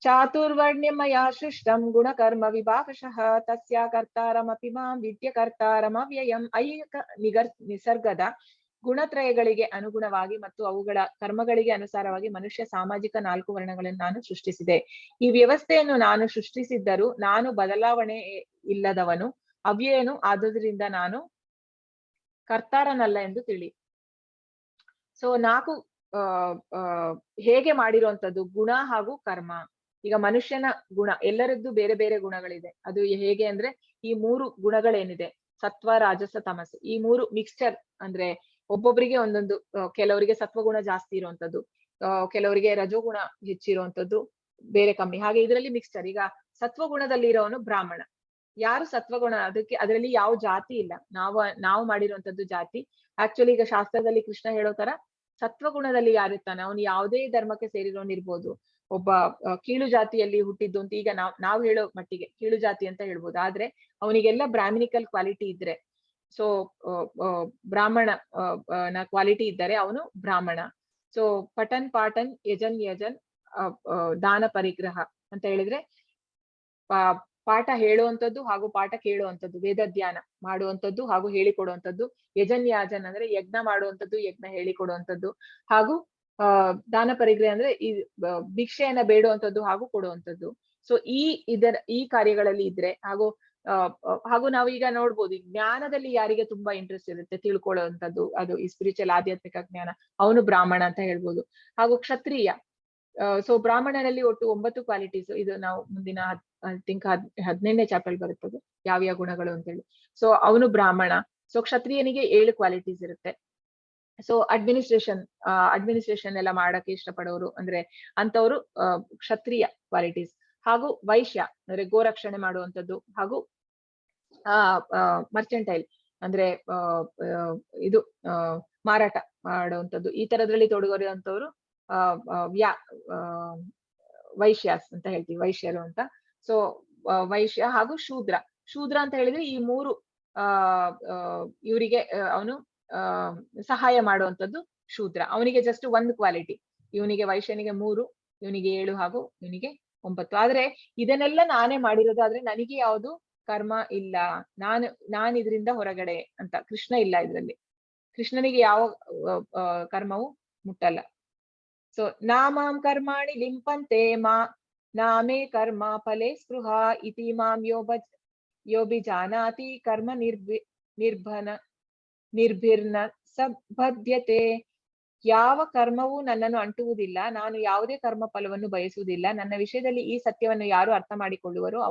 ಚಾತುರ್ವರ್ಣ್ಯಮಯಾ ಸೃಷ್ಟಂ ಗುಣಕರ್ಮ ವಿಭಾಗಶಃ ತಸ್ಯ ಕರ್ತಾರಮಪಿ ಮಾಂ ವಿದ್ಯ ಕರ್ತಾರಮವ್ಯಯಂ. ಐಹಿಕ ನಿಸರ್ಗದ ಗುಣತ್ರಯಗಳಿಗೆ ಅನುಗುಣವಾಗಿ ಮತ್ತು ಅವುಗಳ ಕರ್ಮಗಳಿಗೆ ಅನುಸಾರವಾಗಿ ಮನುಷ್ಯ ಸಾಮಾಜಿಕ 4 ವರ್ಣಗಳನ್ನು ನಾನು ಸೃಷ್ಟಿಸಿದೆ. ಈ ವ್ಯವಸ್ಥೆಯನ್ನು ನಾನು ಸೃಷ್ಟಿಸಿದ್ದರೂ ನಾನು ಬದಲಾವಣೆ ಇಲ್ಲದವನು, ಅವ್ಯಯನು, ಆದುದರಿಂದ ನಾನು ಕರ್ತಾರನಲ್ಲ ಎಂದು ತಿಳಿ. ಸೊ 4 ಹೇಗೆ ಮಾಡಿರುವಂತದ್ದು ಗುಣ ಹಾಗೂ ಕರ್ಮ. ಈಗ ಮನುಷ್ಯನ ಗುಣ ಎಲ್ಲರದ್ದು ಬೇರೆ ಬೇರೆ ಗುಣಗಳಿದೆ. ಅದು ಹೇಗೆ ಅಂದ್ರೆ ಈ 3 ಗುಣಗಳೇನಿದೆ ಸತ್ವ ರಾಜಸ ತಮಸ್ಸು, ಈ 3 ಮಿಕ್ಸ್ಚರ್. ಅಂದ್ರೆ ಒಬ್ಬೊಬ್ಬರಿಗೆ ಒಂದೊಂದು, ಕೆಲವರಿಗೆ ಸತ್ವಗುಣ ಜಾಸ್ತಿ ಇರುವಂತದ್ದು, ಕೆಲವರಿಗೆ ರಜೋಗುಣ ಹೆಚ್ಚಿರುವಂತದ್ದು, ಬೇರೆ ಕಮ್ಮಿ, ಹಾಗೆ ಇದರಲ್ಲಿ ಮಿಕ್ಸ್ಚರ್. ಈಗ ಸತ್ವಗುಣದಲ್ಲಿ ಇರೋನು ಬ್ರಾಹ್ಮಣ. ಯಾರು ಸತ್ವಗುಣ, ಅದರಲ್ಲಿ ಯಾವ ಜಾತಿ ಇಲ್ಲ. ನಾವು ಮಾಡಿರುವಂತದ್ದು ಜಾತಿ. ಆಕ್ಚುಲಿ ಈಗ ಶಾಸ್ತ್ರದಲ್ಲಿ ಕೃಷ್ಣ ಹೇಳೋ ತರ ಸತ್ವಗುಣದಲ್ಲಿ ಯಾರಿರ್ತಾನೆ ಅವನು ಯಾವುದೇ ಧರ್ಮಕ್ಕೆ ಸೇರಿರೋನಿರ್ಬೋದು. ಒಬ್ಬ ಕೀಳು ಜಾತಿಯಲ್ಲಿ ಹುಟ್ಟಿದ್ದು ಅಂತ ಈಗ ನಾವು ಹೇಳೋ ಮಟ್ಟಿಗೆ ಕೀಳು ಜಾತಿ ಅಂತ ಹೇಳ್ಬೋದು. ಆದ್ರೆ ಅವನಿಗೆಲ್ಲ ಬ್ರಾಹ್ಮಿನಿಕಲ್ ಕ್ವಾಲಿಟಿ ಇದ್ರೆ, ಸೊ ಬ್ರಾಹ್ಮಣ ನ ಕ್ವಾಲಿಟಿ ಇದ್ದರೆ ಅವನು ಬ್ರಾಹ್ಮಣ. ಸೊ ಪಠನ್ ಪಾಠನ್ ಯಜನ್ ದಾನ ಪರಿಗ್ರಹ ಅಂತ ಹೇಳಿದ್ರೆ ಪಾಠ ಹೇಳುವಂಥದ್ದು ಹಾಗೂ ಪಾಠ ಕೇಳುವಂಥದ್ದು, ವೇದ ಧ್ಯಾನ ಮಾಡುವಂಥದ್ದು ಹಾಗೂ ಹೇಳಿಕೊಡುವಂಥದ್ದು. ಯಾಜನ್ ಅಂದ್ರೆ ಯಜ್ಞ ಮಾಡುವಂಥದ್ದು, ಯಜ್ಞ ಹೇಳಿಕೊಡುವಂಥದ್ದು. ಹಾಗೂ ದಾನ ಪರಿಗ್ರಹ ಅಂದ್ರೆ ಈ ಭಿಕ್ಷೆಯನ್ನ ಬೇಡುವಂಥದ್ದು ಹಾಗೂ ಕೊಡುವಂಥದ್ದು. ಸೊ ಈ ಕಾರ್ಯಗಳಲ್ಲಿ ಇದ್ರೆ ಹಾಗೂ ನಾವು ಈಗ ನೋಡ್ಬೋದು, ಜ್ಞಾನದಲ್ಲಿ ಯಾರಿಗೆ ತುಂಬಾ ಇಂಟ್ರೆಸ್ಟ್ ಇರುತ್ತೆ ತಿಳ್ಕೊಳ್ಳುವಂಥದ್ದು, ಅದು ಈ ಸ್ಪಿರಿಚುವಲ್ ಆಧ್ಯಾತ್ಮಿಕ ಜ್ಞಾನ, ಅವನು ಬ್ರಾಹ್ಮಣ ಅಂತ ಹೇಳ್ಬೋದು. ಹಾಗೂ ಕ್ಷತ್ರಿಯ. ಸೊ ಬ್ರಾಹ್ಮಣನಲ್ಲಿ ಒಟ್ಟು 9 ಕ್ವಾಲಿಟೀಸ್. ಇದು ನಾವು ಮುಂದಿನ ಥಿಂಕ್ 18ನೇ ಚಾಪ್ಟರ್ ಬರುತ್ತದೆ ಯಾವ್ಯಾವ ಗುಣಗಳು ಅಂತ ಹೇಳಿ. ಸೊ ಅವನು ಬ್ರಾಹ್ಮಣ. ಸೊ ಕ್ಷತ್ರಿಯನಿಗೆ 7 ಕ್ವಾಲಿಟೀಸ್ ಇರುತ್ತೆ. ಸೊ ಅಡ್ಮಿನಿಸ್ಟ್ರೇಷನ್ ಎಲ್ಲ ಮಾಡಕ್ಕೆ ಇಷ್ಟಪಡೋರು ಅಂದ್ರೆ ಅಂತವ್ರು ಕ್ಷತ್ರಿಯ ಕ್ವಾಲಿಟೀಸ್. ಹಾಗೂ ವೈಶ್ಯ ಅಂದ್ರೆ ಗೋರಕ್ಷಣೆ ಮಾಡುವಂಥದ್ದು, ಹಾಗೂ ಮರ್ಚೆಂಟೈಲ್ ಅಂದ್ರೆ ಇದು ಮಾರಾಟ ಮಾಡುವಂಥದ್ದು, ಈ ತರದ್ರಲ್ಲಿ ತೊಡಗಿರುವಂತವ್ರು ವೈಶ್ಯಾಸ್ ಅಂತ ಹೇಳ್ತೀವಿ, ವೈಶ್ಯರು ಅಂತ. ಸೊ ವೈಶ್ಯ ಹಾಗೂ ಶೂದ್ರ ಅಂತ ಹೇಳಿದ್ರೆ ಈ 3 ಇವರಿಗೆ ಅವನು ಸಹಾಯ ಮಾಡುವಂಥದ್ದು ಶೂದ್ರ. ಅವನಿಗೆ ಜಸ್ಟ್ 1 ಕ್ವಾಲಿಟಿ. ಇವನಿಗೆ ವೈಶ್ಯನಿಗೆ 3, ಇವನಿಗೆ 7 ಹಾಗೂ ಇವನಿಗೆ 9. ಆದ್ರೆ ಇದನ್ನೆಲ್ಲ ನಾನೇ ಮಾಡಿರೋದಾದ್ರೆ ನನಗೆ ಯಾವುದು ಕರ್ಮ ಇಲ್ಲ, ನಾನು ಇದರಿಂದ ಹೊರಗಡೆ ಅಂತ. ಕೃಷ್ಣ ಇಲ್ಲ ಇದ್ರಲ್ಲಿ, ಕೃಷ್ಣನಿಗೆ ಯಾವ ಕರ್ಮವು ಮುಟ್ಟಲ್ಲ. ಸೊ ನಾಮಾಂ ಕರ್ಮಾಣಿ ಲಿಂಪಂತೆ ನಾಮೇ ಕರ್ಮ ಫಲೇ ಸ್ಪೃಹ ಇತಿ ಮಾಂ ಯೋಬಿಜಾನಾತಿ ಕರ್ಮ ನಿರ್ಭಿರ್ನ ಸಬದ್ಯತೆ. ಯಾವ ಕರ್ಮವೂ ನನ್ನನ್ನು ಅಂಟುವುದಿಲ್ಲ, ನಾನು ಯಾವುದೇ ಕರ್ಮ ಫಲವನ್ನು ಬಯಸುವುದಿಲ್ಲ. ನನ್ನ ವಿಷಯದಲ್ಲಿ ಈ ಸತ್ಯವನ್ನು ಯಾರು ಅರ್ಥ ಮಾಡಿಕೊಳ್ಳುವರೋ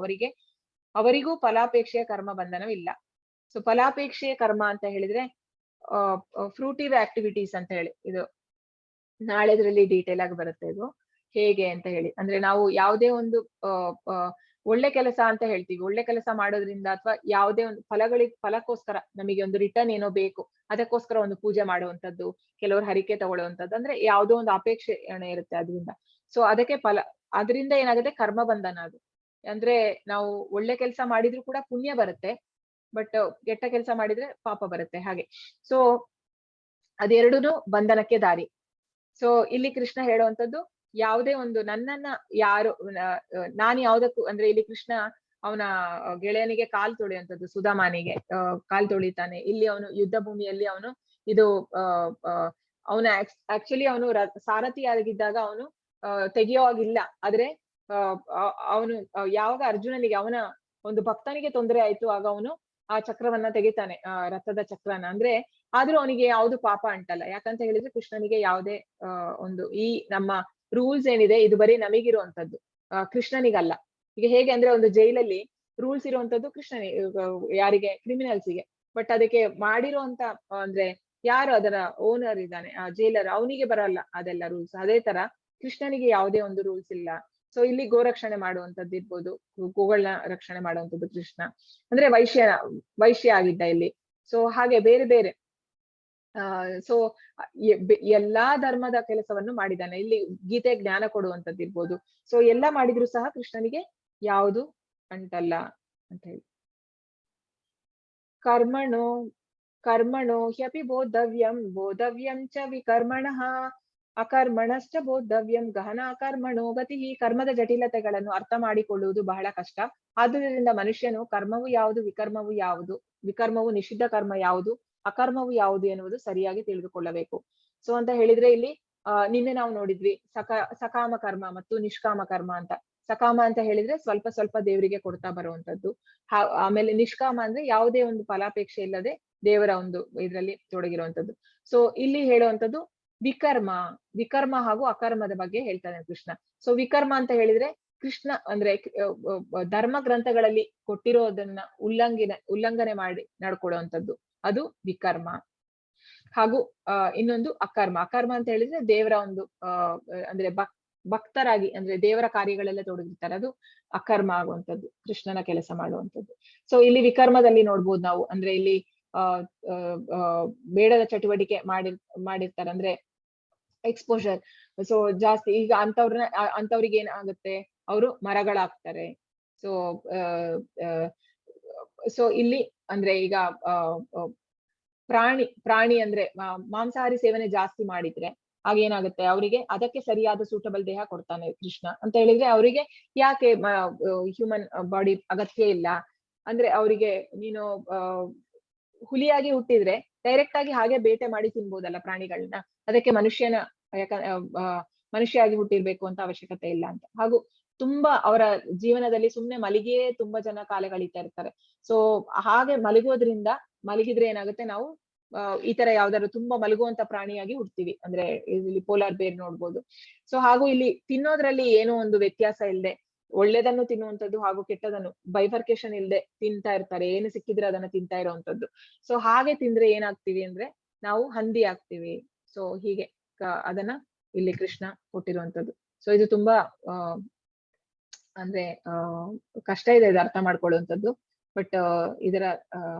ಅವರಿಗೂ ಫಲಾಪೇಕ್ಷೆಯ ಕರ್ಮ ಬಂಧನವಿಲ್ಲ. ಸೊ ಫಲಾಪೇಕ್ಷೆಯ ಕರ್ಮ ಅಂತ ಹೇಳಿದ್ರೆ ಫ್ರೂಟಿವ್ ಆಕ್ಟಿವಿಟೀಸ್ ಅಂತ ಹೇಳಿ, ಇದು ನಾಳೆದ್ರಲ್ಲಿ ಡೀಟೇಲ್ ಆಗಿ ಬರುತ್ತೆ ಇದು ಹೇಗೆ ಅಂತ ಹೇಳಿ. ಅಂದ್ರೆ ನಾವು ಯಾವುದೇ ಒಂದು ಒಳ್ಳೆ ಕೆಲಸ ಅಂತ ಹೇಳ್ತೀವಿ, ಒಳ್ಳೆ ಕೆಲಸ ಮಾಡೋದ್ರಿಂದ ಅಥವಾ ಯಾವುದೇ ಒಂದು ಫಲಕ್ಕೋಸ್ಕರ ನಮಗೆ ಒಂದು ರಿಟರ್ನ್ ಏನೋ ಬೇಕು, ಅದಕ್ಕೋಸ್ಕರ ಒಂದು ಪೂಜೆ ಮಾಡುವಂಥದ್ದು, ಕೆಲವರು ಹರಿಕೆ ತಗೊಳ್ಳುವಂಥದ್ದು, ಅಂದ್ರೆ ಯಾವುದೋ ಒಂದು ಅಪೇಕ್ಷೆ ಇರುತ್ತೆ ಅದರಿಂದ. ಸೊ ಅದಕ್ಕೆ ಅದರಿಂದ ಏನಾಗುತ್ತೆ ಕರ್ಮ ಬಂಧನ. ಅದು ಅಂದ್ರೆ ನಾವು ಒಳ್ಳೆ ಕೆಲಸ ಮಾಡಿದ್ರು ಕೂಡ ಪುಣ್ಯ ಬರುತ್ತೆ, ಬಟ್ ಕೆಟ್ಟ ಕೆಲಸ ಮಾಡಿದ್ರೆ ಪಾಪ ಬರುತ್ತೆ ಹಾಗೆ. ಸೊ ಅದೆರಡೂನು ಬಂಧನಕ್ಕೆ ದಾರಿ. ಸೊ ಇಲ್ಲಿ ಕೃಷ್ಣ ಹೇಳುವಂಥದ್ದು ಯಾವುದೇ ಒಂದು ನನ್ನನ್ನ ಯಾರು ನಾನು ಯಾವ್ದಕ್ಕೂ, ಅಂದ್ರೆ ಇಲ್ಲಿ ಕೃಷ್ಣ ಅವನ ಗೆಳೆಯನಿಗೆ ಕಾಲ್ ತೊಳೆಯುವಂಥದ್ದು, ಸುಧಾಮಾನಿಗೆ ಕಾಲ್ ತೊಳಿತಾನೆ. ಇಲ್ಲಿ ಅವನು ಯುದ್ಧ ಭೂಮಿಯಲ್ಲಿ ಅವನು ಇದು ಅವನ ಆಕ್ಚುಲಿ ಅವನು ಸಾರಥಿ ಆಗಿದ್ದಾಗ ಅವನು ತೆಗೆಯುವಾಗಿಲ್ಲ. ಆದ್ರೆ ಅವನು ಯಾವಾಗ ಅರ್ಜುನನಿಗೆ ಅವನ ಒಂದು ಭಕ್ತನಿಗೆ ತೊಂದರೆ ಆಯ್ತು, ಆಗ ಅವನು ಆ ಚಕ್ರವನ್ನ ತೆಗಿತಾನೆ, ರಥದ ಚಕ್ರನ. ಅಂದ್ರೆ ಆದ್ರೂ ಅವನಿಗೆ ಯಾವ್ದು ಪಾಪ ಅಂಟಲ್ಲ. ಯಾಕಂತ ಹೇಳಿದ್ರೆ ಕೃಷ್ಣನಿಗೆ ಯಾವುದೇ ಒಂದು ಈ ನಮ್ಮ ರೂಲ್ಸ್ ಏನಿದೆ ಇದು ಬರೀ ನಮಗಿರುವಂತದ್ದು, ಕೃಷ್ಣನಿಗಲ್ಲ. ಈಗ ಹೇಗೆ ಅಂದ್ರೆ ಒಂದು ಜೈಲಲ್ಲಿ ರೂಲ್ಸ್ ಇರುವಂತದ್ದು ಕೃಷ್ಣನಿಗೆ, ಯಾರಿಗೆ ಕ್ರಿಮಿನಲ್ಸಿಗೆ, ಬಟ್ ಅದಕ್ಕೆ ಮಾಡಿರುವಂತ ಅಂದ್ರೆ ಯಾರು ಅದರ ಓನರ್ ಇದ್ದಾನೆ, ಆ ಜೈಲರ್, ಅವನಿಗೆ ಬರಲ್ಲ ಅದೆಲ್ಲ ರೂಲ್ಸ್. ಅದೇ ತರ ಕೃಷ್ಣನಿಗೆ ಯಾವುದೇ ಒಂದು ರೂಲ್ಸ್ ಇಲ್ಲ. ಸೊ ಇಲ್ಲಿ ಗೋರಕ್ಷಣೆ ಮಾಡುವಂತದ್ದು ಇರ್ಬೋದು, ಗೋಗಳನ್ನ ರಕ್ಷಣೆ ಮಾಡುವಂತದ್ದು ಕೃಷ್ಣ. ಅಂದ್ರೆ ವೈಶ್ಯ ಆಗಿದ್ದ ಇಲ್ಲಿ. ಸೊ ಹಾಗೆ ಬೇರೆ ಬೇರೆ ಸೊ ಎಲ್ಲಾ ಧರ್ಮದ ಕೆಲಸವನ್ನು ಮಾಡಿದ್ದಾನೆ. ಇಲ್ಲಿ ಗೀತೆ ಜ್ಞಾನ ಕೊಡುವಂತದ್ದು ಇರ್ಬೋದು. ಸೊ ಎಲ್ಲ ಮಾಡಿದ್ರು ಸಹ ಕೃಷ್ಣನಿಗೆ ಯಾವುದು ಅಂಟಲ್ಲ ಅಂತ ಹೇಳಿ. ಕರ್ಮಣೋ ಹ್ಯಪಿ ಬೋಧವ್ಯಂ ಚ ವಿಕರ್ಮಣಃ ಅಕರ್ಮಣಶ್ಚ ಬೋಧವ್ಯಂ ಗಹನ ಅಕರ್ಮಣೋ ಗತಿ. ಕರ್ಮದ ಜಟಿಲತೆಗಳನ್ನು ಅರ್ಥ ಮಾಡಿಕೊಳ್ಳುವುದು ಬಹಳ ಕಷ್ಟ. ಆದುದರಿಂದ ಮನುಷ್ಯನು ಕರ್ಮವು ಯಾವುದು, ವಿಕರ್ಮವು ನಿಷಿದ್ಧ ಕರ್ಮ ಯಾವುದು, ಅಕರ್ಮವು ಯಾವುದು ಎನ್ನುವುದು ಸರಿಯಾಗಿ ತಿಳಿದುಕೊಳ್ಳಬೇಕು. ಸೊ ಅಂತ ಹೇಳಿದ್ರೆ ಇಲ್ಲಿ ನಿನ್ನೆ ನಾವು ನೋಡಿದ್ವಿ ಸಕಾಮ ಕರ್ಮ ಮತ್ತು ನಿಷ್ಕಾಮ ಕರ್ಮ ಅಂತ. ಸಕಾಮ ಅಂತ ಹೇಳಿದ್ರೆ ಸ್ವಲ್ಪ ಸ್ವಲ್ಪ ದೇವರಿಗೆ ಕೊಡ್ತಾ ಬರುವಂತದ್ದು. ಆಮೇಲೆ ನಿಷ್ಕಾಮ ಅಂದ್ರೆ ಯಾವುದೇ ಒಂದು ಫಲಾಪೇಕ್ಷೆ ಇಲ್ಲದೆ ದೇವರ ಒಂದು ಇದರಲ್ಲಿ ತೊಡಗಿರುವಂತದ್ದು. ಸೊ ಇಲ್ಲಿ ಹೇಳುವಂತದ್ದು ವಿಕರ್ಮ ಹಾಗೂ ಅಕರ್ಮದ ಬಗ್ಗೆ ಹೇಳ್ತಾನೆ ಕೃಷ್ಣ. ಸೊ ವಿಕರ್ಮ ಅಂತ ಹೇಳಿದ್ರೆ ಕೃಷ್ಣ ಅಂದ್ರೆ ಧರ್ಮ ಗ್ರಂಥಗಳಲ್ಲಿ ಕೊಟ್ಟಿರೋದನ್ನ ಉಲ್ಲಂಘನೆ ಮಾಡಿ ನಡ್ಕೊಳ್ಳುವಂಥದ್ದು, ಅದು ವಿಕರ್ಮ. ಹಾಗೂ ಇನ್ನೊಂದು ಅಕರ್ಮ ಅಂತ ಹೇಳಿದ್ರೆ ದೇವರ ಒಂದು ಅಂದ್ರೆ ಭಕ್ತರಾಗಿ ಅಂದ್ರೆ ದೇವರ ಕಾರ್ಯಗಳೆಲ್ಲ ತೊಡಗಿರ್ತಾರೆ, ಅದು ಅಕರ್ಮ ಆಗುವಂಥದ್ದು, ಕೃಷ್ಣನ ಕೆಲಸ ಮಾಡುವಂಥದ್ದು. ಸೊ ಇಲ್ಲಿ ವಿಕರ್ಮದಲ್ಲಿ ನೋಡ್ಬೋದು ನಾವು, ಅಂದ್ರೆ ಇಲ್ಲಿ ಬೇಡದ ಚಟುವಟಿಕೆ ಮಾಡಿರ್ತಾರೆ, ಅಂದ್ರೆ ಎಕ್ಸ್ಪೋಜರ್. ಸೊ ಜಾಸ್ತಿ ಈಗ ಅಂತವ್ರಿಗೆ ಏನಾಗುತ್ತೆ, ಅವರು ಮರಗಳಾಗ್ತಾರೆ. ಸೊ ಇಲ್ಲಿ ಅಂದ್ರೆ ಈಗ ಪ್ರಾಣಿ ಅಂದ್ರೆ ಮಾಂಸಾಹಾರಿ ಸೇವನೆ ಜಾಸ್ತಿ ಮಾಡಿದ್ರೆ ಆಗೇನಾಗುತ್ತೆ, ಅವರಿಗೆ ಅದಕ್ಕೆ ಸರಿಯಾದ ಸೂಟಬಲ್ ದೇಹ ಕೊಡ್ತಾನೆ ಕೃಷ್ಣ. ಅಂತ ಹೇಳಿದ್ರೆ ಅವರಿಗೆ ಯಾಕೆ ಹ್ಯೂಮನ್ ಬಾಡಿ ಅಗತ್ಯ ಇಲ್ಲ ಅಂದ್ರೆ, ಅವರಿಗೆ ನೀನು ಹುಲಿಯಾಗಿ ಹುಟ್ಟಿದ್ರೆ ಡೈರೆಕ್ಟ್ ಆಗಿ ಹಾಗೆ ಬೇಟೆ ಮಾಡಿ ತಿನ್ಬೋದಲ್ಲ ಪ್ರಾಣಿಗಳನ್ನ, ಅದಕ್ಕೆ ಮನುಷ್ಯಾಗಿ ಹುಟ್ಟಿರ್ಬೇಕು ಅಂತ ಅವಶ್ಯಕತೆ ಇಲ್ಲ ಅಂತ. ಹಾಗೂ ತುಂಬಾ ಅವರ ಜೀವನದಲ್ಲಿ ಸುಮ್ನೆ ಮಲಗಿಯೇ ತುಂಬಾ ಜನ ಕಾಲ ಕಳೀತಾ ಇರ್ತಾರೆ. ಸೊ ಹಾಗೆ ಮಲಗಿದ್ರೆ ಏನಾಗುತ್ತೆ, ನಾವು ಈ ತರ ಯಾವ್ದಾದ್ರು ತುಂಬಾ ಮಲಗುವಂತ ಪ್ರಾಣಿಯಾಗಿ ಹುಡ್ತೀವಿ. ಅಂದ್ರೆ ಇಲ್ಲಿ ಪೋಲಾರ್ ಬೇರ್ ನೋಡ್ಬೋದು. ಸೊ ಹಾಗೂ ಇಲ್ಲಿ ತಿನ್ನೋದ್ರಲ್ಲಿ ಏನೋ ಒಂದು ವ್ಯತ್ಯಾಸ ಇಲ್ಲದೆ ಒಳ್ಳೇದನ್ನು ತಿನ್ನುವಂಥದ್ದು ಹಾಗೂ ಕೆಟ್ಟದನ್ನು ಬೈಫರ್ಕೇಶನ್ ಇಲ್ಲದೆ ತಿಂತಾ ಇರ್ತಾರೆ, ಏನು ಸಿಕ್ಕಿದ್ರೆ ಅದನ್ನ ತಿಂತಾ ಇರೋವಂಥದ್ದು. ಸೊ ಹಾಗೆ ತಿಂದ್ರೆ ಏನಾಗ್ತೀವಿ ಅಂದ್ರೆ ನಾವು ಹಂದಿ ಆಗ್ತೀವಿ. ಸೊ ಹೀಗೆ ಅದನ್ನ ಇಲ್ಲಿ ಕೃಷ್ಣ ಕೊಟ್ಟಿರುವಂತದ್ದು. ಸೊ ಇದು ತುಂಬಾ ಅಂದ್ರೆ ಕಷ್ಟ ಇದೆ ಇದು ಅರ್ಥ ಮಾಡ್ಕೊಳ್ಳುವಂಥದ್ದು, ಬಟ್ ಇದರ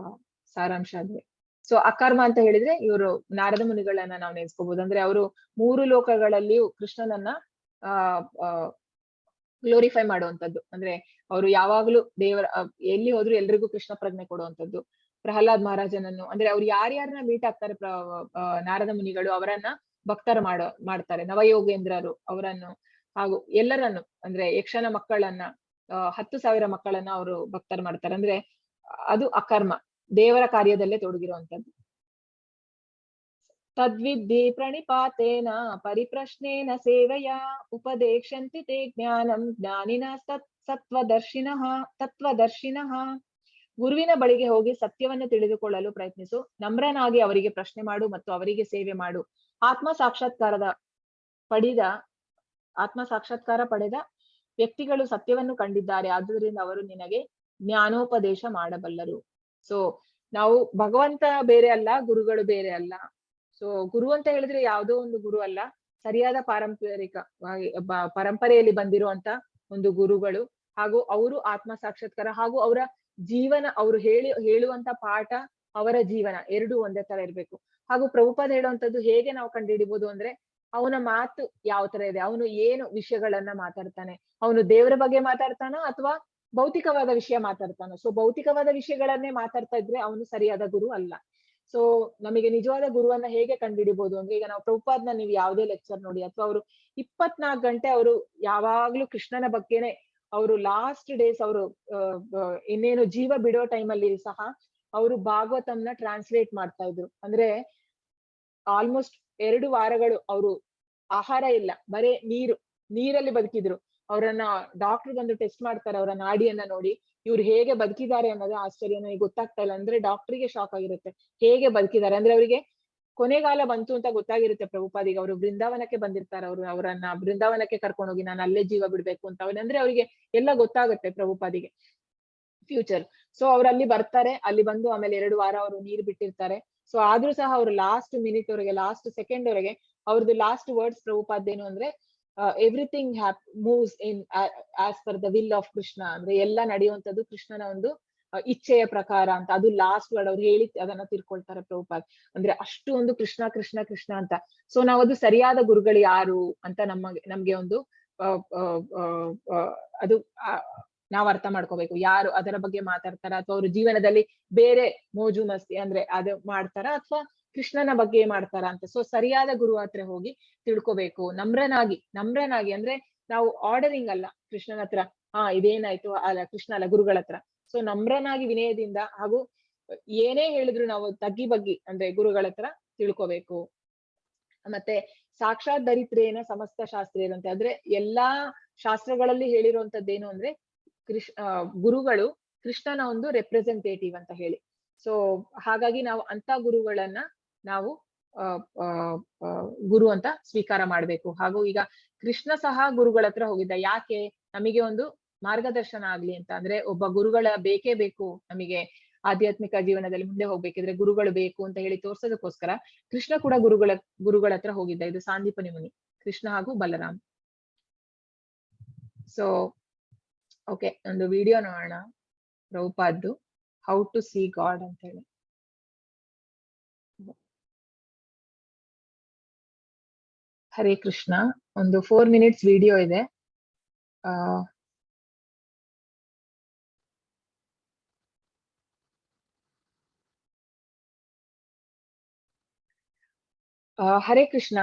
ಸಾರಾಂಶ ಅದೇ. ಸೊ ಅಕರ್ಮ ಅಂತ ಹೇಳಿದ್ರೆ ಇವರು ನಾರದ ಮುನಿಗಳನ್ನ ನಾವು ನೆನೆಸ್ಕೋಬಹುದು. ಅಂದ್ರೆ ಅವರು 3 ಲೋಕಗಳಲ್ಲಿಯೂ ಕೃಷ್ಣನನ್ನ ಗ್ಲೋರಿಫೈ ಮಾಡುವಂತದ್ದು. ಅಂದ್ರೆ ಅವರು ಯಾವಾಗ್ಲೂ ದೇವರ ಎಲ್ಲಿ ಹೋದ್ರು ಎಲ್ರಿಗೂ ಕೃಷ್ಣ ಪ್ರಜ್ಞೆ ಕೊಡುವಂತದ್ದು. ಪ್ರಹ್ಲಾದ್ ಮಹಾರಾಜನನ್ನು ಅಂದ್ರೆ ಅವ್ರು ಯಾರ್ಯಾರನ್ನ ಮೀಟ್ ಆಗ್ತಾರೆ ನಾರದ ಮುನಿಗಳು ಅವರನ್ನ ಭಕ್ತರ ಮಾಡ್ತಾರೆ. ನವಯೋಗೇಂದ್ರರು ಅವರನ್ನು ಹಾಗೂ ಎಲ್ಲರನ್ನು ಅಂದ್ರೆ ಯಕ್ಷನ ಮಕ್ಕಳನ್ನ 10,000 ಮಕ್ಕಳನ್ನ ಅವರು ಭಕ್ತರು ಮಾಡ್ತಾರೆ. ಅಂದ್ರೆ ಅದು ಅಕರ್ಮ, ದೇವರ ಕಾರ್ಯದಲ್ಲೇ ತೊಡಗಿರುವಂತದ್ದು. ತದ್ವಿದ್ಧಿ ಪ್ರಣಿಪಾತೇನ ಪರಿಪ್ರಶ್ನೇನ ಸೇವೆಯ ಉಪದೇಶಂತಿ ತೇ ಜ್ಞಾನಂ ಜ್ಞಾನಿನ ತತ್ವದರ್ಶಿನಃ. ಗುರುವಿನ ಬಳಿಗೆ ಹೋಗಿ ಸತ್ಯವನ್ನು ತಿಳಿದುಕೊಳ್ಳಲು ಪ್ರಯತ್ನಿಸು, ನಮ್ರನಾಗಿ ಅವರಿಗೆ ಪ್ರಶ್ನೆ ಮಾಡು ಮತ್ತು ಅವರಿಗೆ ಸೇವೆ ಮಾಡು. ಆತ್ಮ ಸಾಕ್ಷಾತ್ಕಾರ ಪಡೆದ ವ್ಯಕ್ತಿಗಳು ಸತ್ಯವನ್ನು ಕಂಡಿದ್ದಾರೆ, ಆದುದರಿಂದ ಅವರು ನಿನಗೆ ಜ್ಞಾನೋಪದೇಶ ಮಾಡಬಲ್ಲರು. ಸೊ ನಾವು ಭಗವಂತ ಬೇರೆ ಅಲ್ಲ, ಗುರುಗಳು ಬೇರೆ ಅಲ್ಲ. ಸೊ ಗುರು ಅಂತ ಹೇಳಿದ್ರೆ ಯಾವುದೋ ಒಂದು ಗುರು ಅಲ್ಲ, ಸರಿಯಾದ ಪರಂಪರೆಯಲ್ಲಿ ಬಂದಿರುವಂತ ಒಂದು ಗುರುಗಳು. ಹಾಗೂ ಅವರು ಆತ್ಮ ಸಾಕ್ಷಾತ್ಕಾರ ಹಾಗೂ ಅವರ ಜೀವನ, ಅವರು ಹೇಳುವಂತ ಪಾಠ, ಅವರ ಜೀವನ ಎರಡೂ ಒಂದೇ ತರ ಇರ್ಬೇಕು. ಹಾಗೂ ಪ್ರಭುಪಾದ ಹೇಳುವಂತದ್ದು ಹೇಗೆ ನಾವು ಕಂಡುಹಿಡಿಬಹುದು ಅಂದ್ರೆ, ಅವನ ಮಾತು ಯಾವ ತರ ಇದೆ, ಅವನು ಏನು ವಿಷಯಗಳನ್ನ ಮಾತಾಡ್ತಾನೆ, ಅವನು ದೇವರ ಬಗ್ಗೆ ಮಾತಾಡ್ತಾನ ಅಥವಾ ಭೌತಿಕವಾದ ವಿಷಯ ಮಾತಾಡ್ತಾನ. ಸೊ ಭೌತಿಕವಾದ ವಿಷಯಗಳನ್ನೇ ಮಾತಾಡ್ತಾ ಇದ್ರೆ ಅವನು ಸರಿಯಾದ ಗುರು ಅಲ್ಲ. ಸೊ ನಮಗೆ ನಿಜವಾದ ಗುರುವನ್ನ ಹೇಗೆ ಕಂಡುಹಿಡಿಬಹುದು ಅಂದ್ರೆ, ಈಗ ನಾವು ಪ್ರಭುಪಾದ್ನ ನೀವು ಯಾವುದೇ ಲೆಕ್ಚರ್ ನೋಡಿ, ಅಥವಾ ಅವರು 24 ಗಂಟೆ ಅವರು ಯಾವಾಗ್ಲೂ ಕೃಷ್ಣನ ಬಗ್ಗೆನೆ, ಅವರು ಲಾಸ್ಟ್ ಡೇಸ್ ಅವರು ಇನ್ನೇನು ಜೀವ ಬಿಡೋ ಟೈಮಲ್ಲಿ ಸಹ ಅವರು ಭಾಗವತಂನ ಟ್ರಾನ್ಸ್ಲೇಟ್ ಮಾಡ್ತಾ ಇದ್ರು. ಅಂದ್ರೆ ಆಲ್ಮೋಸ್ಟ್ 2 ವಾರಗಳು ಅವರು ಆಹಾರ ಇಲ್ಲ, ಬರೇ ನೀರಲ್ಲಿ ಬದುಕಿದ್ರು. ಅವರನ್ನ ಡಾಕ್ಟರ್ ಬಂದು ಟೆಸ್ಟ್ ಮಾಡ್ತಾರೆ, ಅವರ ನಾಡಿಯನ್ನ ನೋಡಿ ಇವ್ರು ಹೇಗೆ ಬದುಕಿದ್ದಾರೆ ಅನ್ನೋದು ಆಶ್ಚರ್ಯ, ನನಗೆ ಗೊತ್ತಾಗ್ತಾ ಇಲ್ಲ. ಅಂದ್ರೆ ಡಾಕ್ಟರ್ಗೆ ಶಾಕ್ ಆಗಿರುತ್ತೆ, ಹೇಗೆ ಬದುಕಿದ್ದಾರೆ ಅಂದ್ರೆ ಅವರಿಗೆ ಕೊನೆಗಾಲ ಬಂತು ಅಂತ ಗೊತ್ತಾಗಿರುತ್ತೆ ಪ್ರಭುಪಾದಿಗೆ. ಅವರು ಬೃಂದಾವನಕ್ಕೆ ಬಂದಿರ್ತಾರೆ, ಅವರನ್ನ ಬೃಂದಾವನಕ್ಕೆ ಕರ್ಕೊಂಡು ಹೋಗಿ ನಾನು ಅಲ್ಲೇ ಜೀವ ಬಿಡ್ಬೇಕು ಅಂತ ಅಂದ್ರೆ ಅವರಿಗೆ ಎಲ್ಲ ಗೊತ್ತಾಗುತ್ತೆ ಪ್ರಭುಪಾದಿಗೆ ಫ್ಯೂಚರ್. ಸೊ ಅವ್ರು ಅಲ್ಲಿ ಬರ್ತಾರೆ, ಅಲ್ಲಿ ಬಂದು ಆಮೇಲೆ 2 ವಾರ ಅವರು ನೀರು ಬಿಟ್ಟಿರ್ತಾರೆ. ಸೊ ಆದ್ರೂ ಸಹ ಅವ್ರು ಲಾಸ್ಟ್ ಮಿನಿಟ್ ವರೆಗೆ, ಲಾಸ್ಟ್ ಸೆಕೆಂಡ್ ವರೆಗೆ ಅವ್ರದ್ದು ಲಾಸ್ಟ್ ವರ್ಡ್ಸ್ ಪ್ರಭುಪಾದೇನು ಅಂದ್ರೆ, everything moves in as per the will of Krishna, ಅಂದ್ರೆ ಎಲ್ಲ ನಡೆಯುವಂತದ್ದು ಕೃಷ್ಣನ ಒಂದು ಇಚ್ಛೆಯ ಪ್ರಕಾರ ಅಂತ. ಅದು ಲಾಸ್ಟ್ ವರ್ಡ್ ಅವ್ರು ಹೇಳಿ ಅದನ್ನ ತಿಳ್ಕೊಳ್ತಾರೆ ಪ್ರಭುಪಾದ್. ಅಂದ್ರೆ ಅಷ್ಟು ಒಂದು ಕೃಷ್ಣ ಕೃಷ್ಣ ಕೃಷ್ಣ ಅಂತ. ಸೊ ನಾವು ಅದು ಸರಿಯಾದ ಗುರುಗಳು ಯಾರು ಅಂತ ನಮ್ಗೆ ಒಂದು ಅದು ನಾವ್ ಅರ್ಥ ಮಾಡ್ಕೋಬೇಕು. ಯಾರು ಅದರ ಬಗ್ಗೆ ಮಾತಾಡ್ತಾರ, ಅಥವಾ ಅವ್ರ ಜೀವನದಲ್ಲಿ ಬೇರೆ ಮೋಜು ಮಸ್ತಿ ಅಂದ್ರೆ ಅದು ಮಾಡ್ತಾರ, ಅಥವಾ ಕೃಷ್ಣನ ಬಗ್ಗೆ ಮಾಡ್ತಾರ ಅಂತ. ಸೊ ಸರಿಯಾದ ಗುರು ಹತ್ರ ಹೋಗಿ ತಿಳ್ಕೊಬೇಕು. ನಮ್ರನಾಗಿ ಅಂದ್ರೆ ನಾವು ಆರ್ಡರಿಂಗ್ ಅಲ್ಲ ಕೃಷ್ಣನ ಹತ್ರ, ಇದೇನಾಯ್ತು ಅಲ್ಲ ಕೃಷ್ಣ ಅಲ್ಲ ಗುರುಗಳ ಹತ್ರ. ಸೊ ನಮ್ರನಾಗಿ ವಿನಯದಿಂದ, ಹಾಗೂ ಏನೇ ಹೇಳಿದ್ರು ನಾವು ತಗ್ಗಿ ಬಗ್ಗಿ ಅಂದ್ರೆ ಗುರುಗಳ ಹತ್ರ ತಿಳ್ಕೊಬೇಕು. ಮತ್ತೆ ಸಾಕ್ಷಾತ್ ದರಿದ್ರೇನ ಸಮಸ್ತ ಶಾಸ್ತ್ರೀಯರಂತೆ, ಅಂದ್ರೆ ಎಲ್ಲಾ ಶಾಸ್ತ್ರಗಳಲ್ಲಿ ಹೇಳಿರುವಂತದ್ದೇನು ಅಂದ್ರೆ ಗುರುಗಳು ಕೃಷ್ಣನ ಒಂದು ರೆಪ್ರೆಸೆಂಟೇಟಿವ್ ಅಂತ ಹೇಳಿ. ಸೊ ಹಾಗಾಗಿ ನಾವು ಅಂತ ಗುರುಗಳನ್ನ ನಾವು ಗುರು ಅಂತ ಸ್ವೀಕಾರ ಮಾಡ್ಬೇಕು. ಹಾಗೂ ಈಗ ಕೃಷ್ಣ ಸಹ ಗುರುಗಳ ಹತ್ರ ಹೋಗಿದ್ದ, ಯಾಕೆ? ನಮಗೆ ಒಂದು ಮಾರ್ಗದರ್ಶನ ಆಗ್ಲಿ ಅಂತ. ಅಂದ್ರೆ ಒಬ್ಬ ಗುರುಗಳ ಬೇಕೇ ಬೇಕು ನಮಗೆ ಆಧ್ಯಾತ್ಮಿಕ ಜೀವನದಲ್ಲಿ ಮುಂದೆ ಹೋಗ್ಬೇಕಿದ್ರೆ ಗುರುಗಳು ಬೇಕು ಅಂತ ಹೇಳಿ ತೋರ್ಸೋದಕ್ಕೋಸ್ಕರ ಕೃಷ್ಣ ಕೂಡ ಗುರುಗಳ ಹತ್ರ ಹೋಗಿದ್ದ. ಇದು ಸಾಂದೀಪನಿ ಮುನಿ, ಕೃಷ್ಣ ಹಾಗೂ ಬಲರಾಮ್. ಸೊ ಓಕೆ, ಒಂದು ವಿಡಿಯೋ ನೋಡೋಣ ಪ್ರಭುಪಾದ್ದು, ಹೌ ಟು ಸಿ ಗಾಡ್ ಅಂತ ಹೇಳಿ. ಹರೇ ಕೃಷ್ಣ. ಒಂದು 4 minutes ವಿಡಿಯೋ ಇದೆ. ಹರೇ ಕೃಷ್ಣ.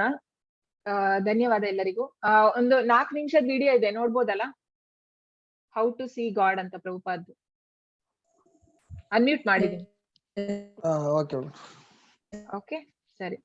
ಧನ್ಯವಾದ ಎಲ್ಲರಿಗೂ. ಒಂದು 4 ನಿಮಿಷದ ವಿಡಿಯೋ ಇದೆ, ನೋಡ್ಬೋದಲ್ಲ? ಹೌ ಟು ಸಿ ಗಾಡ್ ಅಂತ ಪ್ರಭುಪಾದ್ದು. ಅನ್ಮ್ಯೂಟ್ ಮಾಡಿದೀನಿ. ಓಕೆ ಸರಿ.